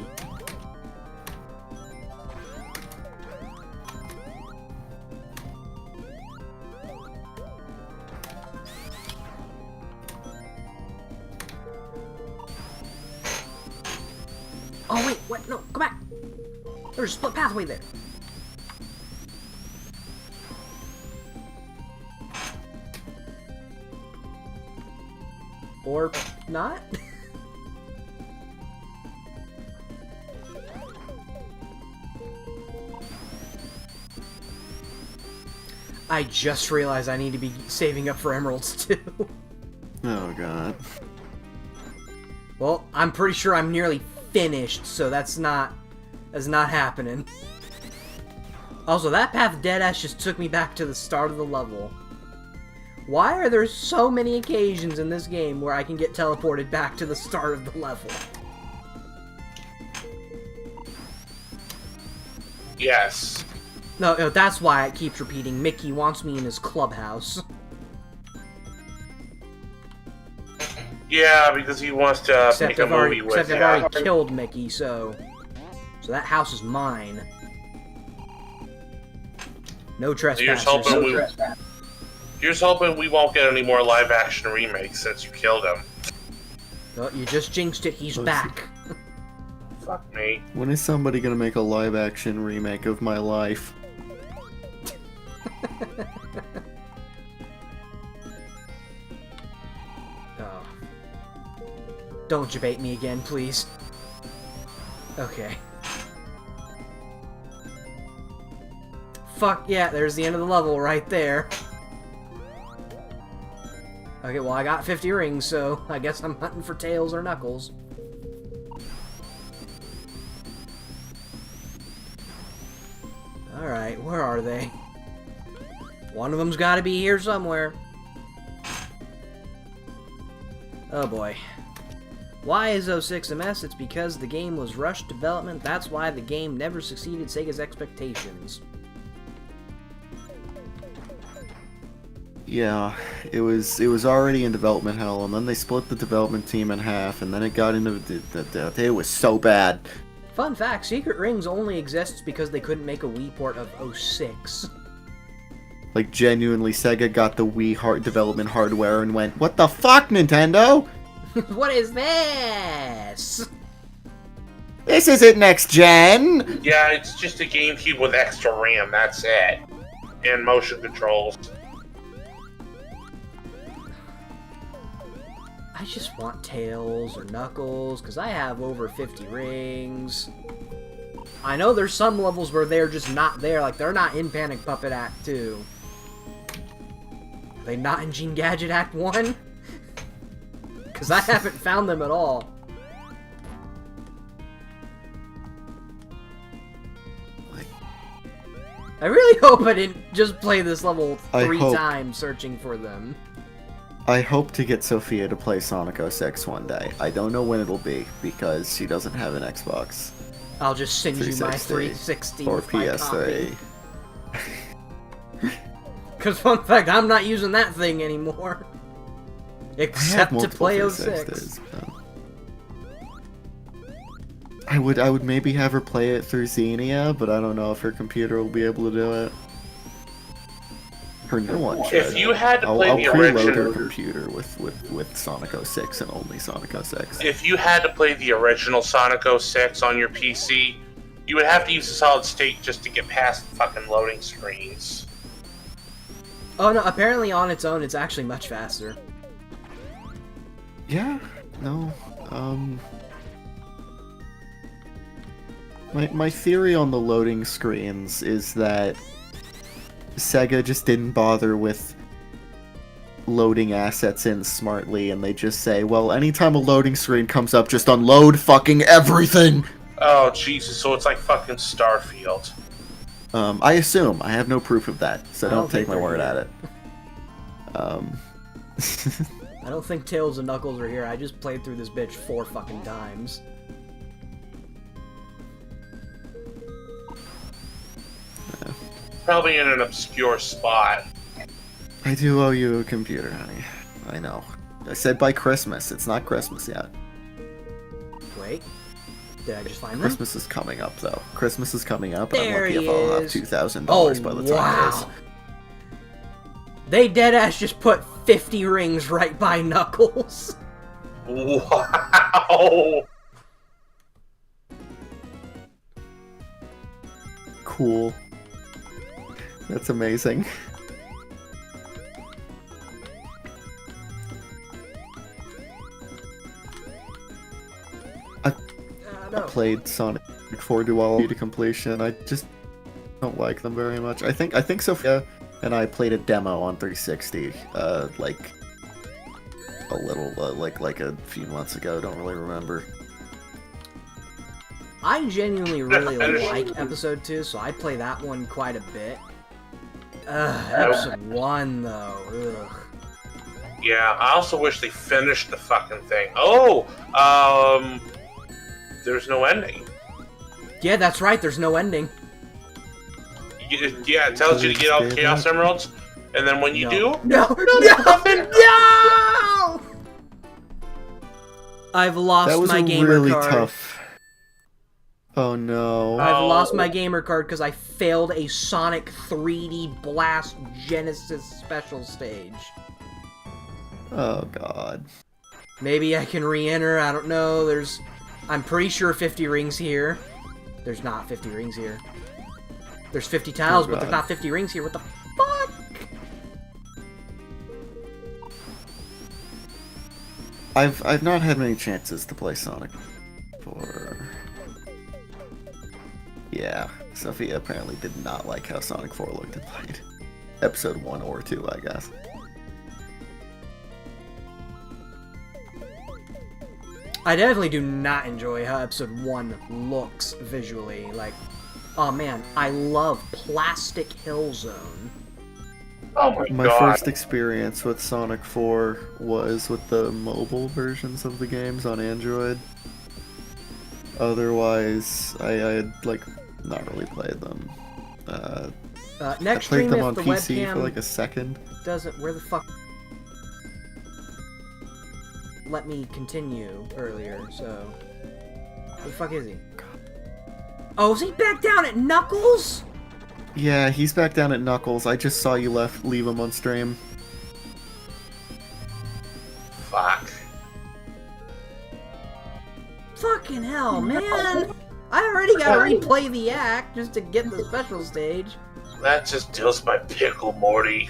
Oh, wait, what? No, go back! There's a split pathway there. Or not? I just realized I need to be saving up for emeralds too. Oh god. Well, I'm pretty sure I'm nearly finished, so that's not happening. Also, that path deadass just took me back to the start of the level. Why are there so many occasions in this game where I can get teleported back to the start of the level? Yes. No, that's why it keeps repeating. Mickey wants me in his clubhouse. Yeah, because he wants to make a movie with Except I've already killed Mickey, so that house is mine. No trespassers. Here's hoping we won't get any more live-action remakes since you killed him. Well, you just jinxed it. He's back. Fuck me. When is somebody gonna make a live-action remake of my life? Oh. Don't debate me again, please. Okay. Fuck yeah, there's the end of the level right there. Okay, well I got 50 rings, so I guess I'm hunting for Tails or Knuckles. Alright, where are they? One of them's gotta be here somewhere. Oh boy. Why is 06 a mess? It's because the game was rushed development. That's why the game never succeeded Sega's expectations. Yeah, it was already in development hell, and then they split the development team in half, and then it got into it was so bad. Fun fact, Secret Rings only exists because they couldn't make a Wii port of 06. Like, genuinely, Sega got the Wii development hardware and went, "What the fuck, Nintendo? What is this? This isn't next gen!" Yeah, it's just a GameCube with extra RAM, that's it. And motion controls. I just want Tails or Knuckles, because I have over 50 rings. I know there's some levels where they're just not there, like they're not in Panic Puppet Act 2. They not in Gene Gadget Act 1? Because I haven't found them at all. I really hope I didn't just play this level 3 times searching for them. I hope to get Sophia to play Sonic 06 one day. I don't know when it'll be, because she doesn't have an Xbox. I'll just send you my 360 or with my PS3. Because fun fact, I'm not using that thing anymore. Except to play 06. I would maybe have her play it through Xenia, but I don't know if her computer will be able to do it. Her new one should. If you had to play I'll the preload original her computer with Sonic 06 and only Sonic 06. If you had to play the original Sonic 06 on your PC, you would have to use a solid state just to get past the fucking loading screens. Oh no, apparently on its own it's actually much faster. Yeah, no, My theory on the loading screens is that Sega just didn't bother with loading assets in smartly, and they just say, well, anytime a loading screen comes up, just unload fucking everything! Oh, Jesus, so it's like fucking Starfield. I assume. I have no proof of that, so I don't don't take think my word they're at it. I don't think Tails and Knuckles are here. I just played through this bitch 4 fucking times. Probably in an obscure spot. I do owe you a computer, honey. I know. I said by Christmas. It's not Christmas yet. Wait. Did I just find them? Christmas is coming up, though. Christmas is coming up, and There I'm he lucky if I'll have is. $2,000 by the time it is. They deadass just put 50 rings right by Knuckles. Wow! Cool. That's amazing. I played Sonic 4 Duology to completion. I just don't like them very much. I think Sophia and I played a demo on 360, like a little, like a few months ago. Don't really remember. I genuinely really like Episode 2, so I play that one quite a bit. Episode 1, though. Ugh. Yeah, I also wish they finished the fucking thing. Oh! There's no ending. Yeah, that's right, there's no ending. Yeah, it tells you to get all the Chaos Emeralds, and then when you do... No! nothing. No! I've lost That was my a gamer really card. tough. Oh no. I've lost my gamer card because I failed a Sonic 3D Blast Genesis special stage. Oh god. Maybe I can re-enter, I don't know, I'm pretty sure 50 rings here. There's not 50 rings here. There's 50 tiles, but there's not 50 rings here, what the fuck? I've not had many chances to play Sonic 4. Yeah, Sophia apparently did not like how Sonic 4 looked and played. Episode 1 or 2, I guess. I definitely do not enjoy how Episode 1 looks visually. Like, oh man, I love Plastic Hill Zone. Oh my My god. first experience with Sonic 4 was with the mobile versions of the games on Android. Otherwise, I had, like, not really played them. Next I played stream, them if on the PC webcam for like a second. doesn't, where the fuck? Let me continue earlier, so. Where the fuck is he? Oh, is he back down at Knuckles? Yeah, he's back down at Knuckles. I just saw you leave him on stream. Fuck. Fucking hell, man! I already gotta replay the act just to get the special stage. That just deals my pickle, Morty.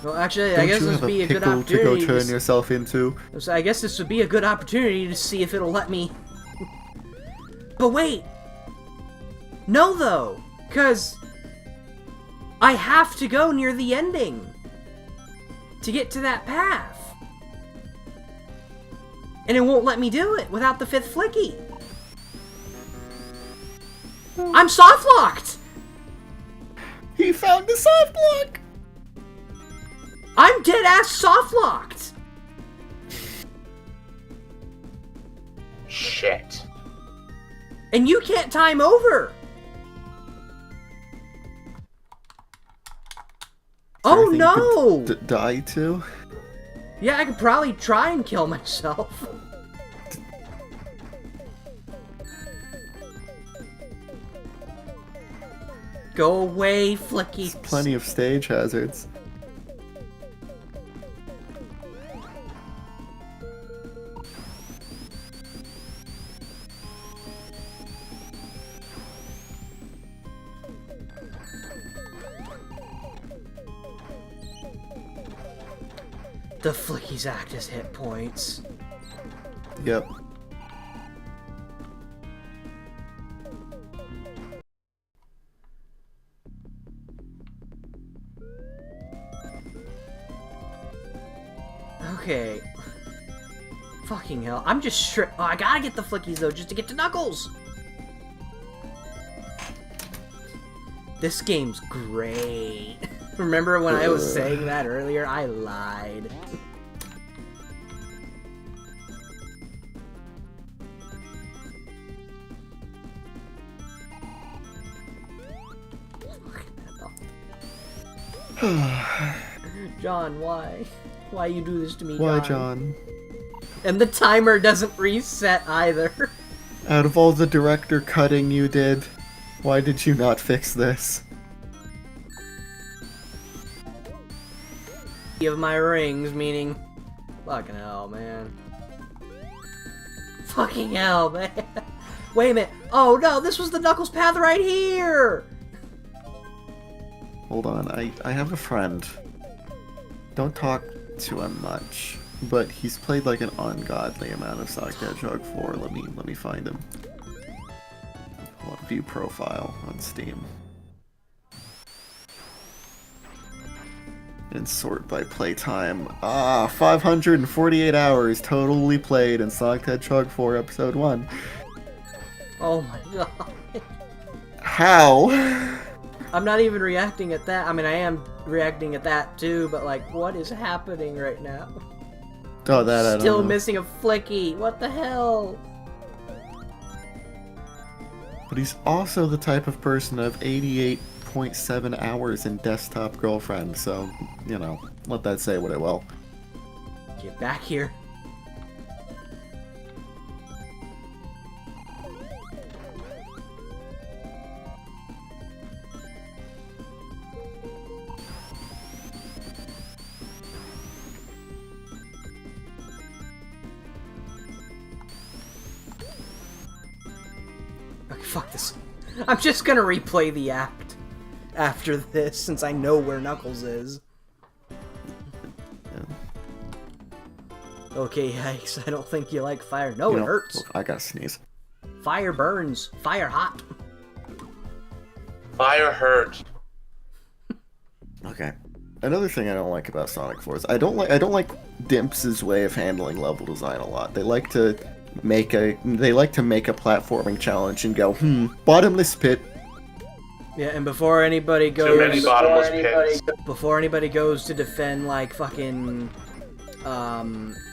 Well, actually, Don't I guess you this have would be a good pickle to go opportunity. turn yourself into? So I guess this would be a good opportunity to see if it'll let me. But wait! No, though, because I have to go near the ending to get to that path. And it won't let me do it without the 5th flicky. I'm soft-locked! He found the soft lock! I'm dead-ass soft-locked! Shit. And you can't time over! Oh Anything you no! could die to? Yeah, I could probably try and kill myself. Go away, Flicky. Plenty of stage hazards. The Flickies act as hit points. Yep. Okay. Fucking hell. I'm just oh, I gotta get the Flickies though, just to get to Knuckles! This game's great. Remember when I was saying that earlier? I lied. John, why? Why you do this to me, John? Why, John? And the timer doesn't reset either. Out of all the director cutting you did, why did you not fix this? Of my rings, meaning... Fucking hell, man. Fucking hell, man. Wait a minute. Oh, no, this was the Knuckles path right here! Hold on, I have a friend. Don't talk to him much, but he's played like an ungodly amount of Sonic the Hedgehog 4. Let me find him. Pull up view profile on Steam. And sort by playtime. 548 hours totally played in Sonic the Hedgehog 4 Episode 1. Oh my god. How? I'm not even reacting at that. I mean, I am reacting at that too, but like, what is happening right now? Oh, that I don't Still know. missing a Flicky. What the hell? But he's also the type of person of 88.7 hours in Desktop Girlfriend, so, you know, let that say what it will. Get back here. Okay, fuck this. I'm just gonna replay the act after this, since I know where Knuckles is. Okay, yikes, I don't think you like fire. No, You it know, hurts. look, I gotta sneeze. Fire burns. Fire hot. Fire hurt. Okay. Another thing I don't like about Sonic 4 is I don't like Dimps' way of handling level design a lot. They like to make a platforming challenge and go, bottomless pit. Yeah, and before anybody Too many goes, bottomless pits. before anybody goes to defend like fucking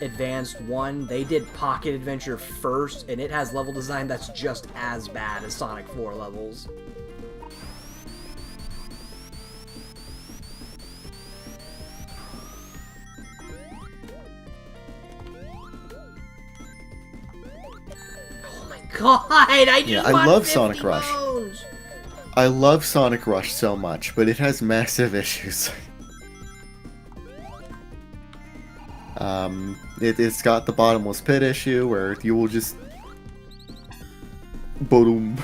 Advanced 1, they did Pocket Adventure first, and it has level design that's just as bad as Sonic 4 levels. Oh my god, I just Yeah, I want love 50 Sonic Rush. bones. I love Sonic Rush so much, but it has massive issues. It's got the bottomless pit issue where you will just boom.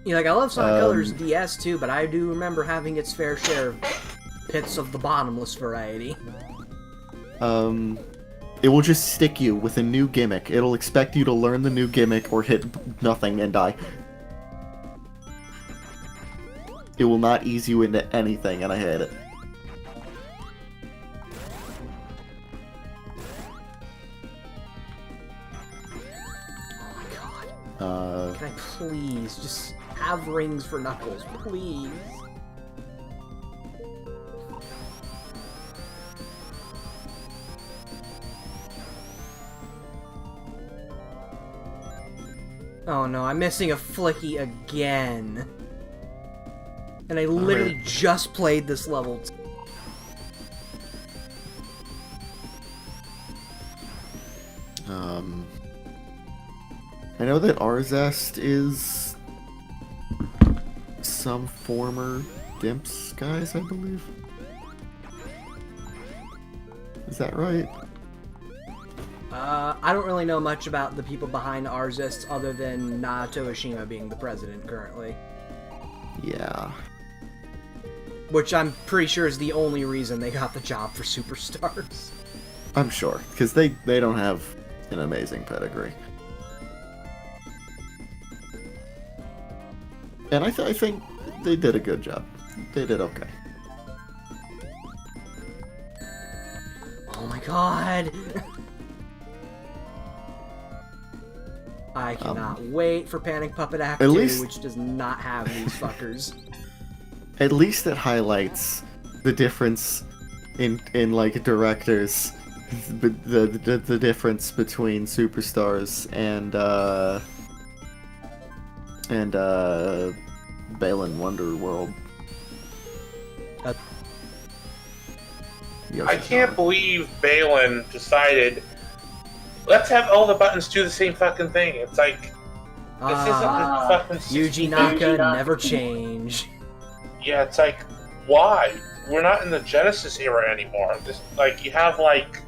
Yeah, like I love Sonic Colors DS too, but I do remember having its fair share of pits of the bottomless variety. It will just stick you with a new gimmick. It'll expect you to learn the new gimmick or hit nothing and die. It will not ease you into anything, and I hate it. Oh my god. Can I please just have rings for Knuckles, please? Oh no, I'm missing a Flicky again. And I literally just played this level. I know that Arzest is some former Dimps guys, I believe. Is that right? I don't really know much about the people behind Arzest other than Naoto Oshima being the president currently. Yeah. Which I'm pretty sure is the only reason they got the job for Superstars. I'm sure, because they don't have an amazing pedigree. And I think they did a good job. They did okay. Oh my god! I cannot wait for Panic Puppet Act 2, which does not have these fuckers. At least it highlights the difference in like directors, the difference between Superstars and Balan Wonderworld. I can't believe Balan decided, let's have all the buttons do the same fucking thing. It's like, this isn't the fucking... Yuji Naka never change. Yeah, it's like, why? We're not in the Genesis era anymore. This, like, you have, like,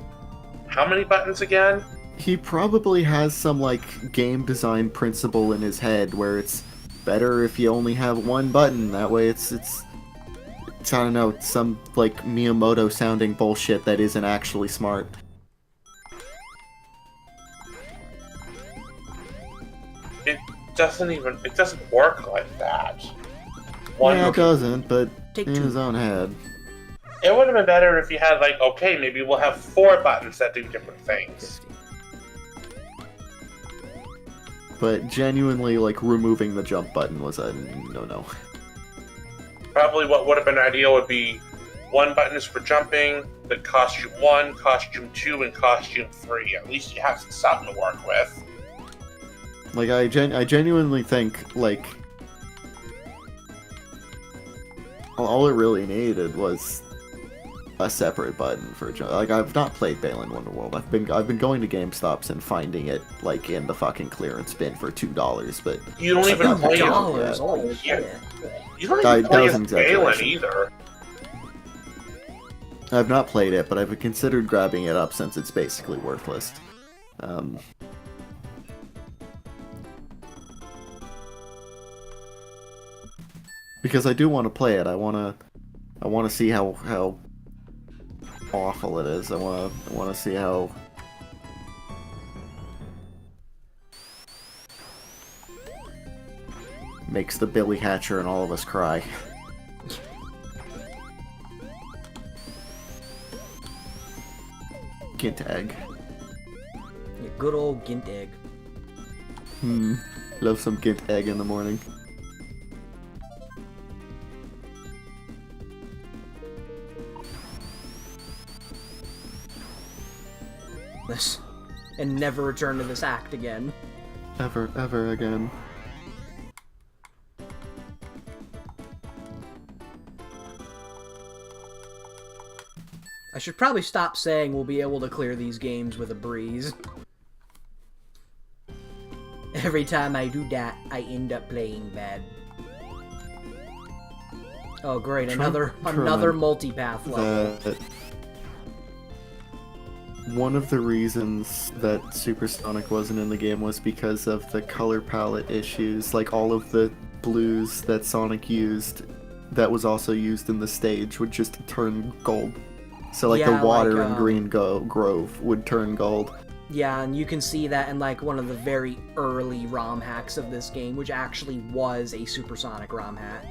how many buttons again? He probably has some, like, game design principle in his head where it's better if you only have one button. That way it's I don't know, some, like, Miyamoto-sounding bullshit that isn't actually smart. It doesn't work like that. Yeah, it doesn't, but in his own head. It would have been better if you had, like, okay, maybe we'll have 4 buttons that do different things. But genuinely, like, removing the jump button was a no-no. Probably what would have been ideal would be 1 button is for jumping, then costume 1, costume 2, and costume 3. At least you have something to work with. Like, I genuinely think, like, all it really needed was a separate button for jump. Like, I've not played Balan Wonderworld. I've been going to GameStops and finding it, like, in the fucking clearance bin for $2, but you don't even play $2. Oh, shit. You don't even play as Balan exaggeration. either. I've not played it, but I've considered grabbing it up since it's basically worthless. Because I do want to play it. I want to see how awful it is. I want to see how makes the Billy Hatcher and all of us cry. Gint egg. Yeah, good old Gint egg. Love some Gint egg in the morning. This and never return to this act again. Ever again. I should probably stop saying we'll be able to clear these games with a breeze. Every time I do that, I end up playing bad. Oh great, another multipath level. One of the reasons that Supersonic wasn't in the game was because of the color palette issues. Like, all of the blues that Sonic used, that was also used in the stage, would just turn gold. So like Yeah, the water like, in Green Grove would turn gold. Yeah, and you can see that in like one of the very early ROM hacks of this game, which actually was a supersonic ROM hack.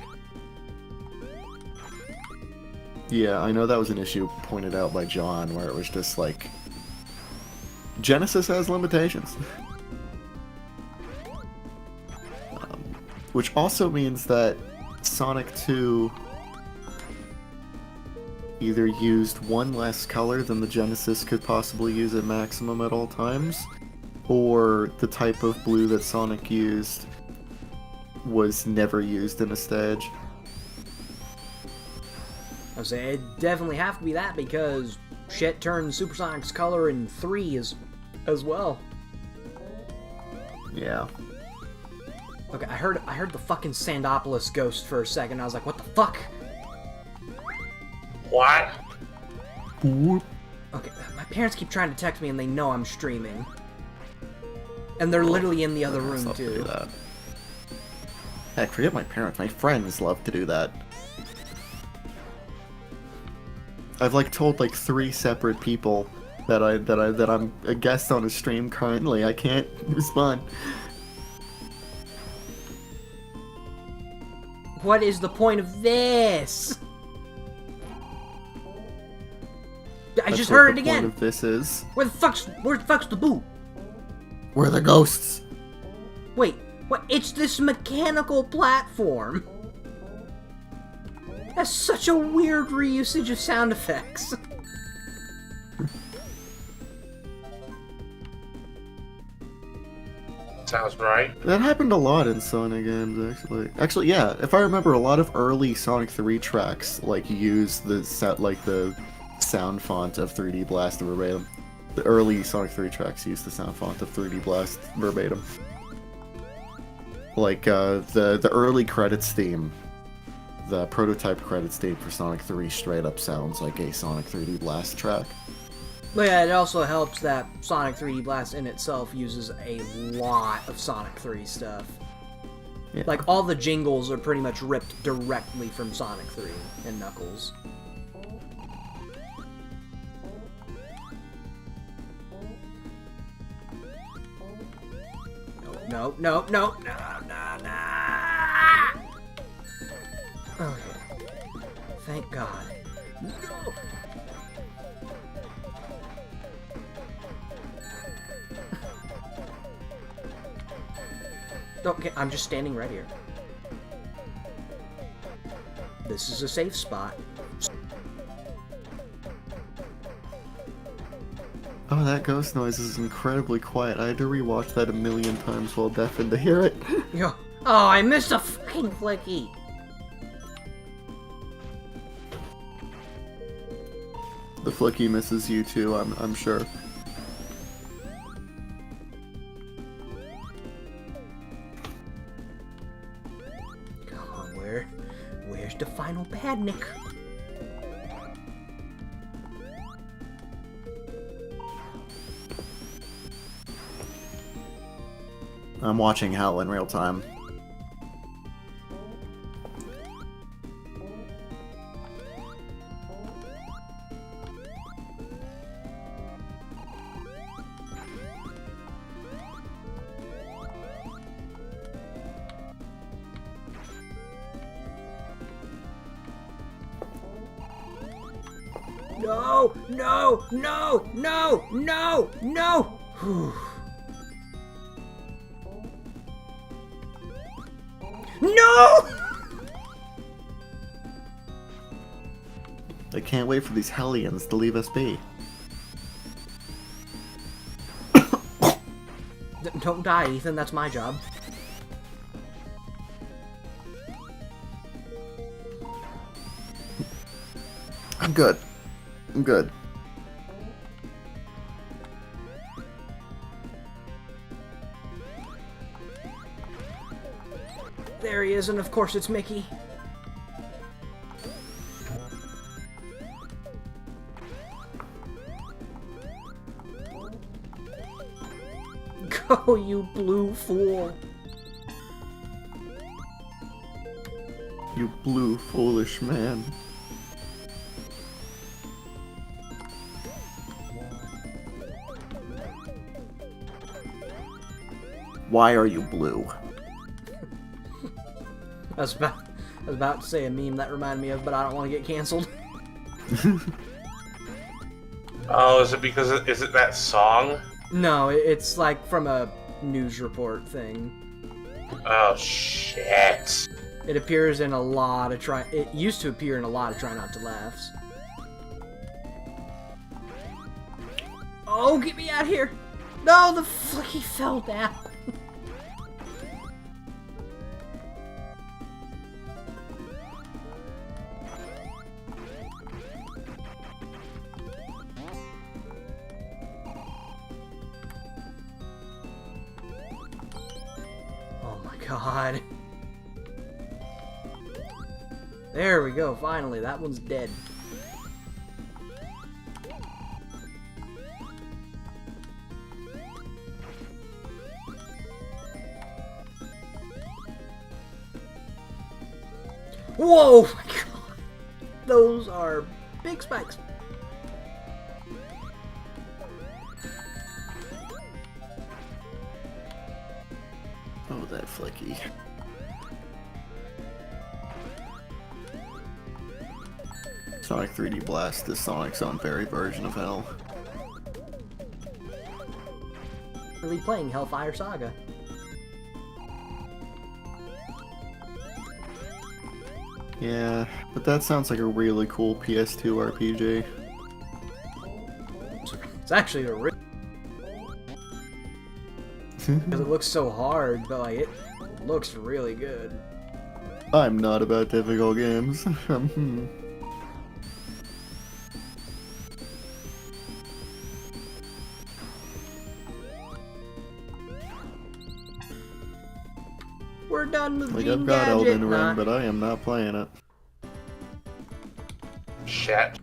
Yeah, I know that was an issue pointed out by John, where it was just like, Genesis has limitations. Which also means that Sonic 2 either used one less color than the Genesis could possibly use at maximum at all times, or the type of blue that Sonic used was never used in a stage. I would say it definitely have to be that because shit turned Supersonic's color in 3 as well. Yeah. Okay, I heard the fucking Sandopolis ghost for a second. I was like, what the fuck? What? Okay, my parents keep trying to text me and they know I'm streaming. And they're literally in the other room Love to do too. that. Heck, forget my parents. My friends love to do that. I've like told like 3 separate people that I'm a guest on a stream currently. I can't respond. What is the point of this? I That's just what heard the it point again. of this is. Where the fuck's the boot? We're the ghosts. Wait, what? It's this mechanical platform. That's such a weird reusage of sound effects. Sounds right. That happened a lot in Sonic games, actually. Actually, yeah. If I remember, a lot of early Sonic 3 tracks like use the sound font of 3D Blast verbatim. The early Sonic 3 tracks use the sound font of 3D Blast verbatim. Like the early credits theme, the prototype credits theme for Sonic 3 straight up sounds like a Sonic 3D Blast track. But yeah, it also helps that Sonic 3D Blast in itself uses a lot of Sonic 3 stuff. Yeah. Like, all the jingles are pretty much ripped directly from Sonic 3 and Knuckles. No. Okay. Thank God. No! Okay, I'm just standing right here. This is a safe spot. Oh, that ghost noise is incredibly quiet. I had to rewatch that 1,000,000 times while deafened to hear it. Yo, oh, I missed a fucking flicky. The flicky misses you too, I'm sure. Come on, where's the final badnik? I'm watching Hell in real time. No! No! I can't wait for these Hellions to leave us be. Don't die, Ethan. That's my job. I'm good. I'm good. There he is, and of course it's Mickey. Go, you blue fool. You blue, foolish man. Why are you blue? I was about to say a meme that reminded me of, but I don't want to get canceled. Oh, is it because is it that song? No, it's like from a news report thing. Oh shit! It appears in a lot of It used to appear in a lot of Try Not to Laughs. Oh, get me out of here! No, the he fell down. Oh my god. There we go, finally, that one's dead. Whoa! My god. Those are big spikes. Oh, that flicky. Sonic 3D Blast is Sonic's own very version of hell. Really playing Hellfire Saga. Yeah, but that sounds like a really cool PS2 RPG. It's actually a real because it looks so hard, but like it looks really good. I'm not about difficult games. We're done with Like, Gene I've got Gadget. Elden Ring, but I am not playing it. Shit.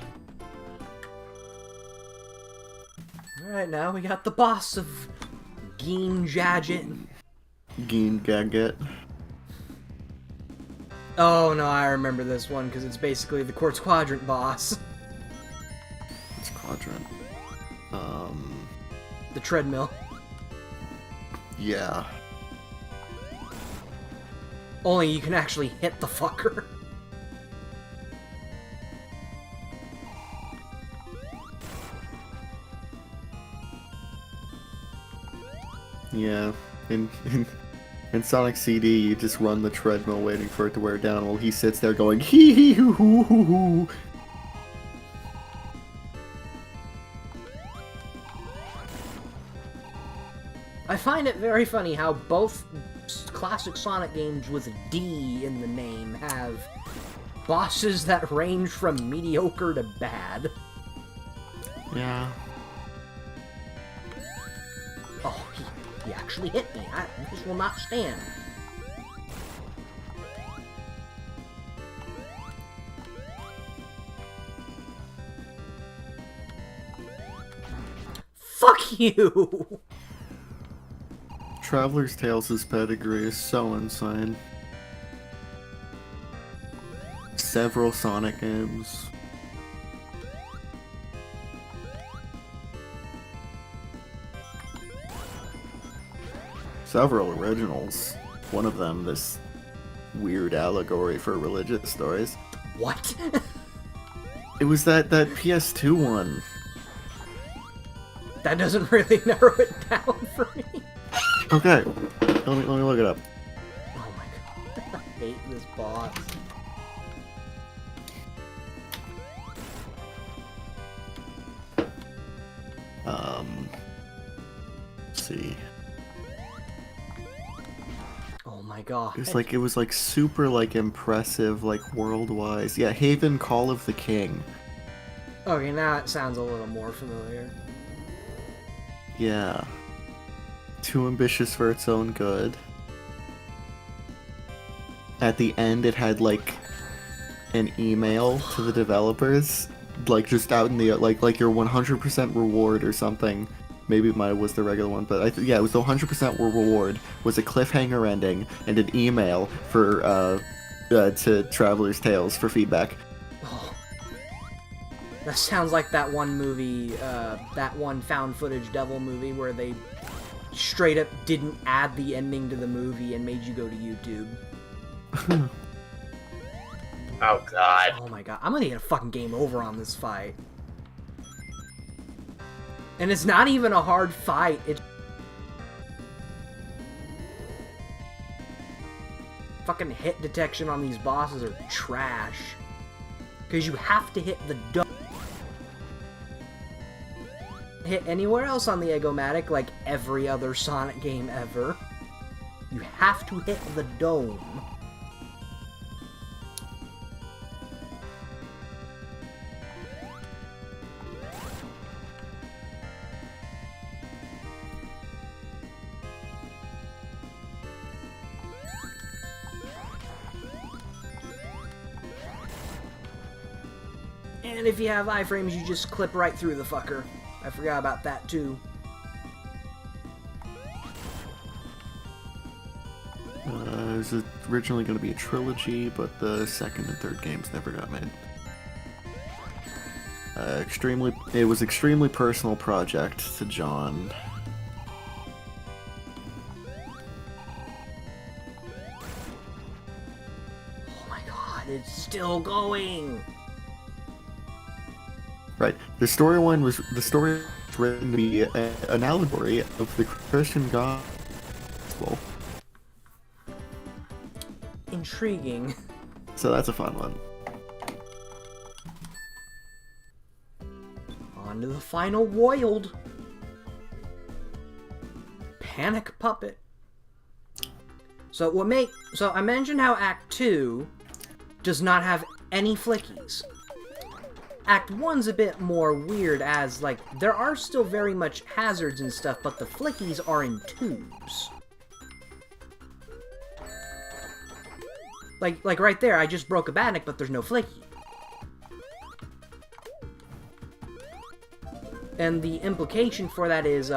Alright, now we got the boss of Gene Gadget. Gene Gadget. Oh no, I remember this one because it's basically the Quartz Quadrant boss. It's Quadrant. The treadmill. Yeah. Only you can actually hit the fucker. Yeah. In Sonic CD, you just run the treadmill waiting for it to wear down while he sits there going hee hee hoo hoo hoo hoo. I find it very funny how both classic Sonic games with D in the name have bosses that range from mediocre to bad. Yeah. Oh, he actually hit me. This will not stand. Fuck you! Traveler's Tales' pedigree is so insane. Several Sonic games. Several originals. One of them, this weird allegory for religious stories. What? It was that PS2 one. That doesn't really narrow it down for me. Okay, let me look it up. Oh my god, I hate this boss. Let's see. Oh my god. It was like super like impressive, like world-wise. Yeah, Haven Call of the King. Okay, now it sounds a little more familiar. Yeah. Too ambitious for its own good. At the end, it had like an email to the developers, like just out in the like your 100% reward or something. Maybe it was the regular one, but yeah, it was the 100% reward was a cliffhanger ending and an email for to Traveler's Tales for feedback. Oh. That sounds like that one movie, that one found footage devil movie where they straight up didn't add the ending to the movie and made you go to YouTube. Oh god. Oh my god, I'm gonna get a fucking game over on this fight. And it's not even a hard fight, it's... Fucking hit detection on these bosses are trash. Because you have to hit the dome. Hit anywhere else on the Eggomatic, like every other Sonic game ever. You have to hit the dome. And if you have iframes, you just clip right through the fucker. I forgot about that too. It was originally going to be a trilogy, but the second and third games never got made. It was extremely personal project to John. Oh my god, it's still going! Right. The story was written to be an allegory of the Christian gospel. Intriguing. So that's a fun one. On to the final world. Panic Puppet. So I mentioned how Act 2 does not have any flickies. Act 1's a bit more weird as, like, there are still very much hazards and stuff, but the flickies are in tubes. Like right there, I just broke a Badnik, but there's no flicky. And the implication for that is,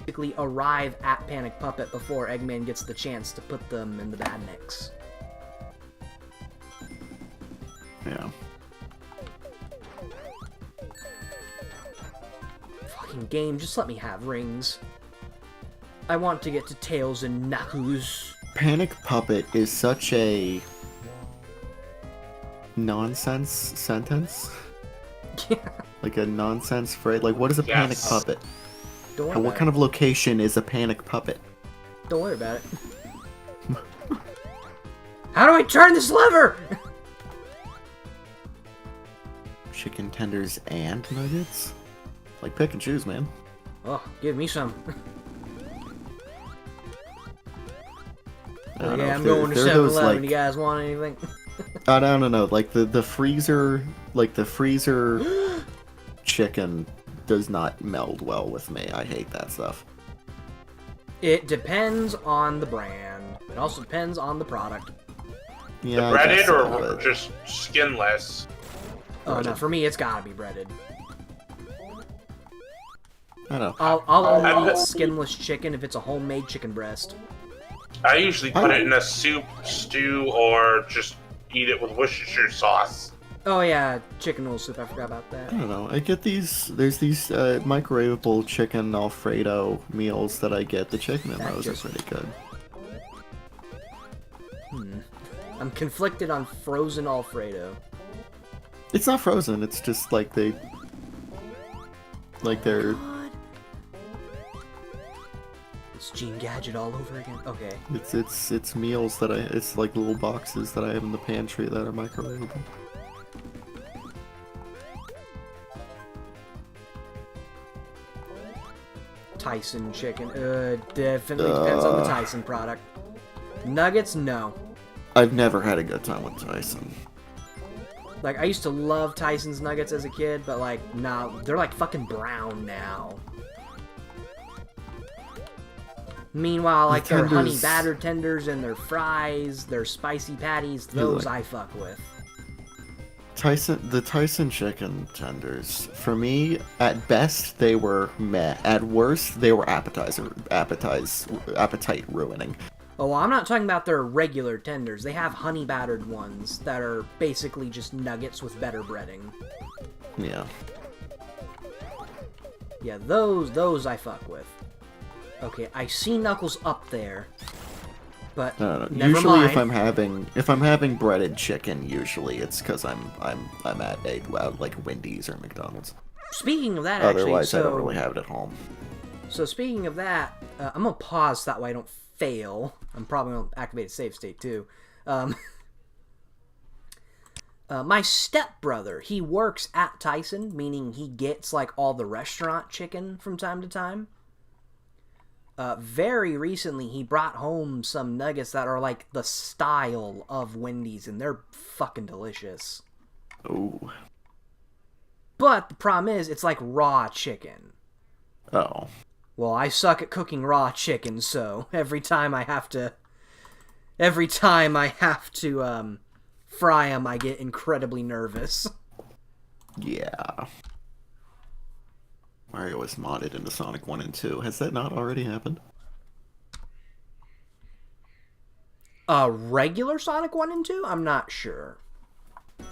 basically arrive at Panic Puppet before Eggman gets the chance to put them in the Badniks. Yeah. Fucking game, just let me have rings. I want to get to Tails and Knuckles. Panic Puppet is such a nonsense sentence. Yeah. Like a nonsense phrase. Like, what is a Panic Yes. Puppet? Don't worry And what about kind of location is a Panic Puppet? it. Don't worry about it. How do I turn this lever? Chicken tenders and nuggets? Like, pick and choose, man. Oh, give me some. I don't know Okay, if I'm they're- going to they're 7-Eleven. those, like- You guys want anything? I don't know. Like the freezer, chicken does not meld well with me. I hate that stuff. It depends on the brand. It also depends on the product. Yeah, I Breaded guess so, or but- just skinless? Oh no, Breaded. for me it's gotta be breaded. I don't know. I'll only I- eat skinless chicken if it's a homemade chicken breast. I usually put it in a soup, stew, or just eat it with Worcestershire sauce. Oh yeah, chicken noodle soup. I forgot about I that. don't know. I get these. There's these microwavable chicken Alfredo meals that I get. The chicken in That those just- are pretty good. I'm conflicted on frozen Alfredo. It's not frozen. It's just like they're. God. It's Gene Gadget all over again. Okay. It's meals that it's like little boxes that I have in the pantry that are microwavable. Tyson chicken. Definitely depends on the Tyson product. Nuggets, no. I've never had a good time with Tyson. Like, I used to love Tyson's nuggets as a kid, but like, nah, they're like fucking brown now. Meanwhile, like their honey tenders- battered tenders and their fries, their spicy patties, those I fuck with. The Tyson chicken tenders, for me, at best they were meh. At worst, they were appetite ruining. Oh, well, I'm not talking about their regular tenders. They have honey battered ones that are basically just nuggets with better breading. Yeah. Yeah, those I fuck with. Okay, I see Knuckles up there, but No. never Usually, mind. if I'm having breaded chicken, usually it's because I'm at a like Wendy's or McDonald's. Speaking of that, actually, Otherwise, I don't really have it at home. So speaking of that, I'm gonna pause that way I don't fail. I'm probably gonna activate a save state too. My stepbrother, he works at Tyson, meaning he gets like all the restaurant chicken from time to time. Very recently, he brought home some nuggets that are like the style of Wendy's, and they're fucking delicious. Ooh. But the problem is, it's like raw chicken. Oh. Well, I suck at cooking raw chicken, so every time I have to fry them, I get incredibly nervous. Yeah. Mario was modded into Sonic 1 and 2. Has that not already happened? Regular Sonic 1 and 2? I'm not sure. Oh,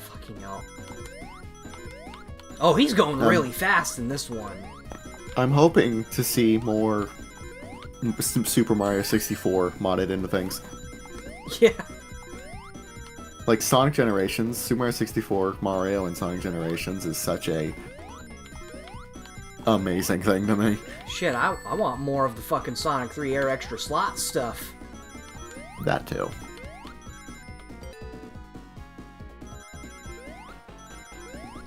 fucking hell. Oh, he's going really fast in this one. I'm hoping to see more Super Mario 64 modded into things. Yeah. Like Sonic Generations, Super Mario 64, Mario, and Sonic Generations is such a amazing thing to me. Shit, I want more of the fucking Sonic 3 Air Extra Slot stuff. That too.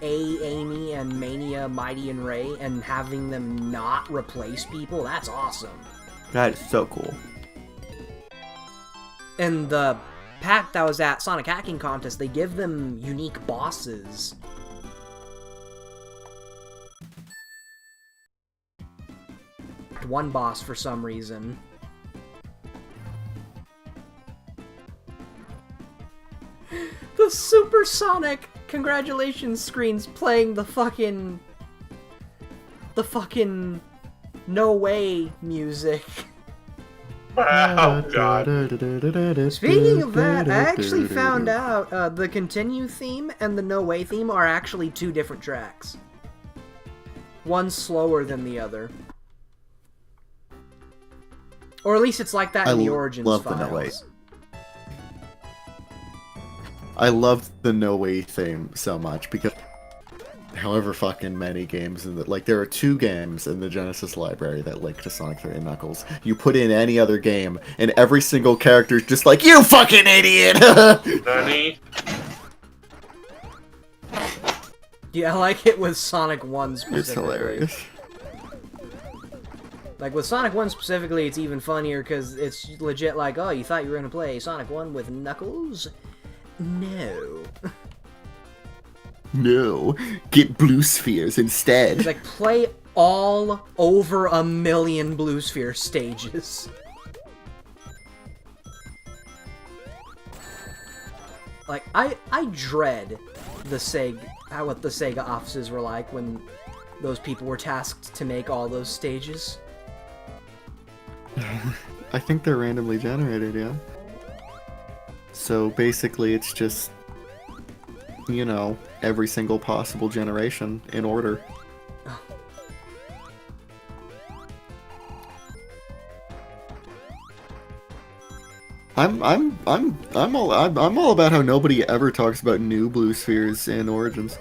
Amy and Mania, Mighty and Ray, and having them not replace people, that's awesome. That is so cool. And the pack that was at Sonic Hacking Contest, they give them unique bosses. One boss for some reason. The Supersonic congratulations screen's playing the fucking No Way music. Oh god. Speaking of that, I actually found out the Continue theme and the No Way theme are actually two different tracks. One's slower than the other. Or at least it's like that in the Origins love the files. No Way. I loved the No Way theme so much because however fucking many games in the there are 2 games in the Genesis library that link to Sonic 3 and Knuckles. You put in any other game and every single character is just like, you fucking idiot! Nani? Yeah, I like it with Sonic 1 specifically. It's hilarious. Like, with Sonic 1 specifically, it's even funnier because it's legit like, oh, you thought you were going to play Sonic 1 with Knuckles? No. No, get blue spheres instead. It's like, play all over 1 million Blue Sphere stages. Like, I dread the what the Sega offices were like when those people were tasked to make all those stages. I think they're randomly generated, yeah. So basically it's just, you know, every single possible generation in order. I'm all about how nobody ever talks about new blue spheres in Origins.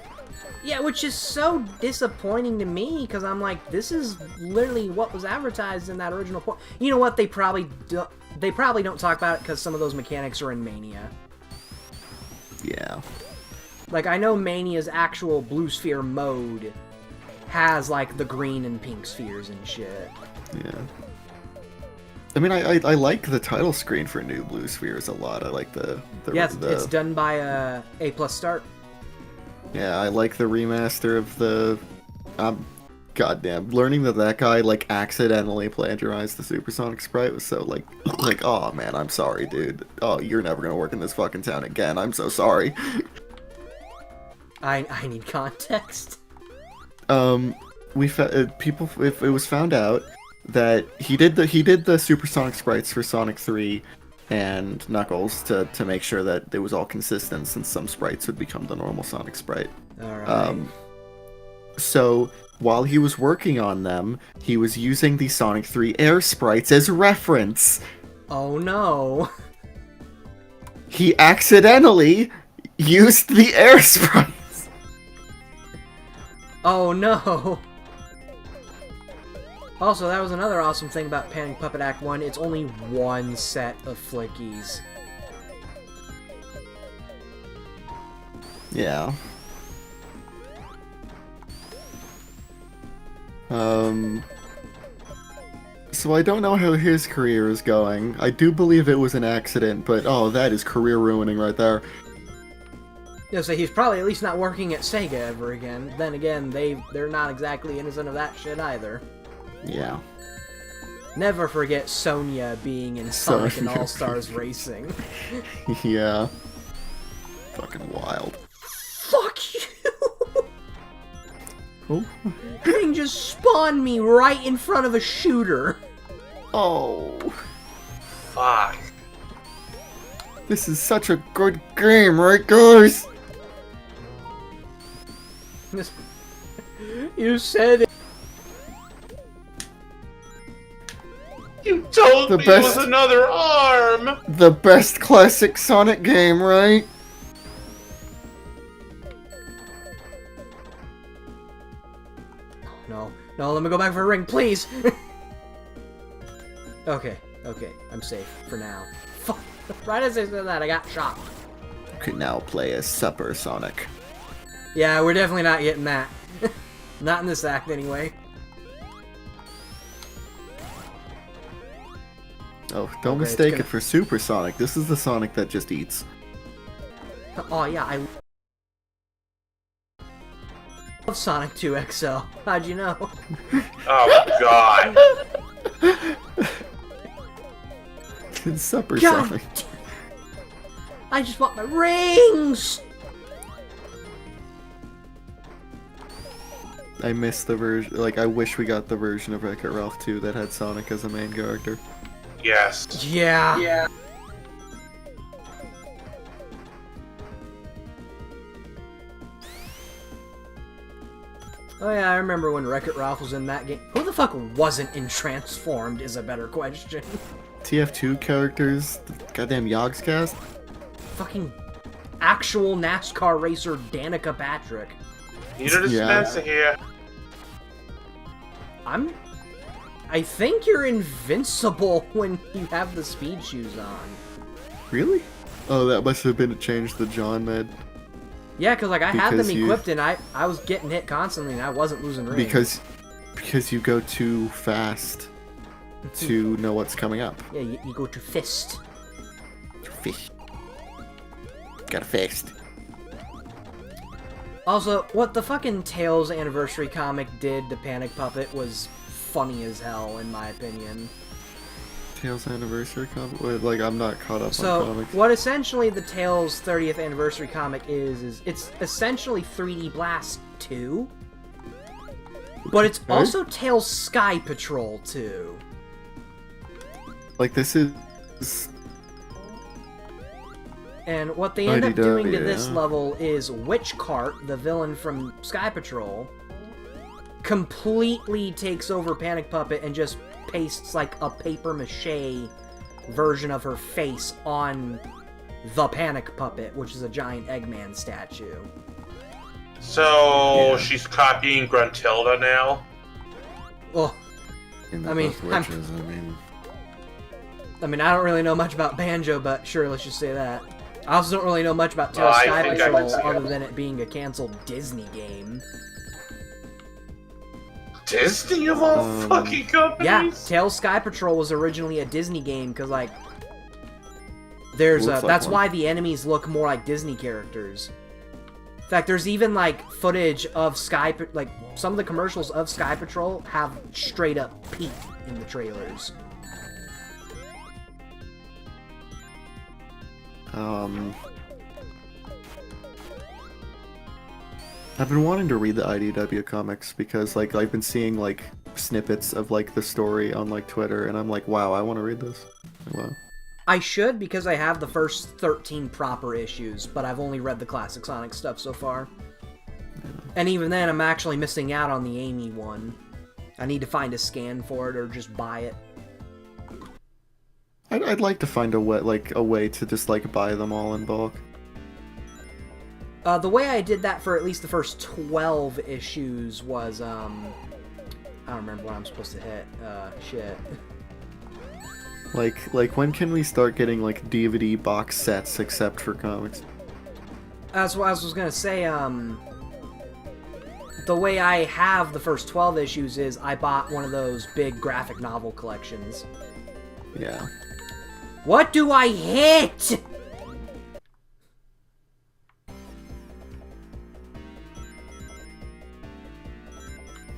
Yeah, which is so disappointing to me, because I'm like, this is literally what was advertised in that original port. You know what, they probably don't talk about it because some of those mechanics are in Mania. Yeah. Like, I know Mania's actual blue sphere mode has, like, the green and pink spheres and shit. Yeah. I mean, I like the title screen for New Blue Spheres a lot. I like the yeah, it's done by A+ Start. Yeah, I like the remaster of the... goddamn, learning that guy, like, accidentally plagiarized the Supersonic sprite was so, like, oh, man, I'm sorry, dude. Oh, you're never gonna work in this fucking town again. I'm so sorry. I need context. If it was found out that he did the Supersonic sprites for Sonic 3 and Knuckles to make sure that it was all consistent, since some sprites would become the normal Sonic sprite. Alright. So while he was working on them, he was using the Sonic 3 air sprites as reference. Oh no. He accidentally used the air sprites. Oh no. Also, that was another awesome thing about Panic Puppet Act 1. It's only one set of flickies. Yeah. So I don't know how his career is going. I do believe it was an accident, but oh, that is career ruining right there. Yeah, so he's probably at least not working at Sega ever again. Then again, they're not exactly innocent of that shit either. Yeah. Never forget Sonya being in Sonic and Sonya. All-Stars Racing. Yeah. Fucking wild. Fuck you! Oh. Thing just spawned me right in front of a shooter. Oh. Fuck. This is such a good game, right, guys? You said it. You told The me best- it was another arm! The best classic Sonic game, right? No, let me go back for a ring, please! Okay, I'm safe for now. Fuck. Right as I said that, I got shot. You can now play as Supper Sonic. Yeah, we're definitely not getting that. Not in this act, anyway. Oh, don't Okay, mistake it's it for Super Sonic. This is the Sonic that just eats. Oh, yeah, I love Sonic 2 XL. How'd you know? Oh god. It's Supper God. Sonic. I just want my rings! I miss the version. Like, I wish we got the version of Wreck-It Ralph 2 that had Sonic as a main character. Yes. Yeah. Oh yeah, I remember when Wreck-It Ralph was in that game. Who the fuck wasn't in Transformed is a better question. TF2 characters, the goddamn Yogscast. Fucking actual NASCAR racer Danica Patrick. Need a dispenser here. I think you're invincible when you have the speed shoes on. Really? Oh, that must have been a change the John made. Yeah, cause like I had them Because you- equipped and I was getting hit constantly and I wasn't losing rings. Because you go too fast to know what's coming up. Yeah, you go to fist. Fish. Got a fist. Also, what the fucking Tails anniversary comic did to Panic Puppet was funny as hell, in my opinion. Tails anniversary comic? Wait, like, I'm not caught up on So, comics. what essentially the Tails 30th anniversary comic is it's essentially 3D Blast 2, but it's Okay. also Tails Sky Patrol 2. Like, this is... And what they end up doing to this yeah. level is Witchcart, the villain from Sky Patrol, completely takes over Panic Puppet and just pastes like a papier-mâché version of her face on the Panic Puppet, which is a giant Eggman statue. So she's copying Gruntilda now. Well, In I mean, both witches, I mean, I don't really know much about Banjo, but sure, let's just say that. I also don't really know much about Tails I Sky think I Patrol can see other it. than it being a canceled Disney game. Disney of all fucking companies? Yeah, Tails Sky Patrol was originally a Disney game because, like, Looks like that's one. why the enemies look more like Disney characters. In fact, there's even like footage of like some of the commercials of Sky Patrol have straight up Pete in the trailers. I've been wanting to read the IDW comics because, like, I've been seeing, like, snippets of, like, the story on, like, Twitter, and I'm like, wow, I want to read this. Wow. I should because I have the first 13 proper issues, but I've only read the classic Sonic stuff so far. And even then, I'm actually missing out on the Amy one. I need to find a scan for it or just buy it. I'd like to find a way to just like buy them all in bulk. The way I did that for at least the first 12 issues was, I don't remember what I'm supposed to hit. Shit. Like when can we start getting like DVD box sets except for comics? That's what I was gonna say, the way I have the first 12 issues is I bought one of those big graphic novel collections. Yeah. What do I hit?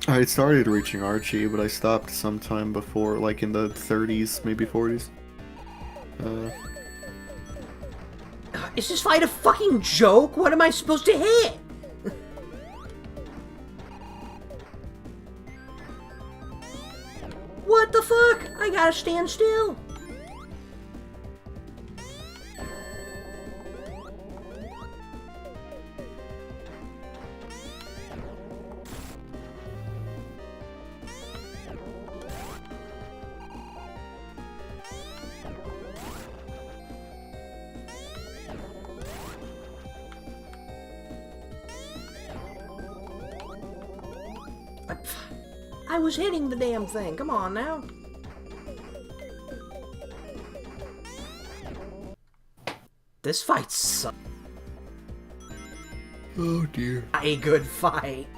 I started reaching Archie, but I stopped sometime before, like in the 30s, maybe 40s. Is this fight a fucking joke? What am I supposed to hit? What the fuck? I gotta stand still. I was hitting the damn thing. Come on now. This fight sucks. Oh dear. A good fight.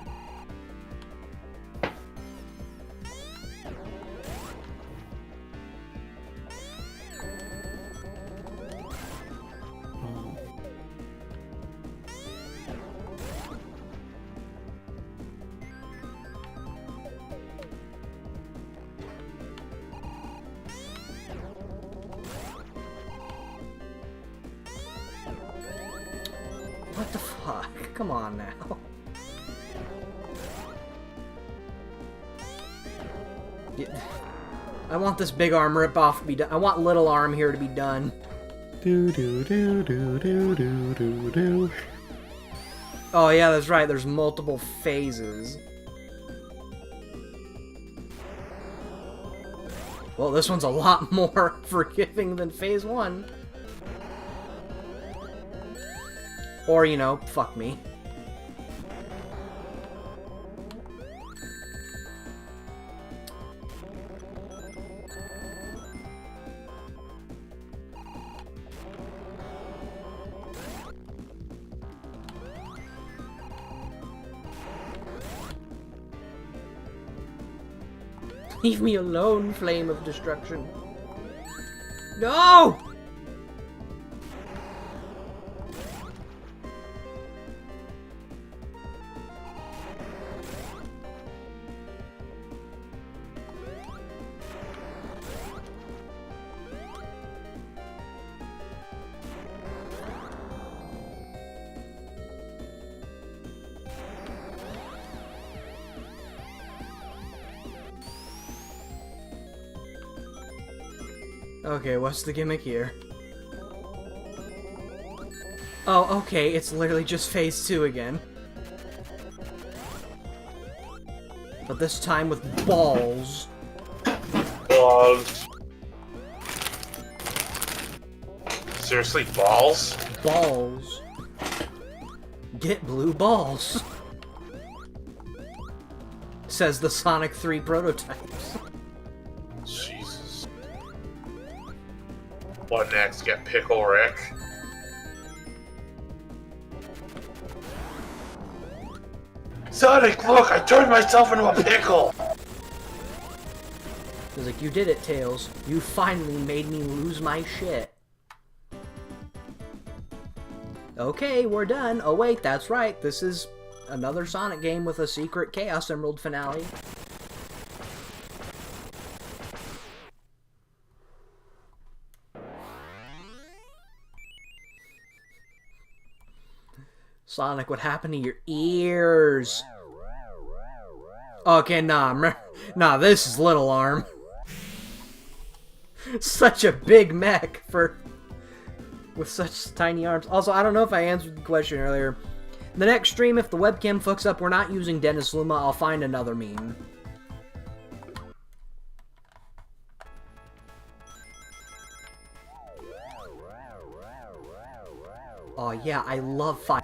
What the fuck? Come on now. I want this big arm rip-off to be done. I want little arm here to be done. Do do do do do do do do. Oh yeah, that's right. There's multiple phases. Well, this one's a lot more forgiving than phase 1. Or, you know, fuck me. Leave me alone, flame of destruction. No! Okay, what's the gimmick here? Oh, okay, it's literally just phase 2 again. But this time with balls. Balls. Seriously, balls? Balls. Get blue balls. Says the Sonic 3 prototypes. Jesus. What next? Get Pickle Rick? Sonic, look! I turned myself into a pickle! He's like, you did it, Tails. You finally made me lose my shit. Okay, we're done. Oh wait, that's right. This is another Sonic game with a secret Chaos Emerald finale. Sonic, what happened to your ears? Okay, nah, this is Little Arm. Such a big mech with such tiny arms. Also, I don't know if I answered the question earlier. The next stream, if the webcam fucks up, we're not using Dennis Luma. I'll find another meme. Oh yeah, I love fire.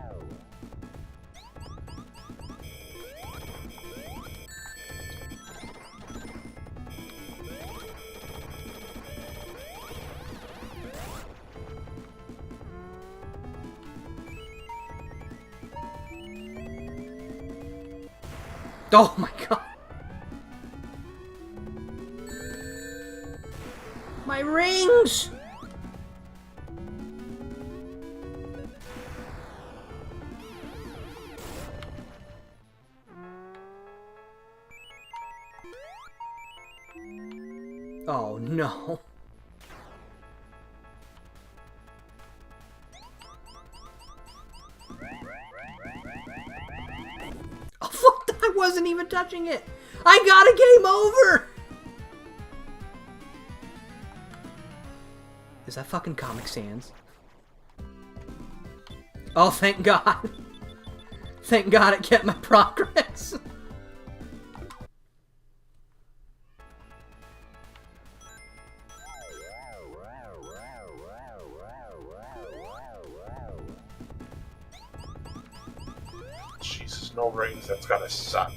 Oh my god. My rings! Oh no. Oh fuck, I wasn't even touching it. I got a game over. Is that fucking Comic Sans? Oh, thank God. Thank God it kept my progress. Jesus, no rings. That's gotta suck.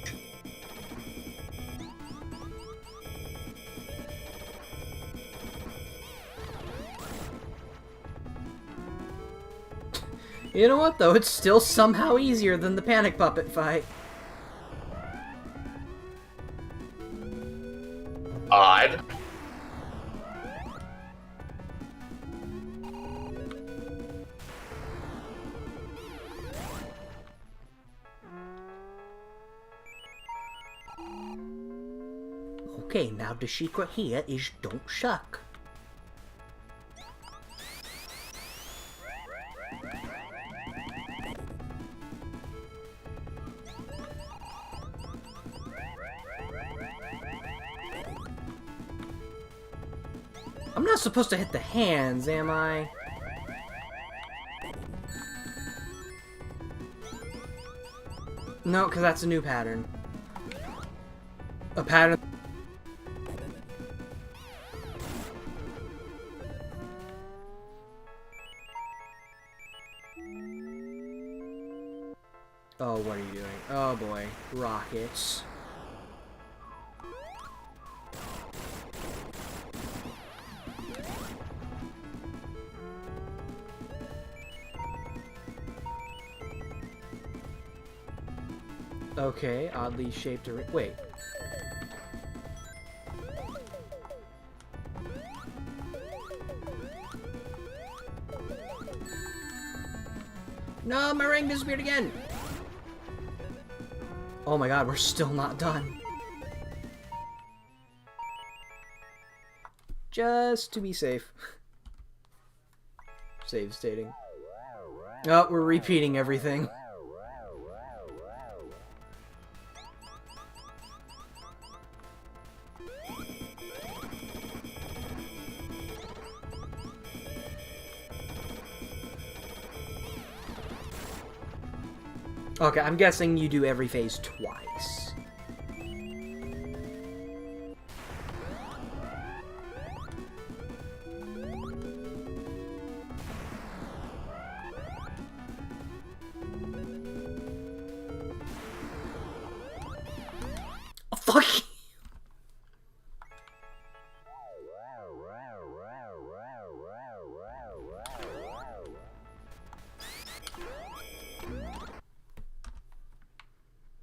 You know what, though? It's still somehow easier than the Panic Puppet fight. Odd. Okay, now the secret here is don't suck. I'm not supposed to hit the hands, am I? No, because that's a new pattern. A pattern. Oh, what are you doing? Oh boy, rockets. Okay, oddly shaped wait. No, my ring disappeared again! Oh my god, we're still not done. Just to be safe. Save stating. Oh, we're repeating everything. Okay, I'm guessing you do every phase twice. Oh, fuck you.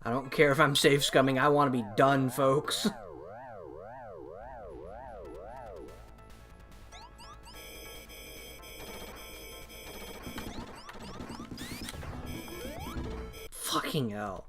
I don't care if I'm safe scumming, I want to be done, folks. Fucking hell.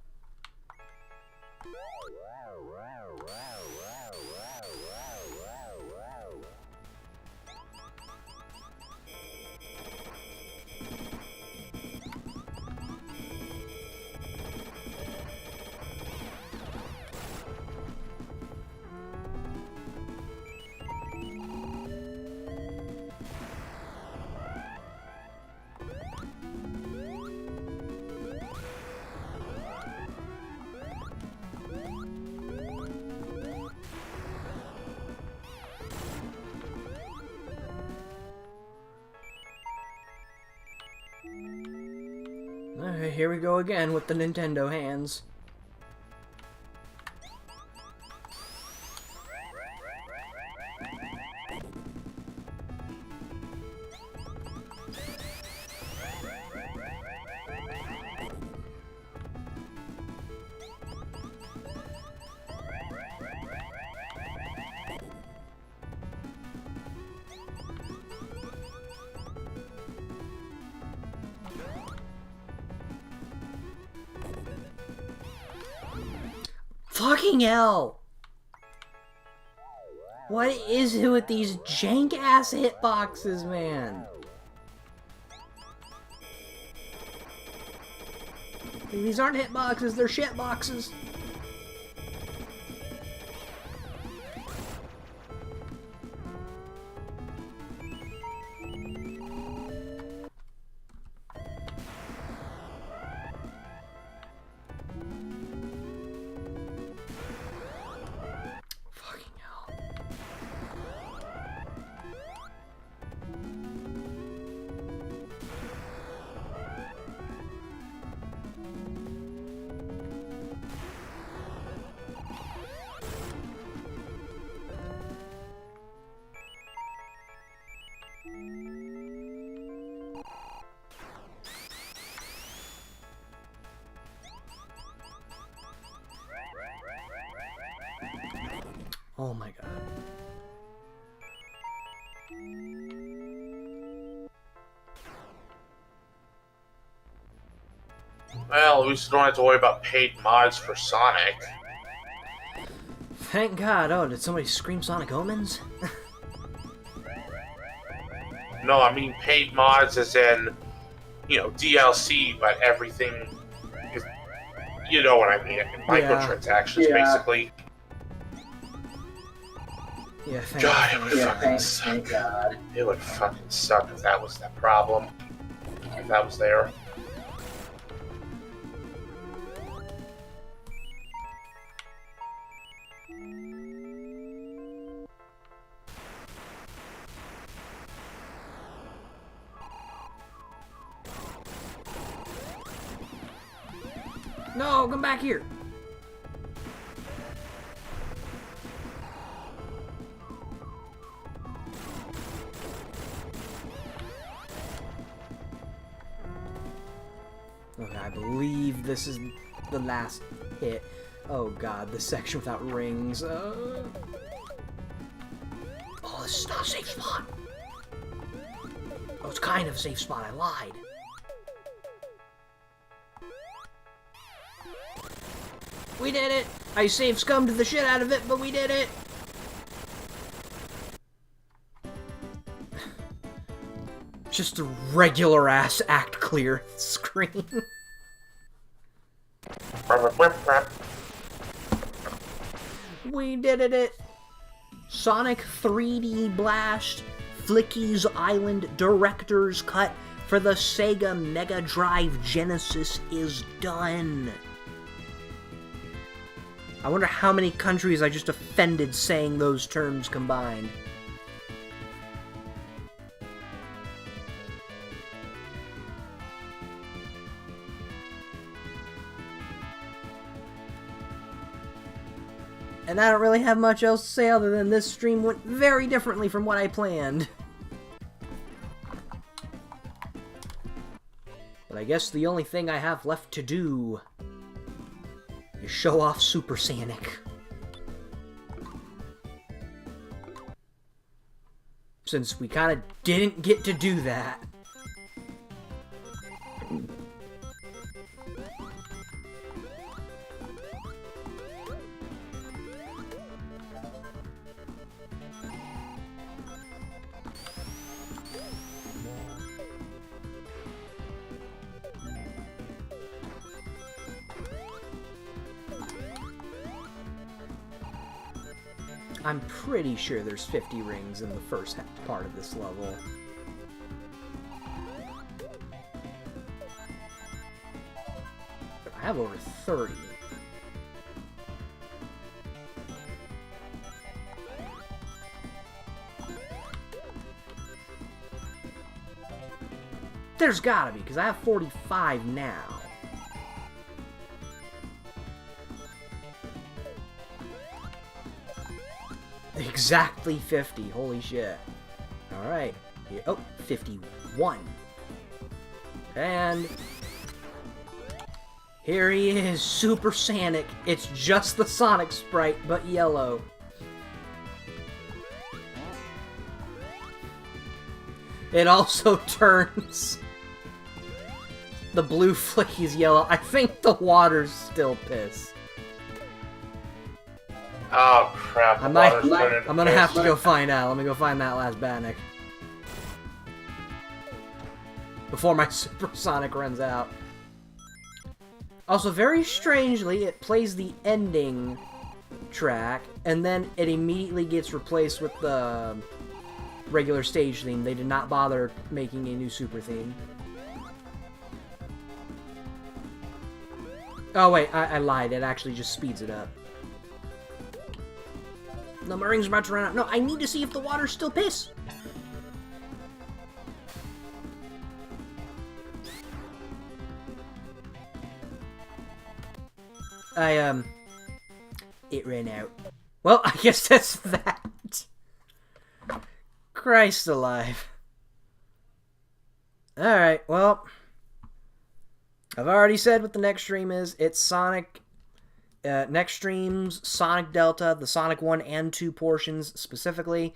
Okay, here we go again with the Nintendo hands. Fucking hell! What is it with these jank-ass hitboxes, man? These aren't hitboxes, they're shitboxes. Fucking hell. Oh my god. Well, at least you don't have to worry about paid mods for Sonic. Thank god. Oh, did somebody scream Sonic Omens? No, I mean paid mods as in, you know, DLC, but everything is, you know what I mean, microtransactions, basically. Yeah, thank God, it would Yeah, fucking thank suck. God. It would fucking suck if that was the problem. If that was there. No, come back here. Okay, I believe this is the last hit. Oh god, the section without rings. Oh, this is not a safe spot. Oh, it's kind of a safe spot. I lied. We did it! I safe scummed the shit out of it, but we did it! Just a regular ass act clear screen. We did it! Sonic 3D Blast Flicky's Island Director's Cut for the Sega Mega Drive Genesis is done. I wonder how many countries I just offended saying those terms combined. And I don't really have much else to say other than this stream went very differently from what I planned. But I guess the only thing I have left to do is show off Super Sonic. Since we kind of didn't get to do that. I'm pretty sure there's 50 rings in the first part of this level. I have over 30. There's gotta be, because I have 45 now. exactly 50. Holy shit. Alright. Oh, 51. And here he is, Super Sonic. It's just the Sonic sprite, but yellow. It also turns the blue flickies yellow. I think the water's still piss. Oh crap! I'm gonna have to go find out. Let me go find that last Batnik before my Supersonic runs out. Also, very strangely, it plays the ending track, and then it immediately gets replaced with the regular stage theme. They did not bother making a new super theme. Oh wait, I lied. It actually just speeds it up. No, my ring's about to run out. No, I need to see if the water's still piss. It ran out. Well, I guess that's that. Christ alive. Alright, well, I've already said what the next stream is. It's Sonic. Next stream's Sonic Delta, the Sonic 1 and 2 portions specifically.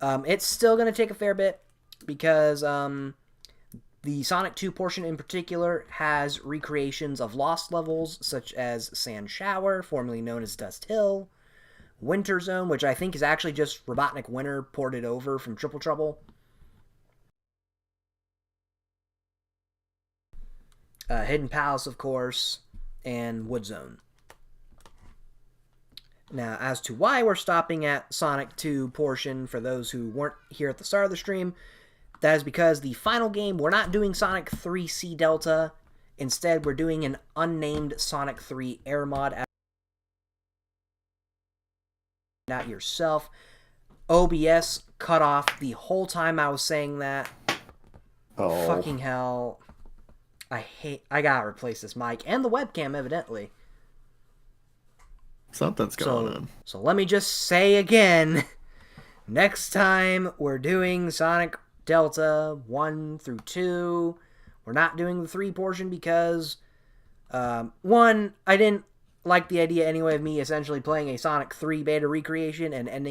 It's still going to take a fair bit because the Sonic 2 portion in particular has recreations of lost levels such as Sand Shower, formerly known as Dust Hill, Winter Zone, which I think is actually just Robotnik Winter ported over from Triple Trouble. Hidden Palace, of course, and Wood Zone. Now, as to why we're stopping at Sonic 2 portion, for those who weren't here at the start of the stream, that is because the final game, we're not doing Sonic 3 Sea Delta. Instead, we're doing an unnamed Sonic 3 Air Mod. Not yourself. OBS cut off the whole time I was saying that. Oh. Fucking hell. I gotta replace this mic and the webcam, evidently. Something's going on. So let me just say again, next time we're doing Sonic Delta 1 through 2. We're not doing the 3 portion because, one, I didn't like the idea anyway of me essentially playing a Sonic 3 beta recreation and ending